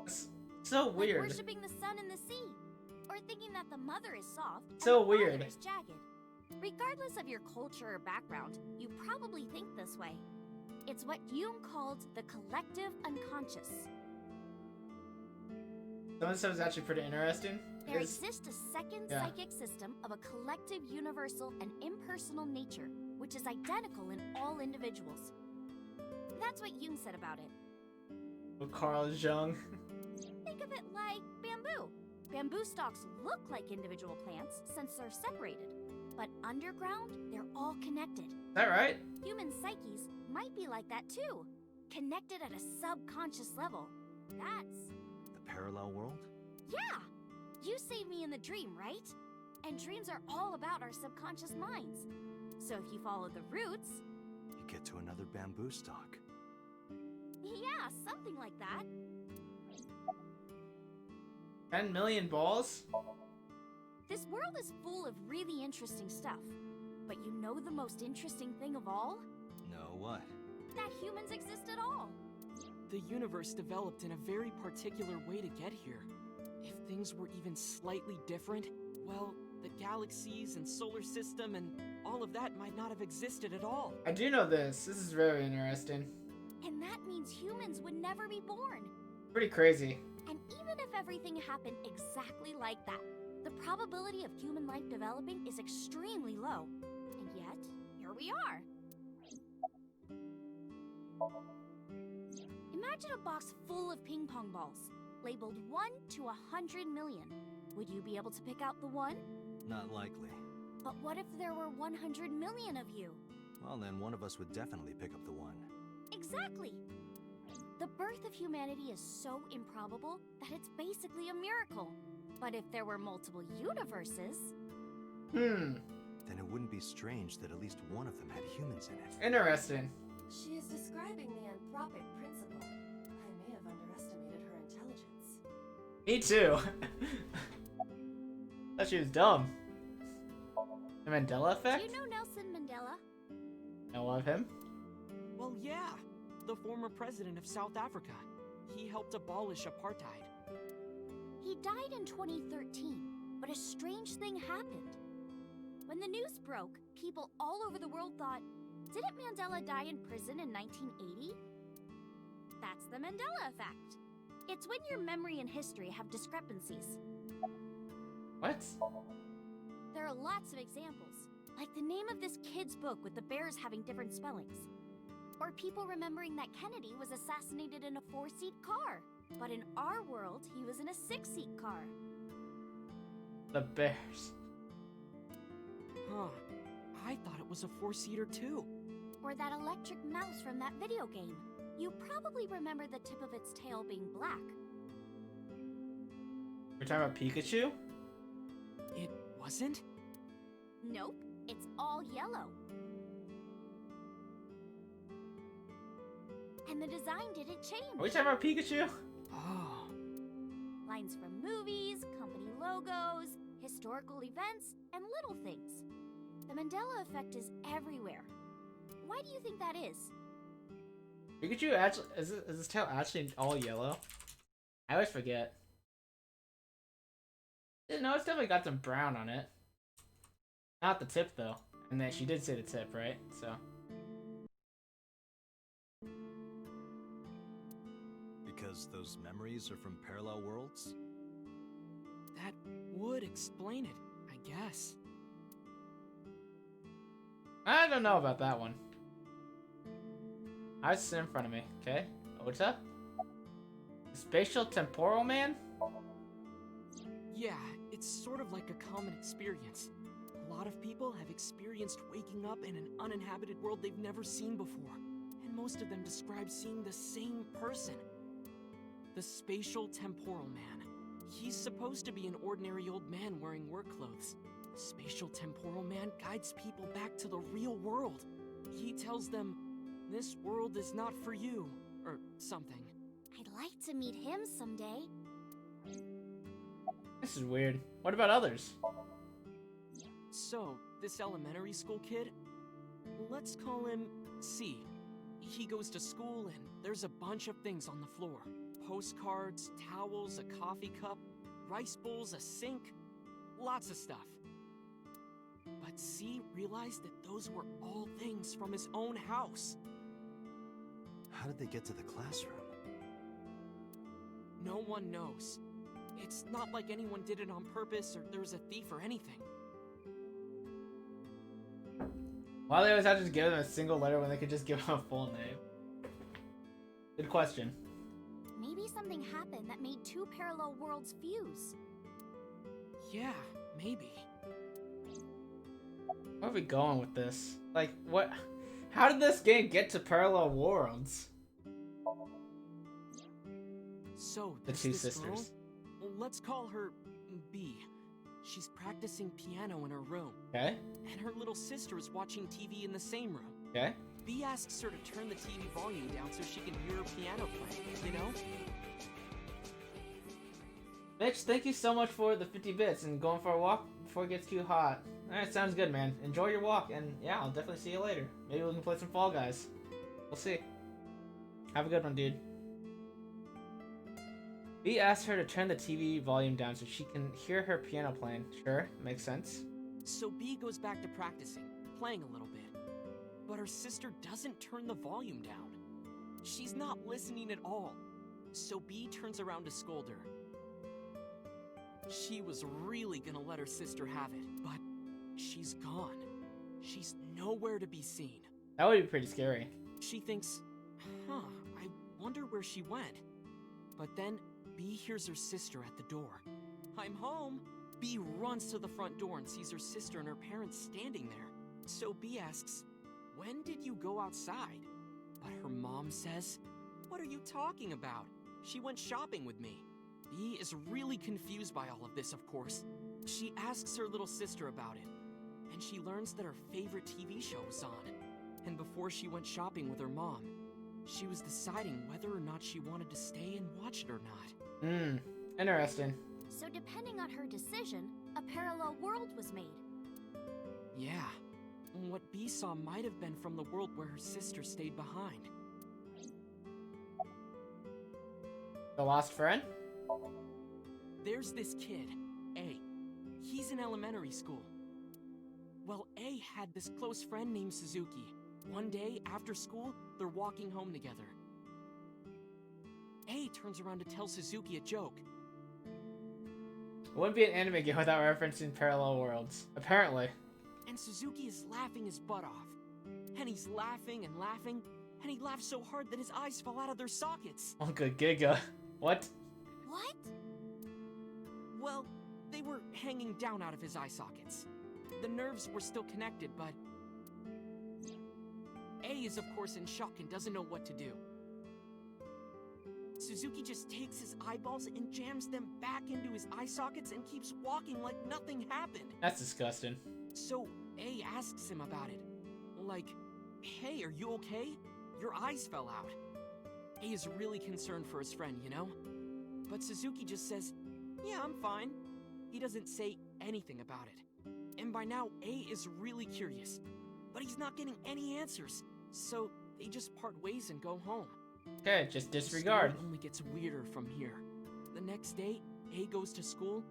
It's so weird. Like worshipping the sun and the sea, or thinking that the mother is soft and So the father weird. is jagged. Regardless of your culture or background, you probably think this way. It's what Jung called the collective unconscious. Some of the stuff is actually pretty interesting. There It's- exists a second Yeah. psychic system of a collective, universal, and impersonal nature, which is identical in all individuals. That's what Jung said about it. with Carl Jung. Think of it like bamboo. Bamboo stalks look like individual plants since they're separated, but underground, they're all connected. Is that right? Human psyches might be like that too, connected at a subconscious level. That's... The parallel world? Yeah! You saved me in the dream, right? And dreams are all about our subconscious minds. So if you follow the roots... You get to another bamboo stalk. Yeah, something like that. 10 million balls? This world is full of really interesting stuff. But you know the most interesting thing of all? No, what? That humans exist at all. The universe developed in a very particular way to get here. If things were even slightly different, well, the galaxies and solar system and all of that might not have existed at all. I do know this. This is very interesting. And that means humans would never be born. Pretty crazy. And even if everything happened exactly like that, the probability of human life developing is extremely low. And yet, here we are. Imagine a box full of ping pong balls, labeled 1 to 100 million. Would you be able to pick out the one? Not likely. But what if there were 100 million of you? Well, then one of us would definitely pick up the one. Exactly! The birth of humanity is so improbable that it's basically a miracle. But if there were multiple universes... Then it wouldn't be strange that at least one of them had humans in it. Interesting. She is describing the anthropic principle. I may have underestimated her intelligence. Me too. Thought she was dumb. The Mandela Do effect? you know Nelson Mandela? Know of him? Well, yeah. The former president of South Africa. He helped abolish apartheid. He died in 2013, but a strange thing happened. When the news broke, people all over the world thought, Didn't Mandela die in prison in 1980? That's the Mandela effect. It's when your memory and history have discrepancies. What? There are lots of examples, like the name of this kid's book with the bears having different spellings. Or people remembering that Kennedy was assassinated in a 4-seat car, but in our world, he was in a 6-seat car. The bears. Huh. I thought it was a 4-seater too. Or that electric mouse from that video game. You probably remember the tip of its tail being black. We're talking about Pikachu? It wasn't? Nope, it's all yellow. And the design didn't change. Are we talking about Pikachu? Oh. Lines from movies, company logos, historical events, and little things. The Mandela effect is everywhere. Why do you think that is? Pikachu actually is his tail actually all yellow? I always forget. No, it's definitely got some brown on it. Not the tip though. And then she did say the tip, right? So. Because those memories are from parallel worlds? That would explain it, I guess. I don't know about that one. I sit in front of me, okay? What's up? Spatial temporal man? Yeah, it's sort of like a common experience. A lot of people have experienced waking up in an uninhabited world they've never seen before. And most of them describe seeing the same person. The spatial temporal man. He's supposed to be an ordinary old man wearing work clothes. The spatial temporal man guides people back to the real world. He tells them, this world is not for you, or something. I'd like to meet him someday. This is weird. What about others? So, this elementary school kid, let's call him C. He goes to school and there's a bunch of things on the floor. Postcards, towels, a coffee cup, rice bowls, a sink, lots of stuff. But C realized that those were all things from his own house. How did they get to the classroom? No one knows. It's not like anyone did it on purpose or there was a thief or anything. Why do they always have to just give them a single letter when they could just give them a full name? Good question. Maybe something happened that made two parallel worlds fuse. Yeah, maybe. Where are we going with this? Like, what? How did this game get to parallel worlds? So, The there's two this sisters. Girl, let's call her B. She's practicing piano in her room. Okay. And her little sister is watching TV in the same room. Okay. B asks her to turn the TV volume down so she can hear her piano play, you know? Mitch, thank you so much for the 50 bits and going for a walk before it gets too hot. Alright, sounds good, man. Enjoy your walk, and yeah, I'll definitely see you later. Maybe we can play some Fall Guys. We'll see. Have a good one, dude. B asked her to turn the TV volume down so she can hear her piano playing. Sure, makes sense. So B goes back to practicing, playing a little bit. But her sister doesn't turn the volume down. She's not listening at all. So B turns around to scold her. She was really gonna let her sister have it, but she's gone. She's nowhere to be seen. That would be pretty scary. She thinks, huh, I wonder where she went. But then B hears her sister at the door. I'm home. B runs to the front door and sees her sister and her parents standing there. So B asks, when did you go outside? But her mom says, what are you talking about? She went shopping with me. B is really confused by all of this, of course. She asks her little sister about it, and she learns that her favorite TV show was on. And before she went shopping with her mom, she was deciding whether or not she wanted to stay and watch it or not. Interesting. So depending on her decision, a parallel world was made. Yeah. What B saw might have been from the world where her sister stayed behind. The lost friend? There's this kid, A. He's in elementary school. Well, A had this close friend named Suzuki. One day, after school, they're walking home together. A turns around to tell Suzuki a joke. It wouldn't be an anime game without referencing parallel worlds. Apparently. And Suzuki is laughing his butt off. And he's laughing and laughing, and he laughs so hard that his eyes fall out of their sockets. Uncle Giga. What? What? Well, they were hanging down out of his eye sockets. The nerves were still connected, but... A is of course in shock and doesn't know what to do. Suzuki just takes his eyeballs and jams them back into his eye sockets and keeps walking like nothing happened. That's disgusting. So A asks him about it. Like, hey, are you okay? Your eyes fell out. A is really concerned for his friend, you know? But Suzuki just says, yeah, I'm fine. He doesn't say anything about it. And by now, A is really curious. But he's not getting any answers. So they just part ways and go home. Okay, just disregard. The story only gets weirder from here. The next day, A goes to school,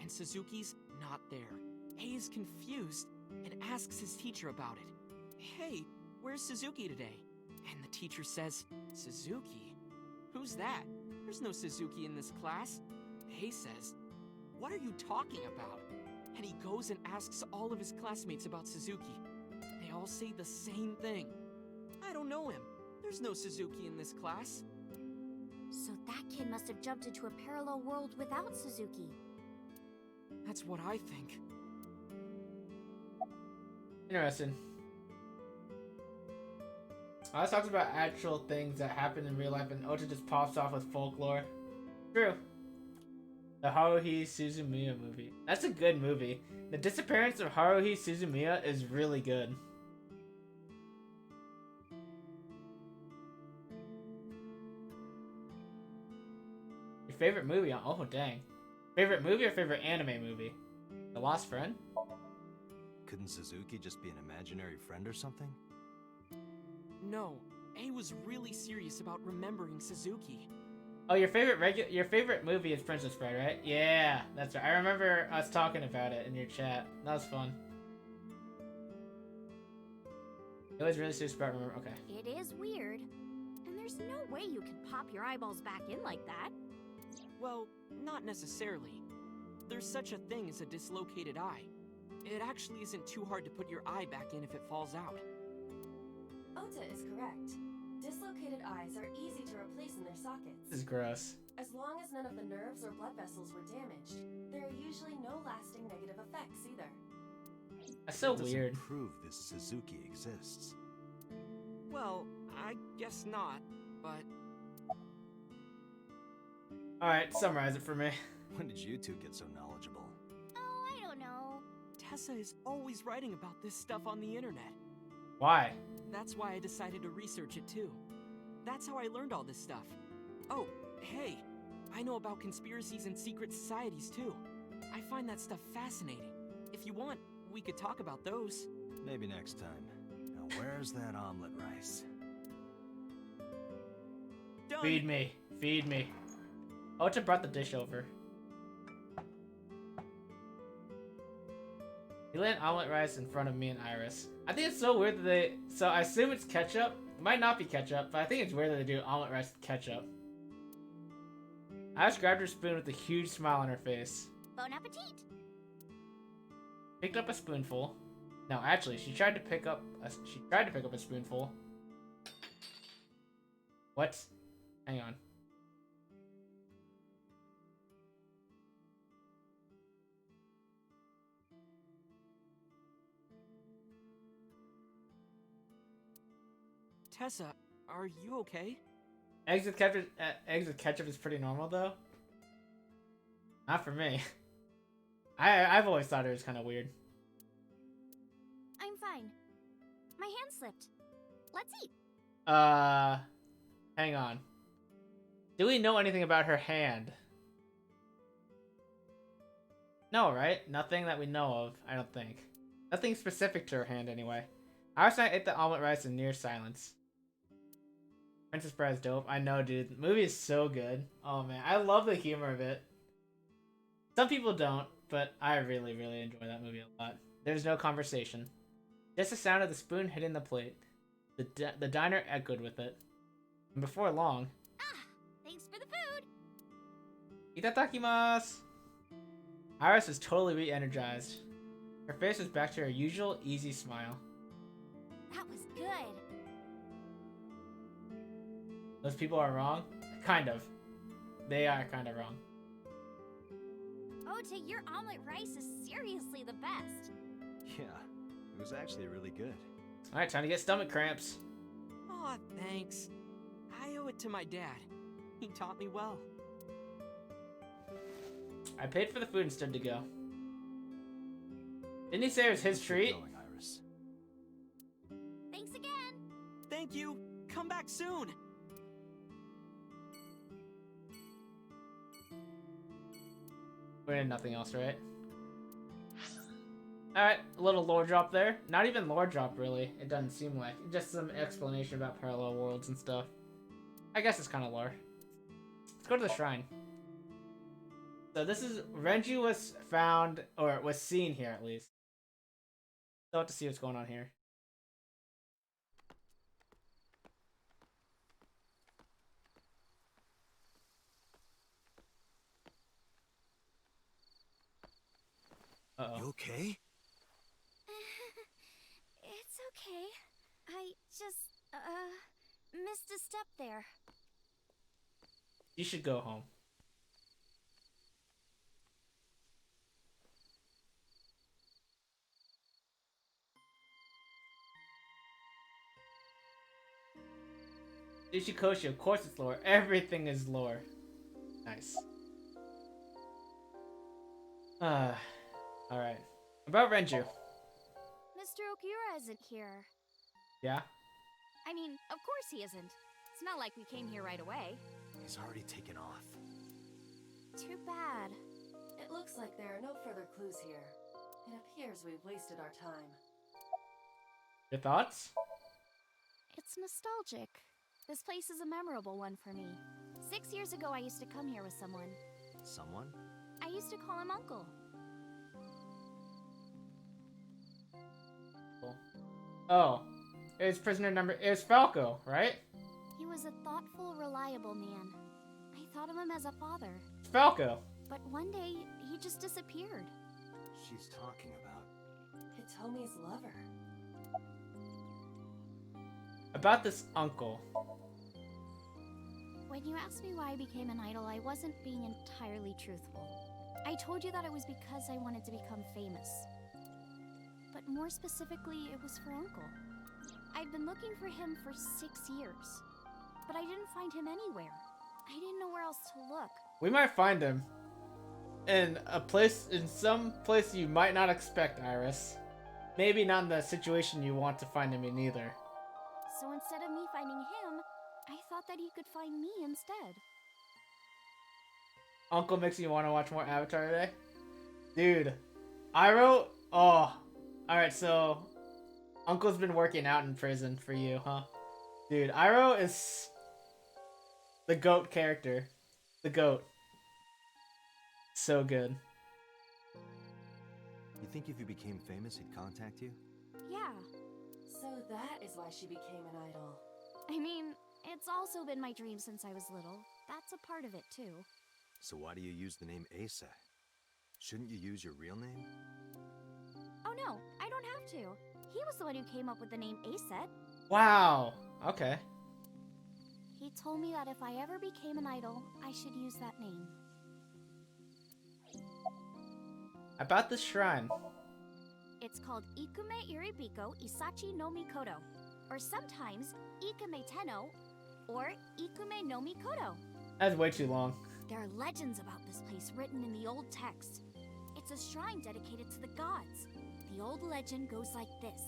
and Suzuki's not there. A is confused and asks his teacher about it. Hey, where's Suzuki today? And the teacher says, Suzuki? Who's that? There's no Suzuki in this class. A says, what are you talking about? And he goes and asks all of his classmates about Suzuki. They all say the same thing. I don't know him. There's no Suzuki in this class. So that kid must have jumped into a parallel world without Suzuki. That's what I think. Interesting. I was talking about actual things that happen in real life, and Ota just pops off with folklore. True. The Haruhi Suzumiya movie. That's a good movie. The disappearance of Haruhi Suzumiya is really good. Your favorite movie? Oh, dang. Favorite movie or favorite anime movie? The Lost Friend? Couldn't Suzuki just be an imaginary friend or something? No, A was really serious about remembering Suzuki. Oh, your favorite movie is Princess Bride, right? Yeah, that's right. I remember us talking about it in your chat. That was fun. It was really serious about remember. Okay. It is weird. And there's no way you can pop your eyeballs back in like that. Well, not necessarily. There's such a thing as a dislocated eye. It actually isn't too hard to put your eye back in if it falls out. Ota is correct. Dislocated eyes are easy to replace in their sockets. This is gross. As long as none of the nerves or blood vessels were damaged, there are usually no lasting negative effects either. That's so That weird. doesn't prove this Suzuki exists. Well, I guess not, but... Alright, summarize it for me. When did you two get so knowledgeable? Oh, I don't know. Tessa is always writing about this stuff on the internet. Why? That's why I decided to research it too. That's how I learned all this stuff. Oh, hey, I know about conspiracies and secret societies too. I find that stuff fascinating. If you want, we could talk about those. Maybe next time. Now where's that omelet rice? Done. Feed me. Feed me. Ota brought the dish over. He laid omelet rice in front of me and Iris. I think it's so weird that they... So I assume it's ketchup. It might not be ketchup, but I think it's weird that they do omelet rice with ketchup. Iris grabbed her spoon with a huge smile on her face. Bon appetit! Picked up a spoonful. No, actually, she tried to pick up a spoonful. What? Hang on. Tessa, are you okay? Eggs with ketchup is pretty normal, though. Not for me. I've always thought it was kind of weird. I'm fine. My hand slipped. Let's eat. Hang on. Do we know anything about her hand? No, right? Nothing that we know of, I don't think. Nothing specific to her hand, anyway. I was trying to eat the omelet rice in near silence. Princess Bride's dope. I know, dude. The movie is so good. Oh, man. I love the humor of it. Some people don't, but I really, really enjoy that movie a lot. There's no conversation. Just the sound of the spoon hitting the plate. The diner echoed with it. And before long... Ah, thanks for the food! Itadakimasu! Iris was totally re-energized. Her face was back to her usual easy smile. That was good. Those people are wrong? Kind of. They are kind of wrong. Ote, your omelet rice is seriously the best. Yeah, it was actually really good. Alright, time to get stomach cramps. Aw, thanks. I owe it to my dad. He taught me well. I paid for the food and stood to go. Didn't he say it was his treat? Going, Iris. Thanks again. Thank you. Come back soon. We're in nothing else, right? Alright, a little lore drop there. Not even lore drop, really. It doesn't seem like. Just some explanation about parallel worlds and stuff. I guess it's kind of lore. Let's go to the shrine. So this is... Renju was found, or was seen here at least. Still have to see what's going on here. Uh-oh. You okay? It's okay. I just, missed a step there. You should go home. Ishikoshi, of course it's lore. Everything is lore. Nice. Alright. About Renju. Mr. Okura isn't here. Yeah? I mean, of course he isn't. It's not like we came here right away. He's already taken off. Too bad. It looks like there are no further clues here. It appears we've wasted our time. Your thoughts? It's nostalgic. This place is a memorable one for me. 6 years ago, I used to come here with someone. Someone? I used to call him Uncle. Cool. Oh. It was prisoner number... It was Falco, right? He was a thoughtful, reliable man. I thought of him as a father. It's Falco. But one day, he just disappeared. She's talking about... Hitomi's lover. About this uncle. When you asked me why I became an idol, I wasn't being entirely truthful. I told you that it was because I wanted to become famous. But more specifically, it was for Uncle. I'd been looking for him for 6 years, but I didn't find him anywhere. I didn't know where else to look. We might find him. In a place... In some place you might not expect, Iris. Maybe not in the situation you want to find him in either. So instead of me finding him, I thought that he could find me instead. Uncle makes you want to watch more Avatar today? Dude. Iroh? Oh. Alright, so... Uncle's been working out in prison for you, huh? Dude, Iroh is... the GOAT character. The GOAT. So good. You think if you became famous, he'd contact you? Yeah. So that is why she became an idol. I mean, it's also been my dream since I was little. That's a part of it, too. So why do you use the name Asa? Shouldn't you use your real name? Oh no, I don't have to. He was the one who came up with the name Aset. Wow. Okay. He told me that if I ever became an idol, I should use that name. About this shrine. It's called Ikume Iribiko Isachi no Mikoto, or sometimes Ikume Tenno, or Ikume no Mikoto. That's way too long. There are legends about this place written in the old text. It's a shrine dedicated to the gods. The old legend goes like this.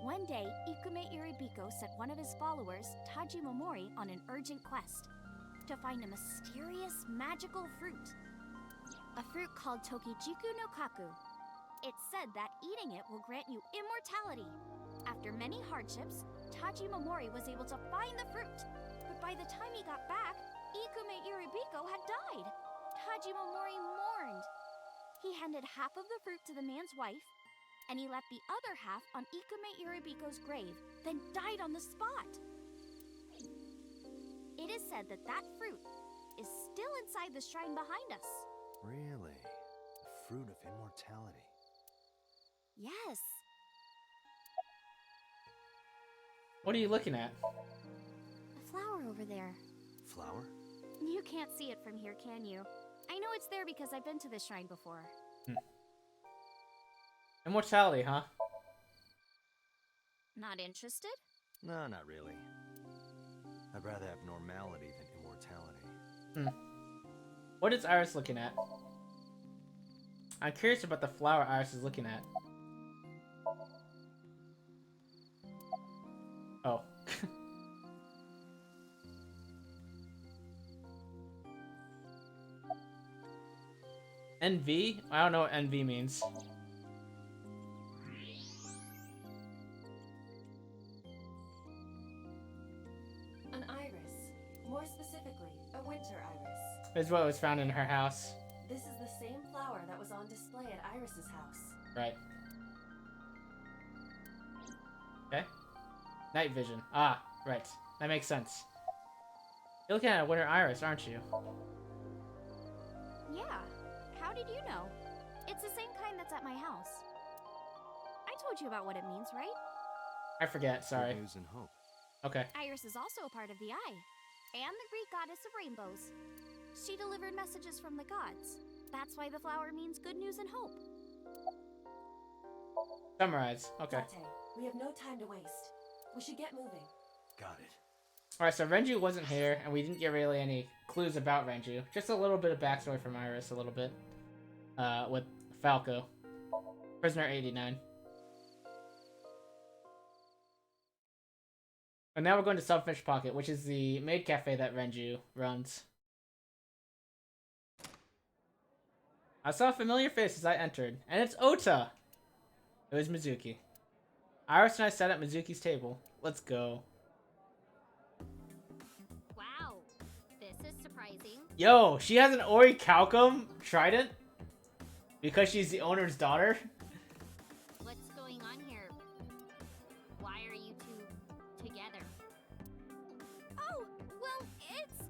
One day, Ikume Iribiko sent one of his followers, Taji Momori, on an urgent quest to find a mysterious magical fruit. A fruit called Tokijiku no Kaku. It's said that eating it will grant you immortality. After many hardships, Taji Momori was able to find the fruit. But by the time he got back, Ikume Iribiko had died. Taji Momori mourned. He handed half of the fruit to the man's wife, and he left the other half on Ikume Iribiko's grave, then died on the spot. It is said that that fruit is still inside the shrine behind us. Really? The fruit of immortality. Yes. What are you looking at? A flower over there. Flower? You can't see it from here, can you? I know it's there because I've been to this shrine before. Immortality, huh? Not interested? No, not really. I'd rather have normality than immortality. What is Iris looking at? I'm curious about the flower Iris is looking at. Oh. NV? I don't know what NV means. An iris. More specifically, a winter iris. This is what was found in her house. This is the same flower that was on display at Iris's house. Right. Okay. Night vision. Ah, right. That makes sense. You're looking at a winter iris, aren't you? Yeah. How did you know? It's the same kind that's at my house. I told you about what it means, right? I forget, sorry. Good news and hope. Okay. Iris is also a part of the eye, and the Greek goddess of rainbows. She delivered messages from the gods. That's why the flower means good news and hope. Summarize. Okay. Date, we have no time to waste. We should get moving. Got it. Alright, so Renju wasn't here, and we didn't get really any clues about Renju. Just a little bit of backstory from Iris, a little bit. With Falco. Prisoner 89. And now we're going to Subfish Pocket, which is the maid cafe that Renju runs. I saw a familiar face as I entered, and it's Ota! It was Mizuki. Iris and I sat at Mizuki's table. Let's go. Wow, this is surprising. Yo, she has an Orichalcum trident? Because she's the owner's daughter? What's going on here? Why are you two together? Oh, well, it's...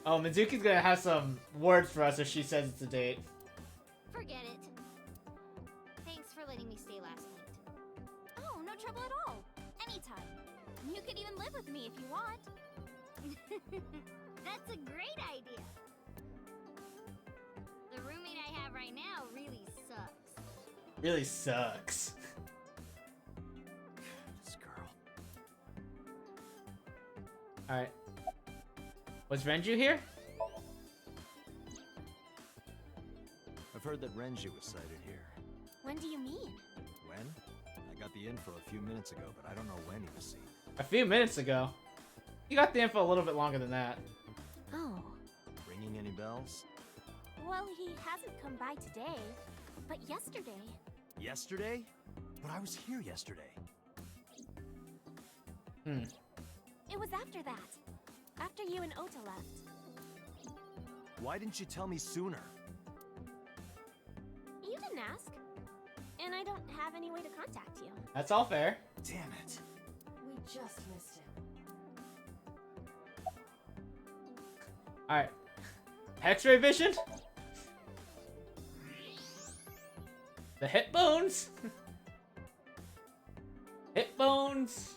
Oh, Mizuki's gonna have some words for us if she says it's a date. Forget it. Thanks for letting me stay last night. Oh, no trouble at all. Anytime. You could even live with me if you want. That's a great idea. The roommate I have right now really sucks. Really sucks. This girl. Alright. Was Renju here? I've heard that Renju was sighted here. When do you mean? When? I got the info a few minutes ago, but I don't know when he was seen. A few minutes ago. You got the info a little bit longer than that. Oh. Ringing any bells? Well, he hasn't come by today, but yesterday. Yesterday? But I was here yesterday. It was after that. After you and Ota left. Why didn't you tell me sooner? You didn't ask. And I don't have any way to contact you. That's all fair. Damn it. We just missed him. Alright. X-ray vision? The hip bones? Hip bones?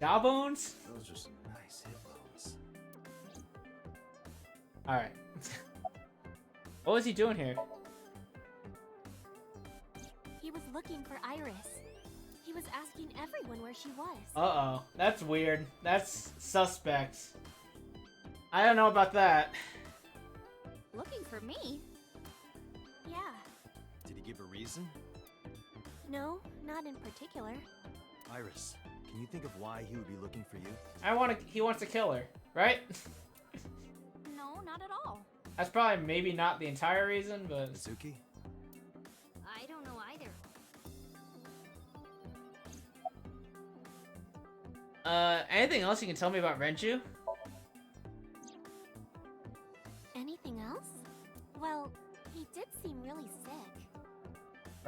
Jaw bones? Those are some nice hip bones. Alright. What was he doing here? He was looking for Iris. He was asking everyone where she was. Uh-oh. That's weird. That's suspect. I don't know about that. Looking for me? Yeah. Did he give a reason? No, not in particular. Iris, can you think of why he would be looking for you? He wants to kill her, right? No, not at all. That's probably maybe not the entire reason, but... Mizuki? I don't know either. Anything else you can tell me about Renju? Anything else? Well, he did seem really sick.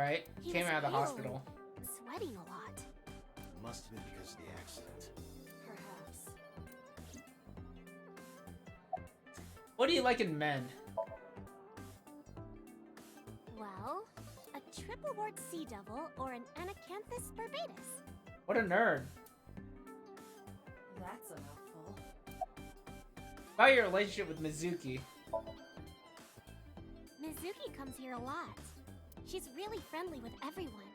Right? He Came was out of the pale hospital. and sweating a lot. It must have been because of the accident. Perhaps. What do you like in men? Well, a triple wart sea devil or an Anacanthus barbatus. What a nerd. That's a mouthful. About your relationship with Mizuki. Mizuki comes here a lot. She's really friendly with everyone.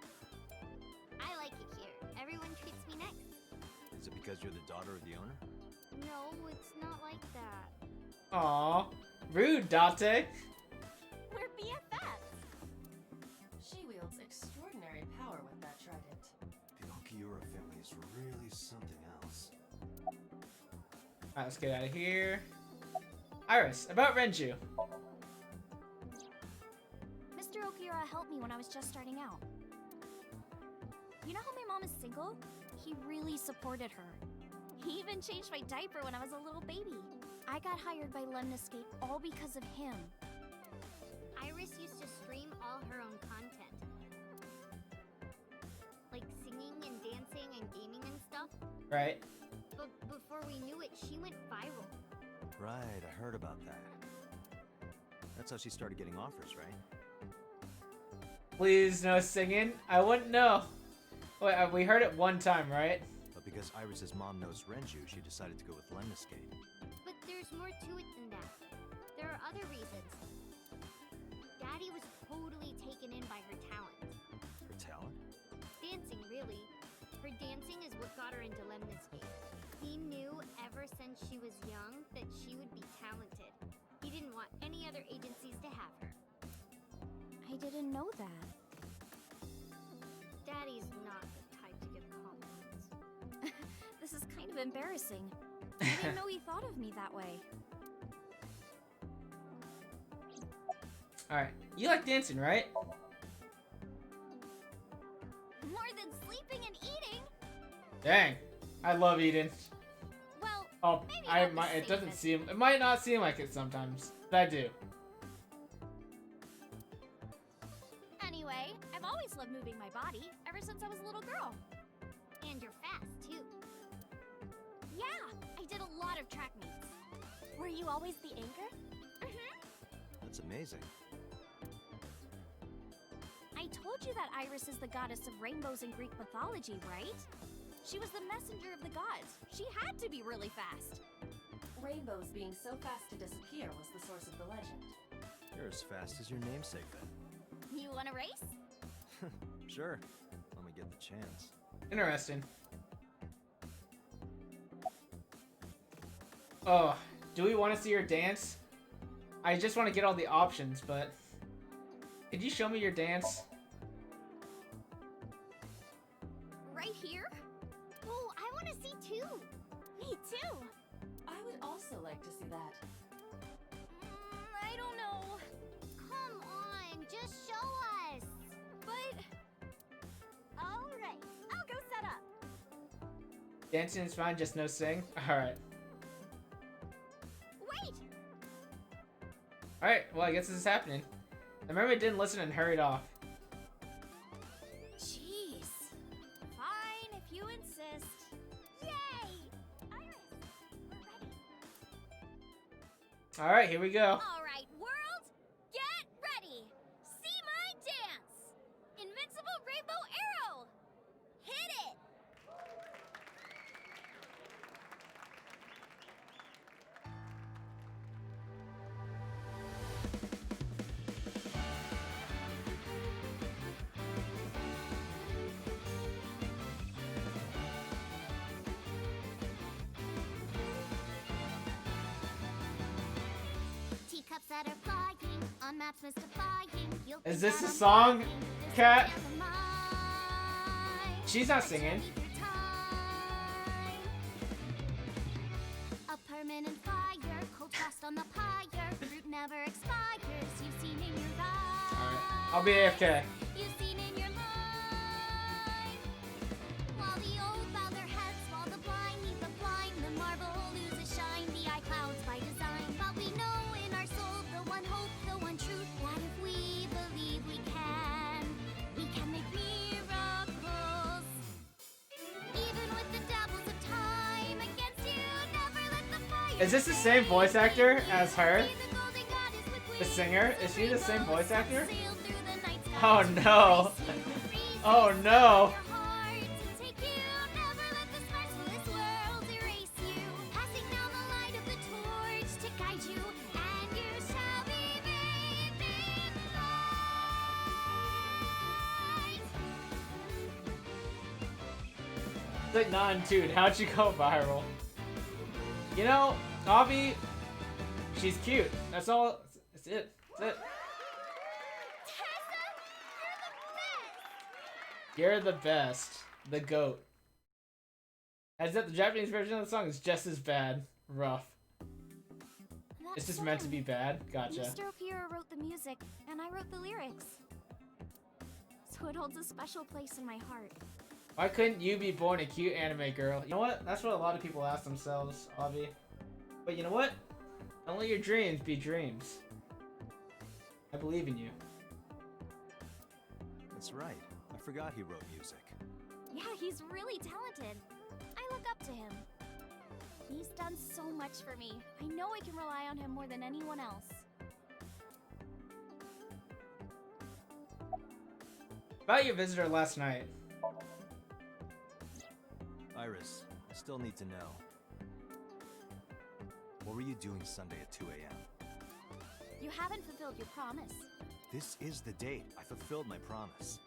I like it here. Everyone treats me nice. Is it because you're the daughter of the owner? No, it's not like that. Aw. Rude, Date. We're BFFs. She wields extraordinary power with that trident. The Okiura family is really something else. Alright, let's get out of here. Iris, about Renju. Mr. Okiura helped me when I was just starting out. You know how my mom is single? He really supported her. He even changed my diaper when I was a little baby. I got hired by Lemniscape all because of him. Iris used to stream all her own content. Like singing and dancing and gaming and stuff. Right. But before we knew it, she went viral. Right, I heard about that. That's how she started getting offers, right? Please, no singing. I wouldn't know. Wait, we heard it one time, right? But because Iris's mom knows Renju, she decided to go with Lemniscape. But there's more to it than that. There are other reasons. Daddy was totally taken in by her talent. Her talent? Dancing, really. Her dancing is what got her into Lemniscape. He knew ever since she was young that she would be talented. He didn't want any other agencies to have her. I didn't know that. Daddy's not the type to give compliments. This is kind of embarrassing. I didn't know he thought of me that way. Alright. You like dancing, right? More than sleeping and eating. Dang. I love eating. Well, Oh, maybe I not the might. It doesn't safest. seem. It might not seem like it sometimes, but I do. Anyway, I've always loved moving my body ever since I was a little girl. And you're fast, too. Yeah, I did a lot of track meets. Were you always the anchor? That's amazing. I told you that Iris is the goddess of rainbows in Greek mythology, right? She was the messenger of the gods. She had to be really fast. Rainbows being so fast to disappear was the source of the legend. You're as fast as your namesake, then. You want a race? Sure, when we get the chance. Interesting. Oh, do we want to see her dance? I just want to get all the options, but... Could you show me your dance? Right here? Oh, I want to see too. Me too. I would also like to see that. I don't know. Come on, just show us. But... Alright, I'll go set up. Dancing is fine, just no sing? Alright. Wait! Alright, well I guess this is happening. I remember I didn't listen and hurried off. Jeez. Fine, if you insist. Yay! Iris, we're ready. Alright, here we go. Alright, world, get ready! See my dance! Invincible Rainbow Arrow! Hit it! Teacups that are flying, on maps mystifying. You'll Is think this that a I'm song, lying. This is Cat? never mine. She's not singing. A permanent fire, cold frost on the pyre. Fruit never expires. You've seen in your eyes. Alright, I'll be AFK. You've seen in your mind. While the old bow their heads, while the blind meet the blind, the marble loses shine. The eye clouds by design. But we know in our soul the one hope, the one truth, that if we believe we can Is this the same voice actor as her? The singer? Is she the same voice actor? Oh no! Oh no! It's like, nah, dude, how'd you go viral? You know, Avi, she's cute. That's all. That's it. That's it. You're the best. The GOAT. As that the Japanese version of the song is just as bad. Rough. It's just meant to be bad. Gotcha. Mr. Okira wrote the music, and I wrote the lyrics. So it holds a special place in my heart. Why couldn't you be born a cute anime girl? You know what? That's what a lot of people ask themselves, Avi. But you know what? Don't let your dreams be dreams. I believe in you. That's right. I forgot he wrote music. Yeah, he's really talented. I look up to him. He's done so much for me. I know I can rely on him more than anyone else. About your visitor last night. Iris, I still need to know. What were you doing Sunday at 2 a.m.? You haven't fulfilled your promise. This is the date. I fulfilled my promise.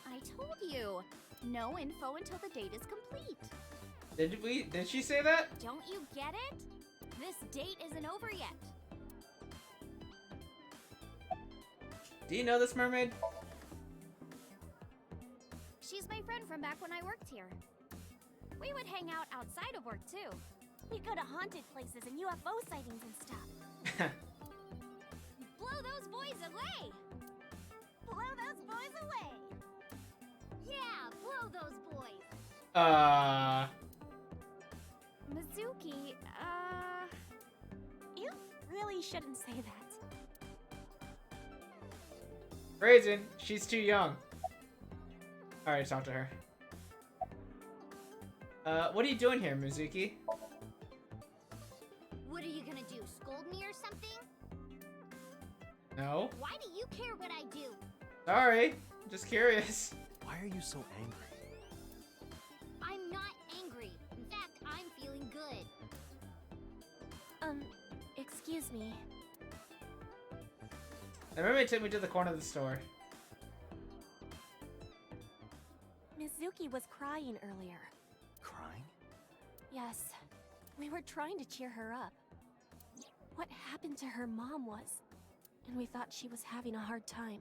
I told you. No info until the date is complete. Did she say that? Don't you get it? This date isn't over yet. Do you know this mermaid? She's my friend from back when I worked here. We would hang out outside of work too. We'd go to haunted places and UFO sightings and stuff. Blow those boys away! Blow those boys away! Yeah, blow those boys! Mizuki, you really shouldn't say that. Raisin, she's too young. Alright, talk to her. What are you doing here, Mizuki? What are you gonna do, scold me or something? No. Why do you care what I do? Sorry, just curious. Why are you so angry? I'm not angry. In fact, I'm feeling good. Excuse me. The mermaid took me to the corner of the store. Mizuki was crying earlier. Crying? Yes. We were trying to cheer her up. What happened to her mom was... And we thought she was having a hard time.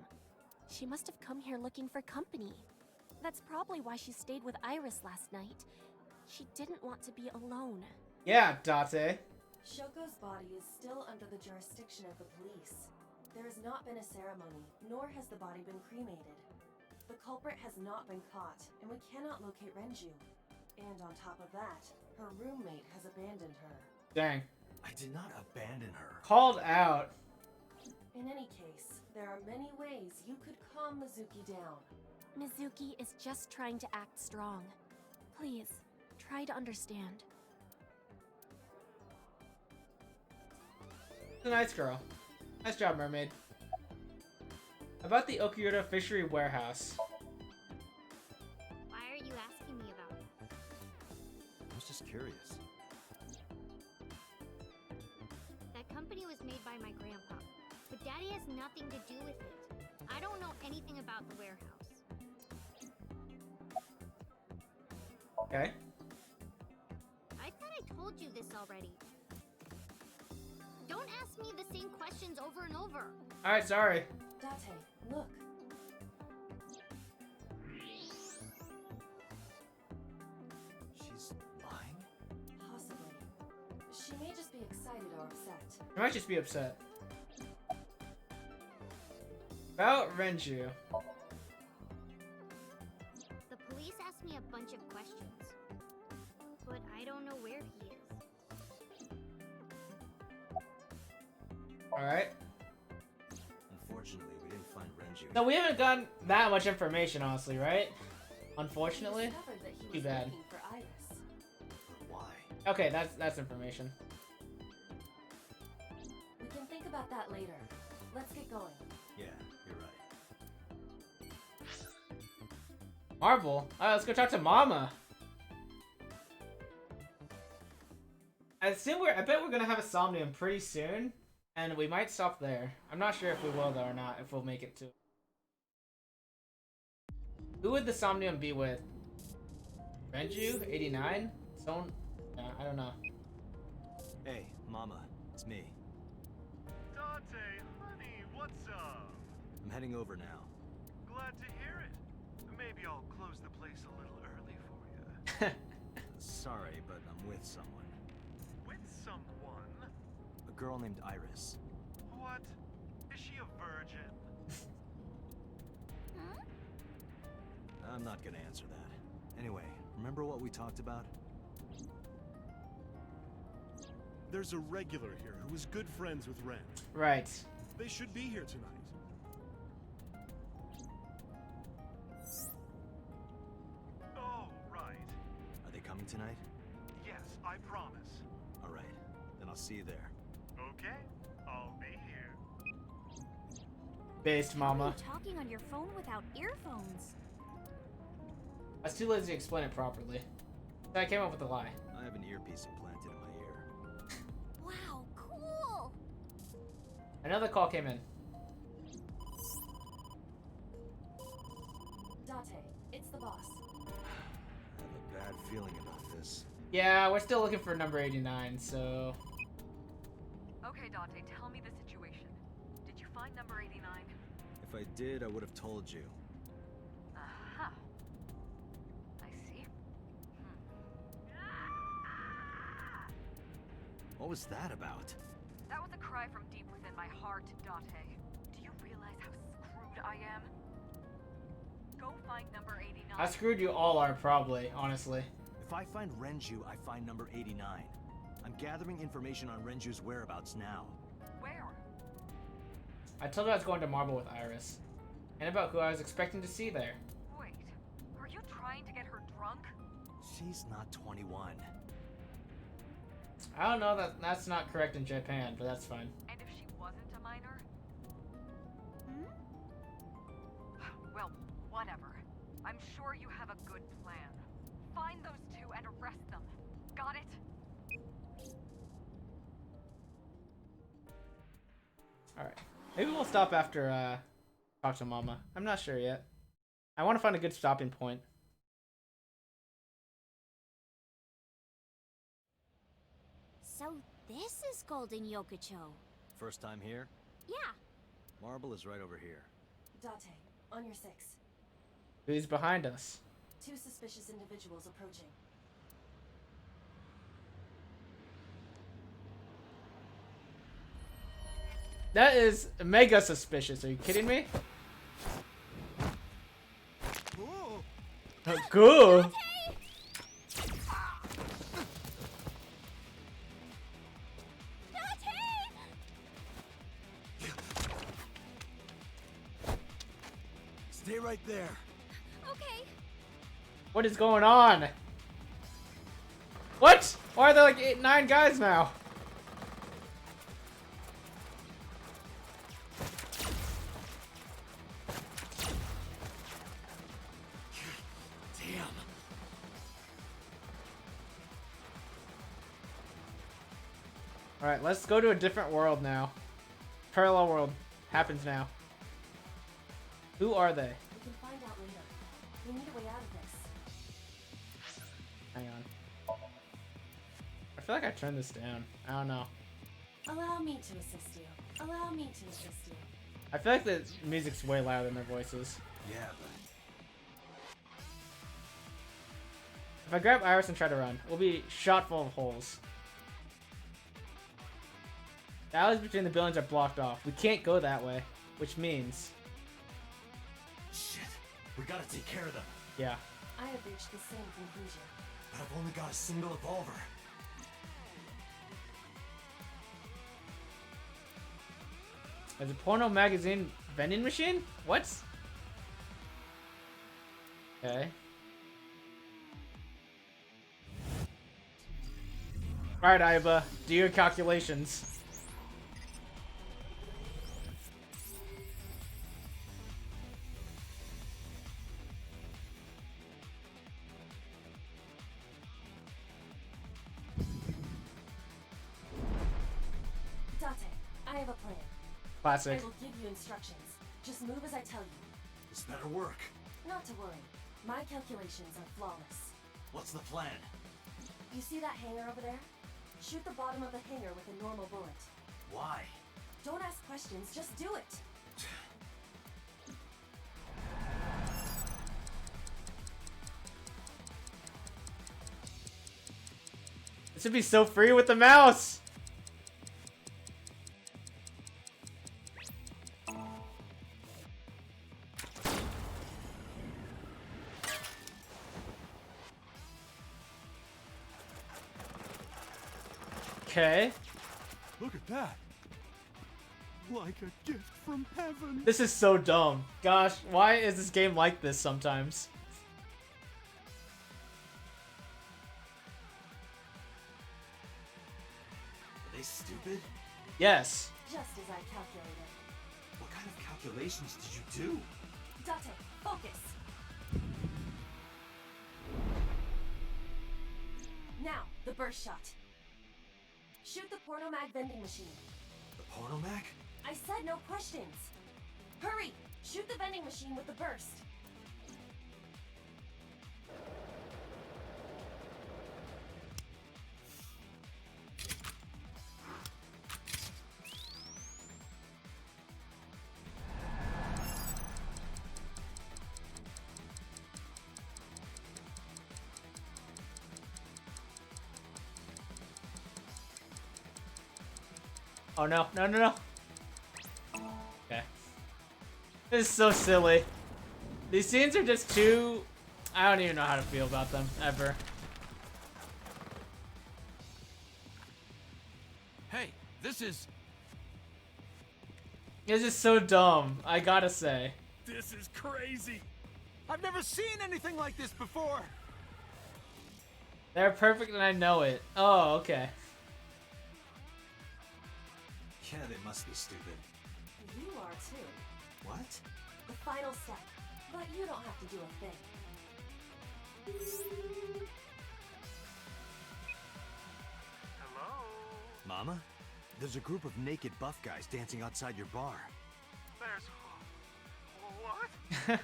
She must have come here looking for company. That's probably why she stayed with Iris last night. She didn't want to be alone. Yeah, Date. Shoko's body is still under the jurisdiction of the police. There has not been a ceremony, nor has the body been cremated. The culprit has not been caught, and we cannot locate Renju. And on top of that, her roommate has abandoned her. Dang. I did not abandon her. Called out. In any case, there are many ways you could calm Mizuki down. Mizuki is just trying to act strong. Please, try to understand. She's a nice girl. Nice job, mermaid. About the Okuyota Fishery Warehouse. Why are you asking me about it? I was just curious. That company was made by my grandpa, but Daddy has nothing to do with it. I don't know anything about the warehouse. Okay. I thought I told you this already. Don't ask me the same questions over and over. Alright, sorry. Date, look. She's lying? Possibly. She may just be excited or upset. I might just be upset. About Renju. The police asked me a bunch of questions, but I don't know where he is. Alright. Unfortunately, we didn't find Renju. No, we haven't gotten that much information, honestly, right? Unfortunately. Discovered that he Too was bad. looking for Iris. But why? Okay, that's information. We can think about that later. Let's get going. Yeah, you're right. Marble? Alright, let's go talk to Mama. I bet we're gonna have a Somnium pretty soon, and we might stop there. I'm not sure if we will though or not, if we'll make it to. Who would the Somnium be with? Renju? 89? Someone? Yeah, I don't know. Hey, Mama, it's me. Dante, honey, what's up? I'm heading over now. Glad to hear it. Maybe I'll close the place a little early for you. Sorry, but I'm with someone. With someone? A girl named Iris. What? Is she a virgin? I'm not gonna answer that. Anyway, remember what we talked about? There's a regular here who was good friends with Ren. Right. They should be here tonight. Oh, right. Are they coming tonight? Yes, I promise. All right, then I'll see you there. Okay, I'll be here. Based, Mama. How are you talking on your phone without earphones? I was too lazy to explain it properly. So I came up with a lie. I have an earpiece implanted in my ear. Wow, cool! Another call came in. Date, it's the boss. I have a bad feeling about this. Yeah, we're still looking for number 89, so... Okay, Dante, tell me the situation. Did you find number 89? If I did, I would have told you. Uh-huh. I see. What was that about? That was a cry from deep within my heart, Dante. Do you realize how screwed I am? Go find number 89. I screwed you all are, probably, honestly. If I find Renju, I find number 89. I'm gathering information on Renju's whereabouts now. Where? I told her I was going to Marble with Iris. And about who I was expecting to see there. Wait, are you trying to get her drunk? She's not 21. I don't know that's not correct in Japan, but that's fine. And if she wasn't a minor? Well, whatever. I'm sure you have a good plan. Find those two and arrest them. Got it? Alright. Maybe we'll stop after, talk to Mama. I'm not sure yet. I want to find a good stopping point. So this is Golden Yokocho. First time here? Yeah. Marble is right over here. Date, on your 6. Who's behind us? 2 suspicious individuals approaching. That is mega suspicious. Are you kidding me? Cool. Stay right there. Okay. What is going on? What? Why are there like 8, 9 guys now? Damn. Alright, let's go to a different world now. Parallel world. Happens now. Who are they? We can find out later. We need a way out of this. Hang on. I feel like I turned this down. I don't know. Allow me to assist you. Allow me to assist you. I feel like the music's way louder than their voices. Yeah, but If I grab Iris and try to run, we'll be shot full of holes. The alleys between the buildings are blocked off. We can't go that way, which means... shit. We gotta take care of them. Yeah. I have reached the same conclusion. But I've only got a single revolver. There's a porno magazine vending machine? What? Okay. Alright, Aiba, do your calculations. Date, I have a plan. Classic. I will give you instructions. Just move as I tell you. This better work. Not to worry. My calculations are flawless. What's the plan? You see that hangar over there? Shoot the bottom of the hangar with a normal bullet. Why? Don't ask questions, just do it. It should be so free with the mouse. Okay. Look at that. Like a gift from heaven. This is so dumb. Gosh, why is this game like this sometimes? Are they stupid? Yes. Just as I calculated. What kind of calculations did you do? Date, focus. Now, the burst shot. Shoot the pornomag vending machine. The pornomag? I said no questions. Hurry! Shoot the vending machine with the burst. Oh no, no, no, no. Okay. This is so silly. These scenes are just too... I don't even know how to feel about them, ever. Hey, this is... It's just so dumb, I gotta say. This is crazy. I've never seen anything like this before. They're perfect and I know it. Oh, okay. Yeah, they must be stupid. You are too. What? The final step. But you don't have to do a thing. Hello? Mama? There's a group of naked buff guys dancing outside your bar. There's... What?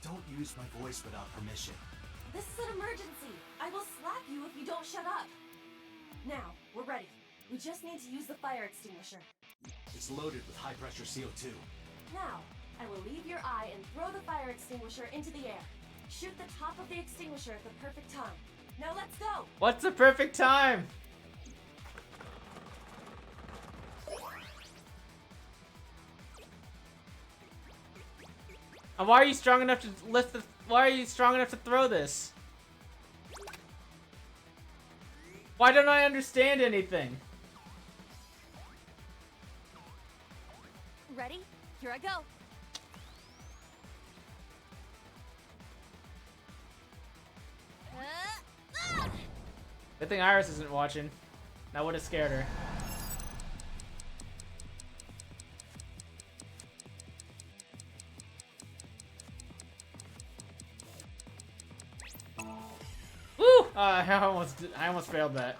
Don't use my voice without permission. This is an emergency. I will slap you if you don't shut up. Now, we're ready. We just need to use the fire extinguisher. It's loaded with high-pressure CO2. Now, I will leave your eye and throw the fire extinguisher into the air. Shoot the top of the extinguisher at the perfect time. Now let's go! What's the perfect time? And why are you strong enough to lift the... Why are you strong enough to throw this? Why don't I understand anything? Ready? Here I go. Good thing Iris isn't watching. That would have scared her. Woo! I almost failed that.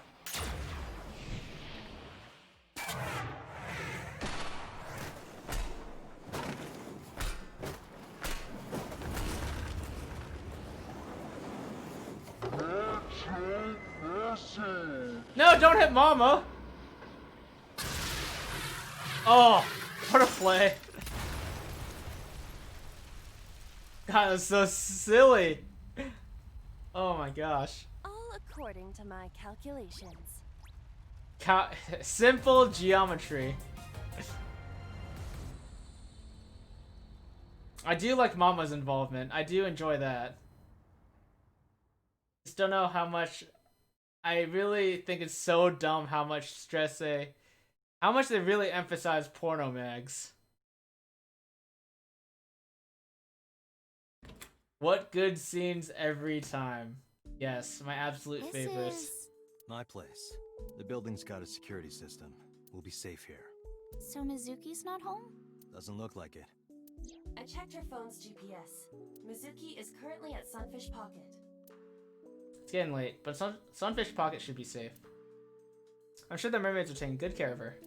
No, don't hit Mama! Oh, what a play. God, that's so silly. Oh my gosh. All according to my calculations. Simple geometry. I do like Mama's involvement. I do enjoy that. Just don't know how much... I really think it's so dumb how much how much they really emphasize porno mags. What good scenes every time. Yes, my absolute favorites. This is My place. The building's got a security system. We'll be safe here. So Mizuki's not home? Doesn't look like it. I checked her phone's GPS. Mizuki is currently at Sunfish Pocket. It's getting late, but Sunfish Pocket should be safe. I'm sure the mermaids are taking good care of her.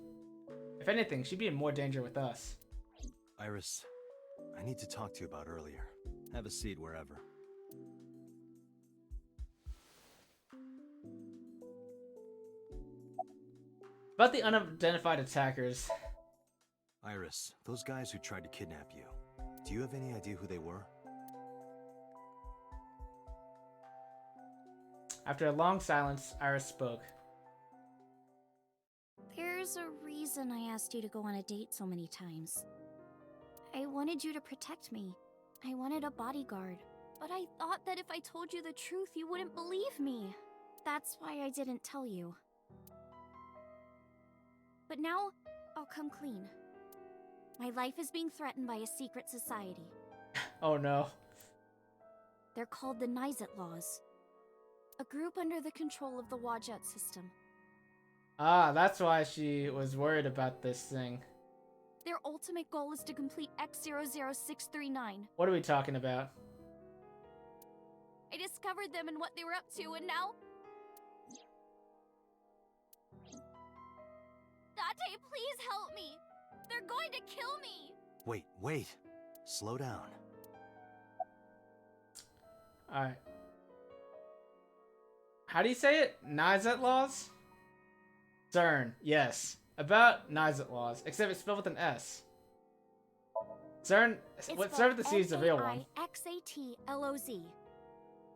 If anything, she'd be in more danger with us. Iris, I need to talk to you about earlier. Have a seat wherever. About the unidentified attackers. Iris, those guys who tried to kidnap you, do you have any idea who they were? After a long silence, Iris spoke. There's a reason I asked you to go on a date so many times. I wanted you to protect me. I wanted a bodyguard. But I thought that if I told you the truth, you wouldn't believe me. That's why I didn't tell you. But now, I'll come clean. My life is being threatened by a secret society. Oh no. They're called the Nizet Laws. A group under the control of the Wadjet system. Ah, that's why she was worried about this thing. Their ultimate goal is to complete X00639. What are we talking about? I discovered them and what they were up to, and now... Date, please help me! They're going to kill me! Wait. Slow down. Alright. How do you say it? Nizet Laws? CERN, yes. About Nizet Laws, except it's spelled with an S. CERN, CERN with the C is the real one. Xatloz.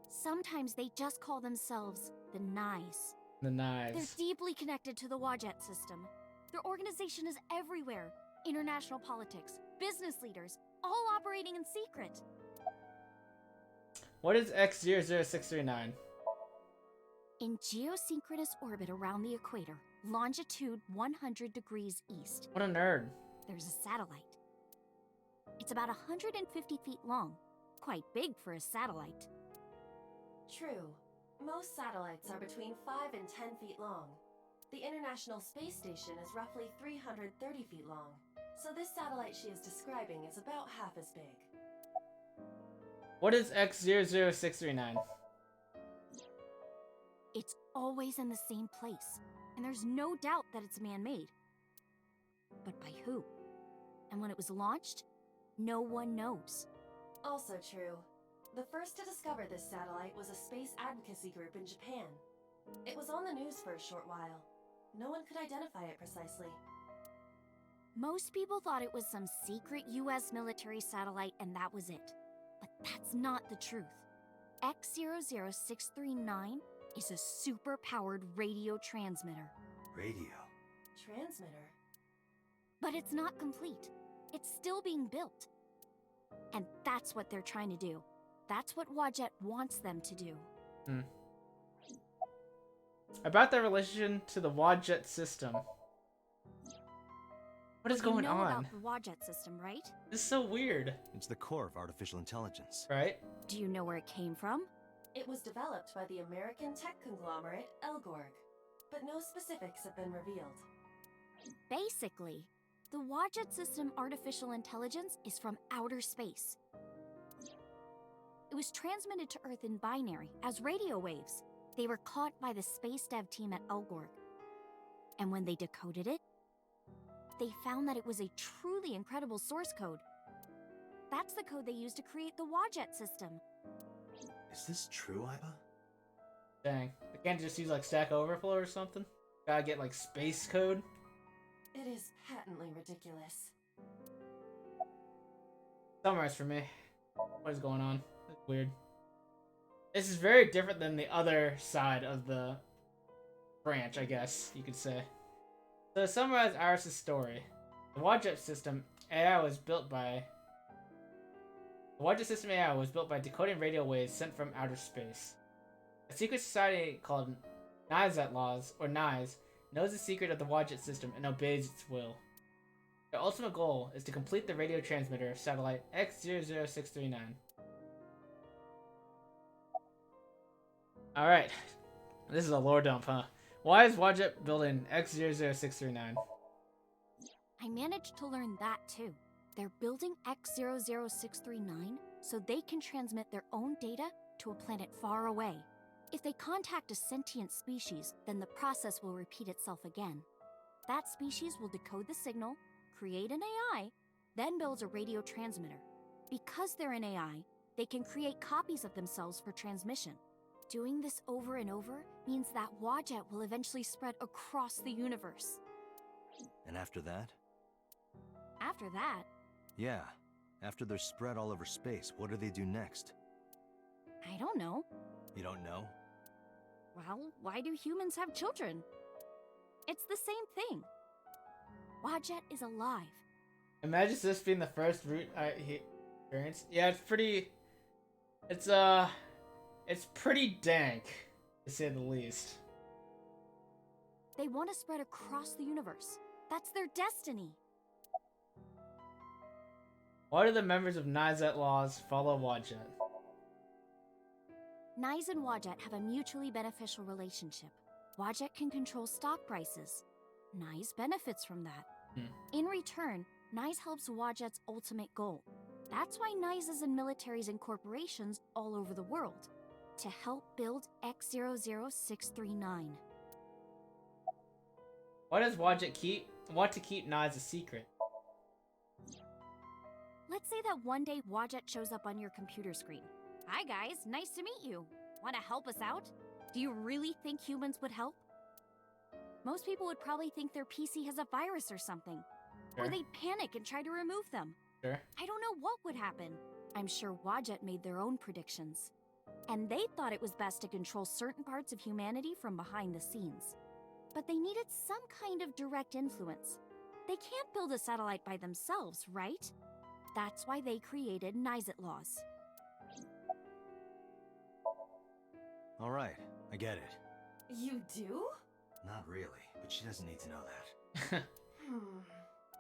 Sometimes they just call themselves the Nyes. The Nyes. They're deeply connected to the Wadjet system. Their organization is everywhere. International politics, business leaders, all operating in secret. What is X00639? In geosynchronous orbit around the equator, longitude 100 degrees east. What a nerd. There's a satellite. It's about 150 feet long. Quite big for a satellite. True. Most satellites are between 5 and 10 feet long. The International Space Station is roughly 330 feet long. So this satellite she is describing is about half as big. What is X00639? It's always in the same place, and there's no doubt that it's man-made. But by who? And when it was launched, no one knows. Also true. The first to discover this satellite was a space advocacy group in Japan. It was on the news for a short while. No one could identify it precisely. Most people thought it was some secret US military satellite and that was it. But that's not the truth. X00639 is a super-powered radio transmitter. Radio? Transmitter? But it's not complete. It's still being built. And that's what they're trying to do. That's what Wadjet wants them to do. About their relation to the Wadjet system. What is going you know on? about the Wadjet system, right? This is so weird. It's the core of artificial intelligence. Right? Do you know where it came from? It was developed by the American tech conglomerate Elgorg, but no specifics have been revealed. Basically, the Wadjet system artificial intelligence is from outer space. It was transmitted to Earth in binary, as radio waves. They were caught by the space dev team at Elgorg. And when they decoded it, they found that it was a truly incredible source code. That's the code they used to create the Wadjet system. Is this true, Iba? Dang. They can't just use like Stack Overflow or something? Gotta get like space code? It is patently ridiculous. Summarize for me. What is going on? That's weird. This is very different than the other side of the branch, I guess you could say. So to summarize Iris' story, the Wadjet system AI was built by decoding radio waves sent from outer space. A secret society called Nizet Laws, or Nyes, knows the secret of the Wadjet system and obeys its will. Their ultimate goal is to complete the radio transmitter satellite X00639. Alright. This is a lore dump, huh? Why is Wadjet building X00639? I managed to learn that too. They're building X00639 so they can transmit their own data to a planet far away. If they contact a sentient species, then the process will repeat itself again. That species will decode the signal, create an AI, then builds a radio transmitter. Because they're an AI, they can create copies of themselves for transmission. Doing this over and over means that Wadjet will eventually spread across the universe. And after that? After that, Yeah. After they're spread all over space, what do they do next? I don't know. You don't know? Well, why do humans have children? It's the same thing. Wadjet is alive. Imagine this being the first route I experienced. Yeah, it's pretty dank, to say the least. They want to spread across the universe. That's their destiny. Why do the members of Nizet Laws follow Wadjet? Nyes and Wadjet have a mutually beneficial relationship. Wadjet can control stock prices. Nyes benefits from that. In return, Nyes helps Wadjet's ultimate goal. That's why Nyes is in militaries and corporations all over the world. To help build X00639. Why does Wadjet want to keep Nyes a secret? Let's say that one day Wadjet shows up on your computer screen. Hi guys, nice to meet you. Want to help us out? Do you really think humans would help? Most people would probably think their PC has a virus or something. Sure. Or they'd panic and try to remove them. Sure. I don't know what would happen. I'm sure Wadjet made their own predictions. And they thought it was best to control certain parts of humanity from behind the scenes. But they needed some kind of direct influence. They can't build a satellite by themselves, right? That's why they created Nizet Laws. All right, I get it. You do? Not really, but she doesn't need to know that.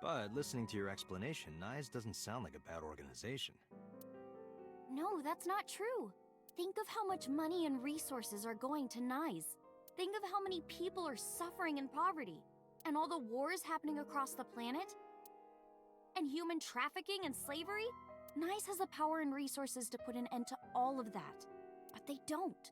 But listening to your explanation, Nyes doesn't sound like a bad organization. No, that's not true. Think of how much money and resources are going to Nyes. Think of how many people are suffering in poverty. And all the wars happening across the planet. And human trafficking and slavery. Nyes has the power and resources to put an end to all of that. But they don't.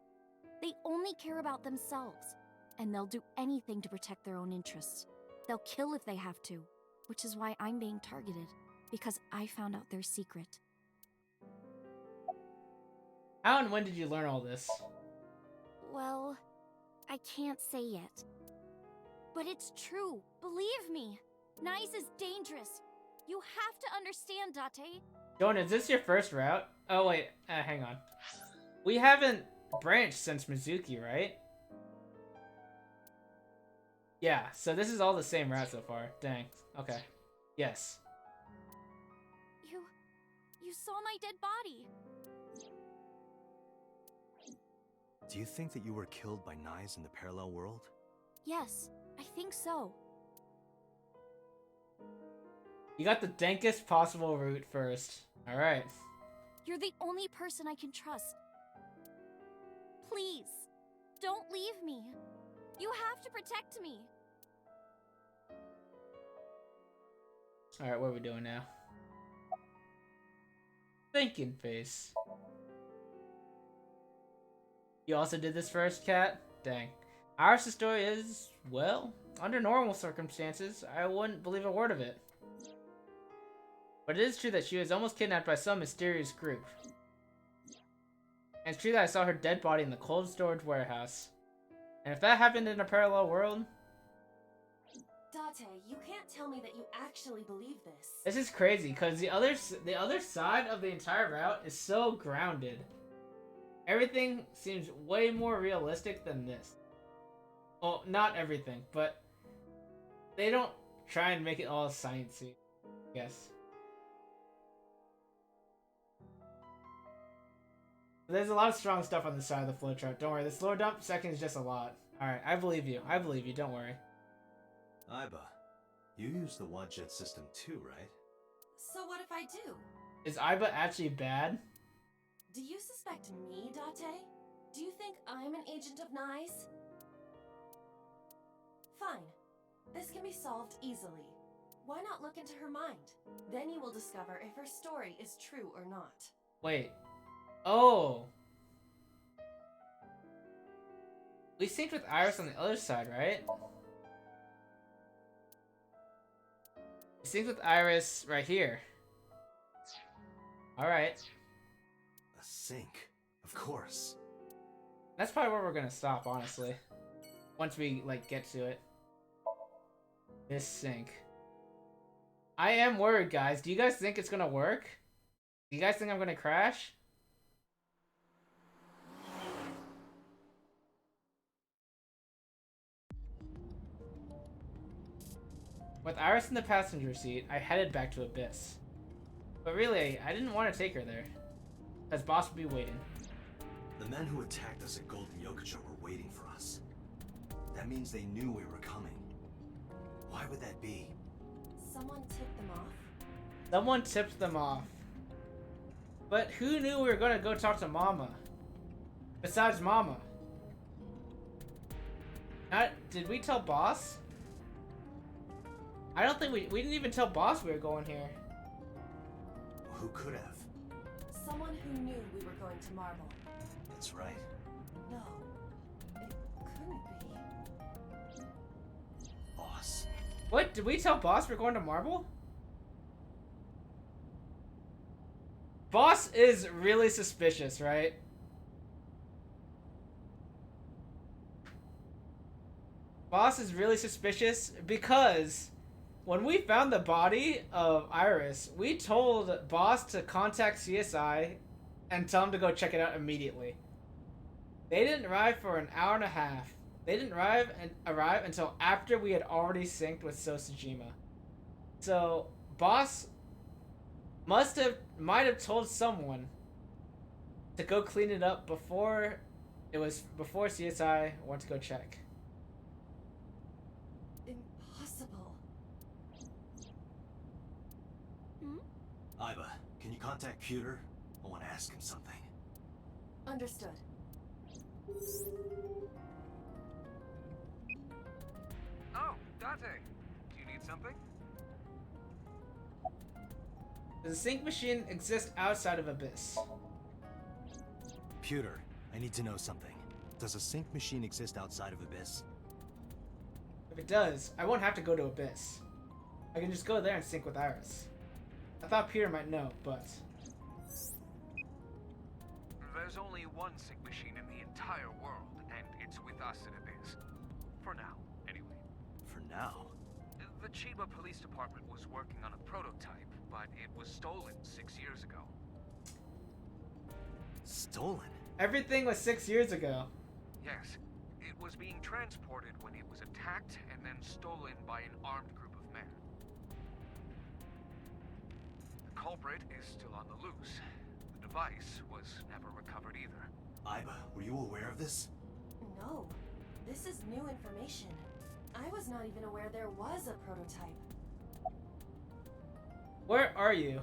They only care about themselves. And they'll do anything to protect their own interests. They'll kill if they have to. Which is why I'm being targeted. Because I found out their secret. How and when did you learn all this? Well, I can't say yet. But it's true. Believe me. Nyes is dangerous. You have to understand, Date. Jonah, is this your first route? Oh wait, hang on. We haven't branched since Mizuki, right? Yeah, so this is all the same route so far. Dang. Okay. Yes. You saw my dead body. Do you think that you were killed by Nyes in the parallel world? Yes, I think so. You got the dankest possible route first. Alright. You're the only person I can trust. Please, don't leave me. You have to protect me. Alright, what are we doing now? Thinking face. You also did this first, Cat? Dang. Iris' story is, well, under normal circumstances, I wouldn't believe a word of it. But it is true that she was almost kidnapped by some mysterious group. And it's true that I saw her dead body in the cold storage warehouse. And if that happened in a parallel world... Date, you can't tell me that you actually believe this. This is crazy, because the other side of the entire route is so grounded. Everything seems way more realistic than this. Well, not everything, but they don't try and make it all sciencey, I guess. There's a lot of strong stuff on the side of the flowchart. Don't worry, this lore dump second is just a lot. Alright, I believe you. I believe you, don't worry. Aiba, you use the Wadjet system too, right? So what if I do? Is Aiba actually bad? Do you suspect me, Date? Do you think I'm an agent of Nyes? Fine. This can be solved easily. Why not look into her mind? Then you will discover if her story is true or not. Wait. Oh. We synced with Iris on the other side, right? We synced with Iris right here. Alright. A sync, of course. That's probably where we're gonna stop, honestly. Once we, like, get to it. This sync. I am worried, guys. Do you guys think it's gonna work? Do you guys think I'm gonna crash? With Iris in the passenger seat, I headed back to Abyss. But really, I didn't want to take her there. Because Boss would be waiting. The men who attacked us at Golden Yokocho were waiting for us. That means they knew we were coming. Why would that be? Someone tipped them off? Someone tipped them off. But who knew we were going to go talk to Mama? Besides Mama. Did we tell Boss? I don't think we didn't even tell Boss we were going here. Who could have? Someone who knew we were going to Marble. That's right. No, it couldn't be. Boss. What? Did we tell Boss we're going to Marble? Boss is really suspicious, right? Boss is really suspicious because when we found the body of Iris, we told Boss to contact CSI and tell him to go check it out immediately. They didn't arrive for an hour and a half. They didn't arrive until after we had already synced with Sosajima. So Boss might have told someone to go clean it up before CSI went to go check. Impossible. Iba, can you contact Pewter? I want to ask him something. Understood. Oh, Date. Do you need something? Does a sync machine exist outside of Abyss? Pewter, I need to know something. Does a sync machine exist outside of Abyss? If it does, I won't have to go to Abyss. I can just go there and sync with Iris. I thought Peter might know, but... There's only one sync machine in the entire world, and it's with us at Abyss. For now, anyway. For now? The Chiba Police Department was working on a prototype, but it was stolen 6 years ago. Stolen? Everything was 6 years ago. Yes. It was being transported when it was attacked and then stolen by an armed group of men. The culprit is still on the loose. The device was never recovered either. Iba, were you aware of this? No, this is new information. I was not even aware there was a prototype. Where are you?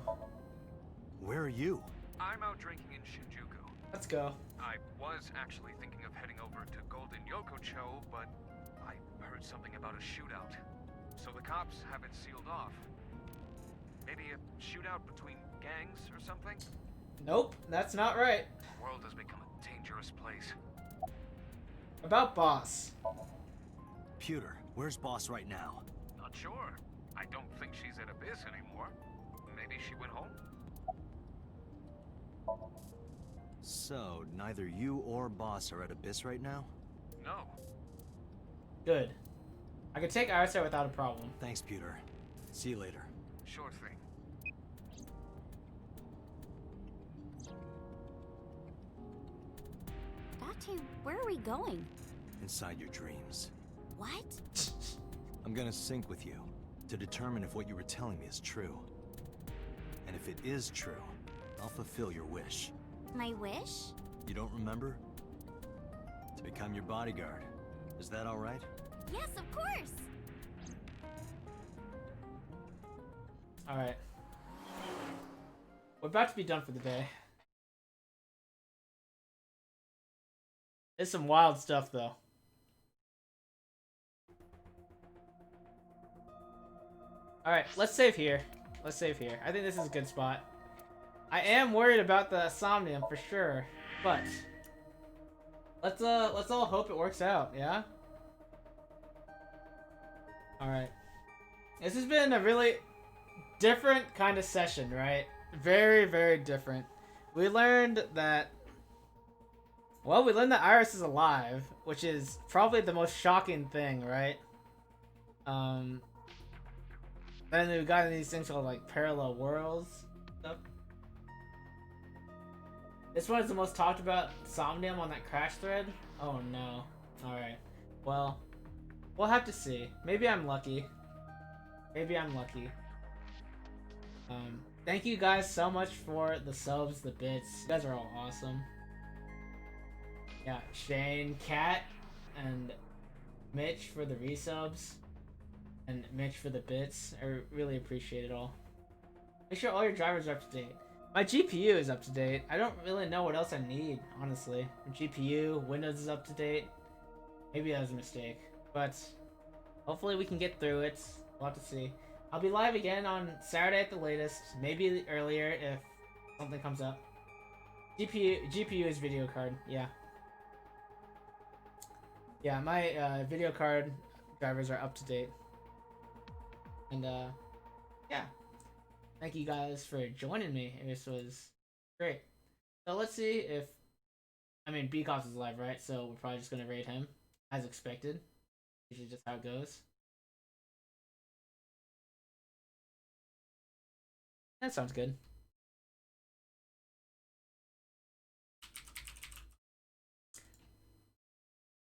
Where are you? I'm out drinking in Shinjuku. Let's go. I was actually thinking of heading over to Golden Yokocho, but I heard something about a shootout. So the cops have it sealed off. Maybe a shootout between gangs or something? Nope, that's not right. The world has become a dangerous place. About Boss. Pewter, where's Boss right now? Not sure. I don't think she's at Abyss anymore. Maybe she went home? So, neither you or Boss are at Abyss right now? No. Good. I can take Iris there without a problem. Thanks, Pewter. See you later. Sure thing. Date, where are we going? Inside your dreams. What? I'm gonna sync with you to determine if what you were telling me is true. And if it is true, I'll fulfill your wish. My wish? You don't remember? To become your bodyguard. Is that all right? Yes, of course! Alright. We're about to be done for the day. There's some wild stuff, though. Alright, let's save here. Let's save here. I think this is a good spot. I am worried about the Somnium for sure, but let's all hope it works out, yeah? Alright. This has been a really different kind of session, right? Very, very different. We learned that... Well, we learned that Iris is alive, which is probably the most shocking thing, right? Then we got these things called, like, parallel worlds stuff. This one is the most talked about Somnium on that crash thread? Oh no. Alright. Well, we'll have to see. Maybe I'm lucky. Maybe I'm lucky. Thank you guys so much for the subs, the bits. You guys are all awesome. Yeah, Shane, Kat, and Mitch for the resubs. And Mitch for the bits. I really appreciate it all. Make sure all your drivers are up to date. My GPU is up to date. I don't really know what else I need, honestly. My GPU, Windows is up to date. Maybe that was a mistake. But hopefully we can get through it. We'll have to see. I'll be live again on Saturday at the latest. Maybe earlier if something comes up. GPU is video card, yeah. Yeah, my video card drivers are up to date. And yeah. Thank you guys for joining me. This was great. So let's see if... I mean, Beakoff is live, right? So we're probably just going to raid him, as expected. Usually just how it goes. That sounds good.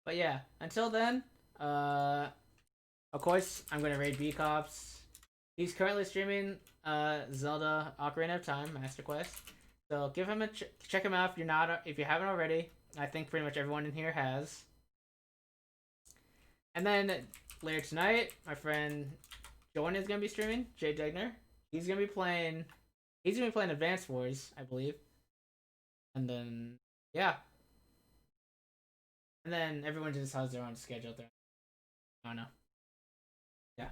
But yeah, until then, of course, I'm going to raid Beakoffs. He's currently streaming Zelda Ocarina of Time Master Quest. So give him a check him out if you haven't already. I think pretty much everyone in here has. And then later tonight, my friend Jordan is gonna be streaming. Jay Degner. He's gonna be playing Advance Wars, I believe. And then yeah. And then everyone just has their own schedule there. I don't know. Yeah.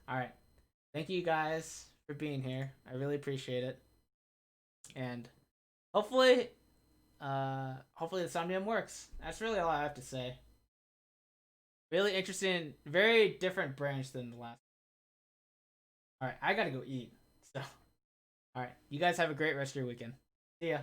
Alright. Thank you guys for being here. I really appreciate it. And hopefully the Somnium works. That's really all I have to say. Really interesting, very different branch than the last. Alright, I gotta go eat. So alright, you guys have a great rest of your weekend. See ya.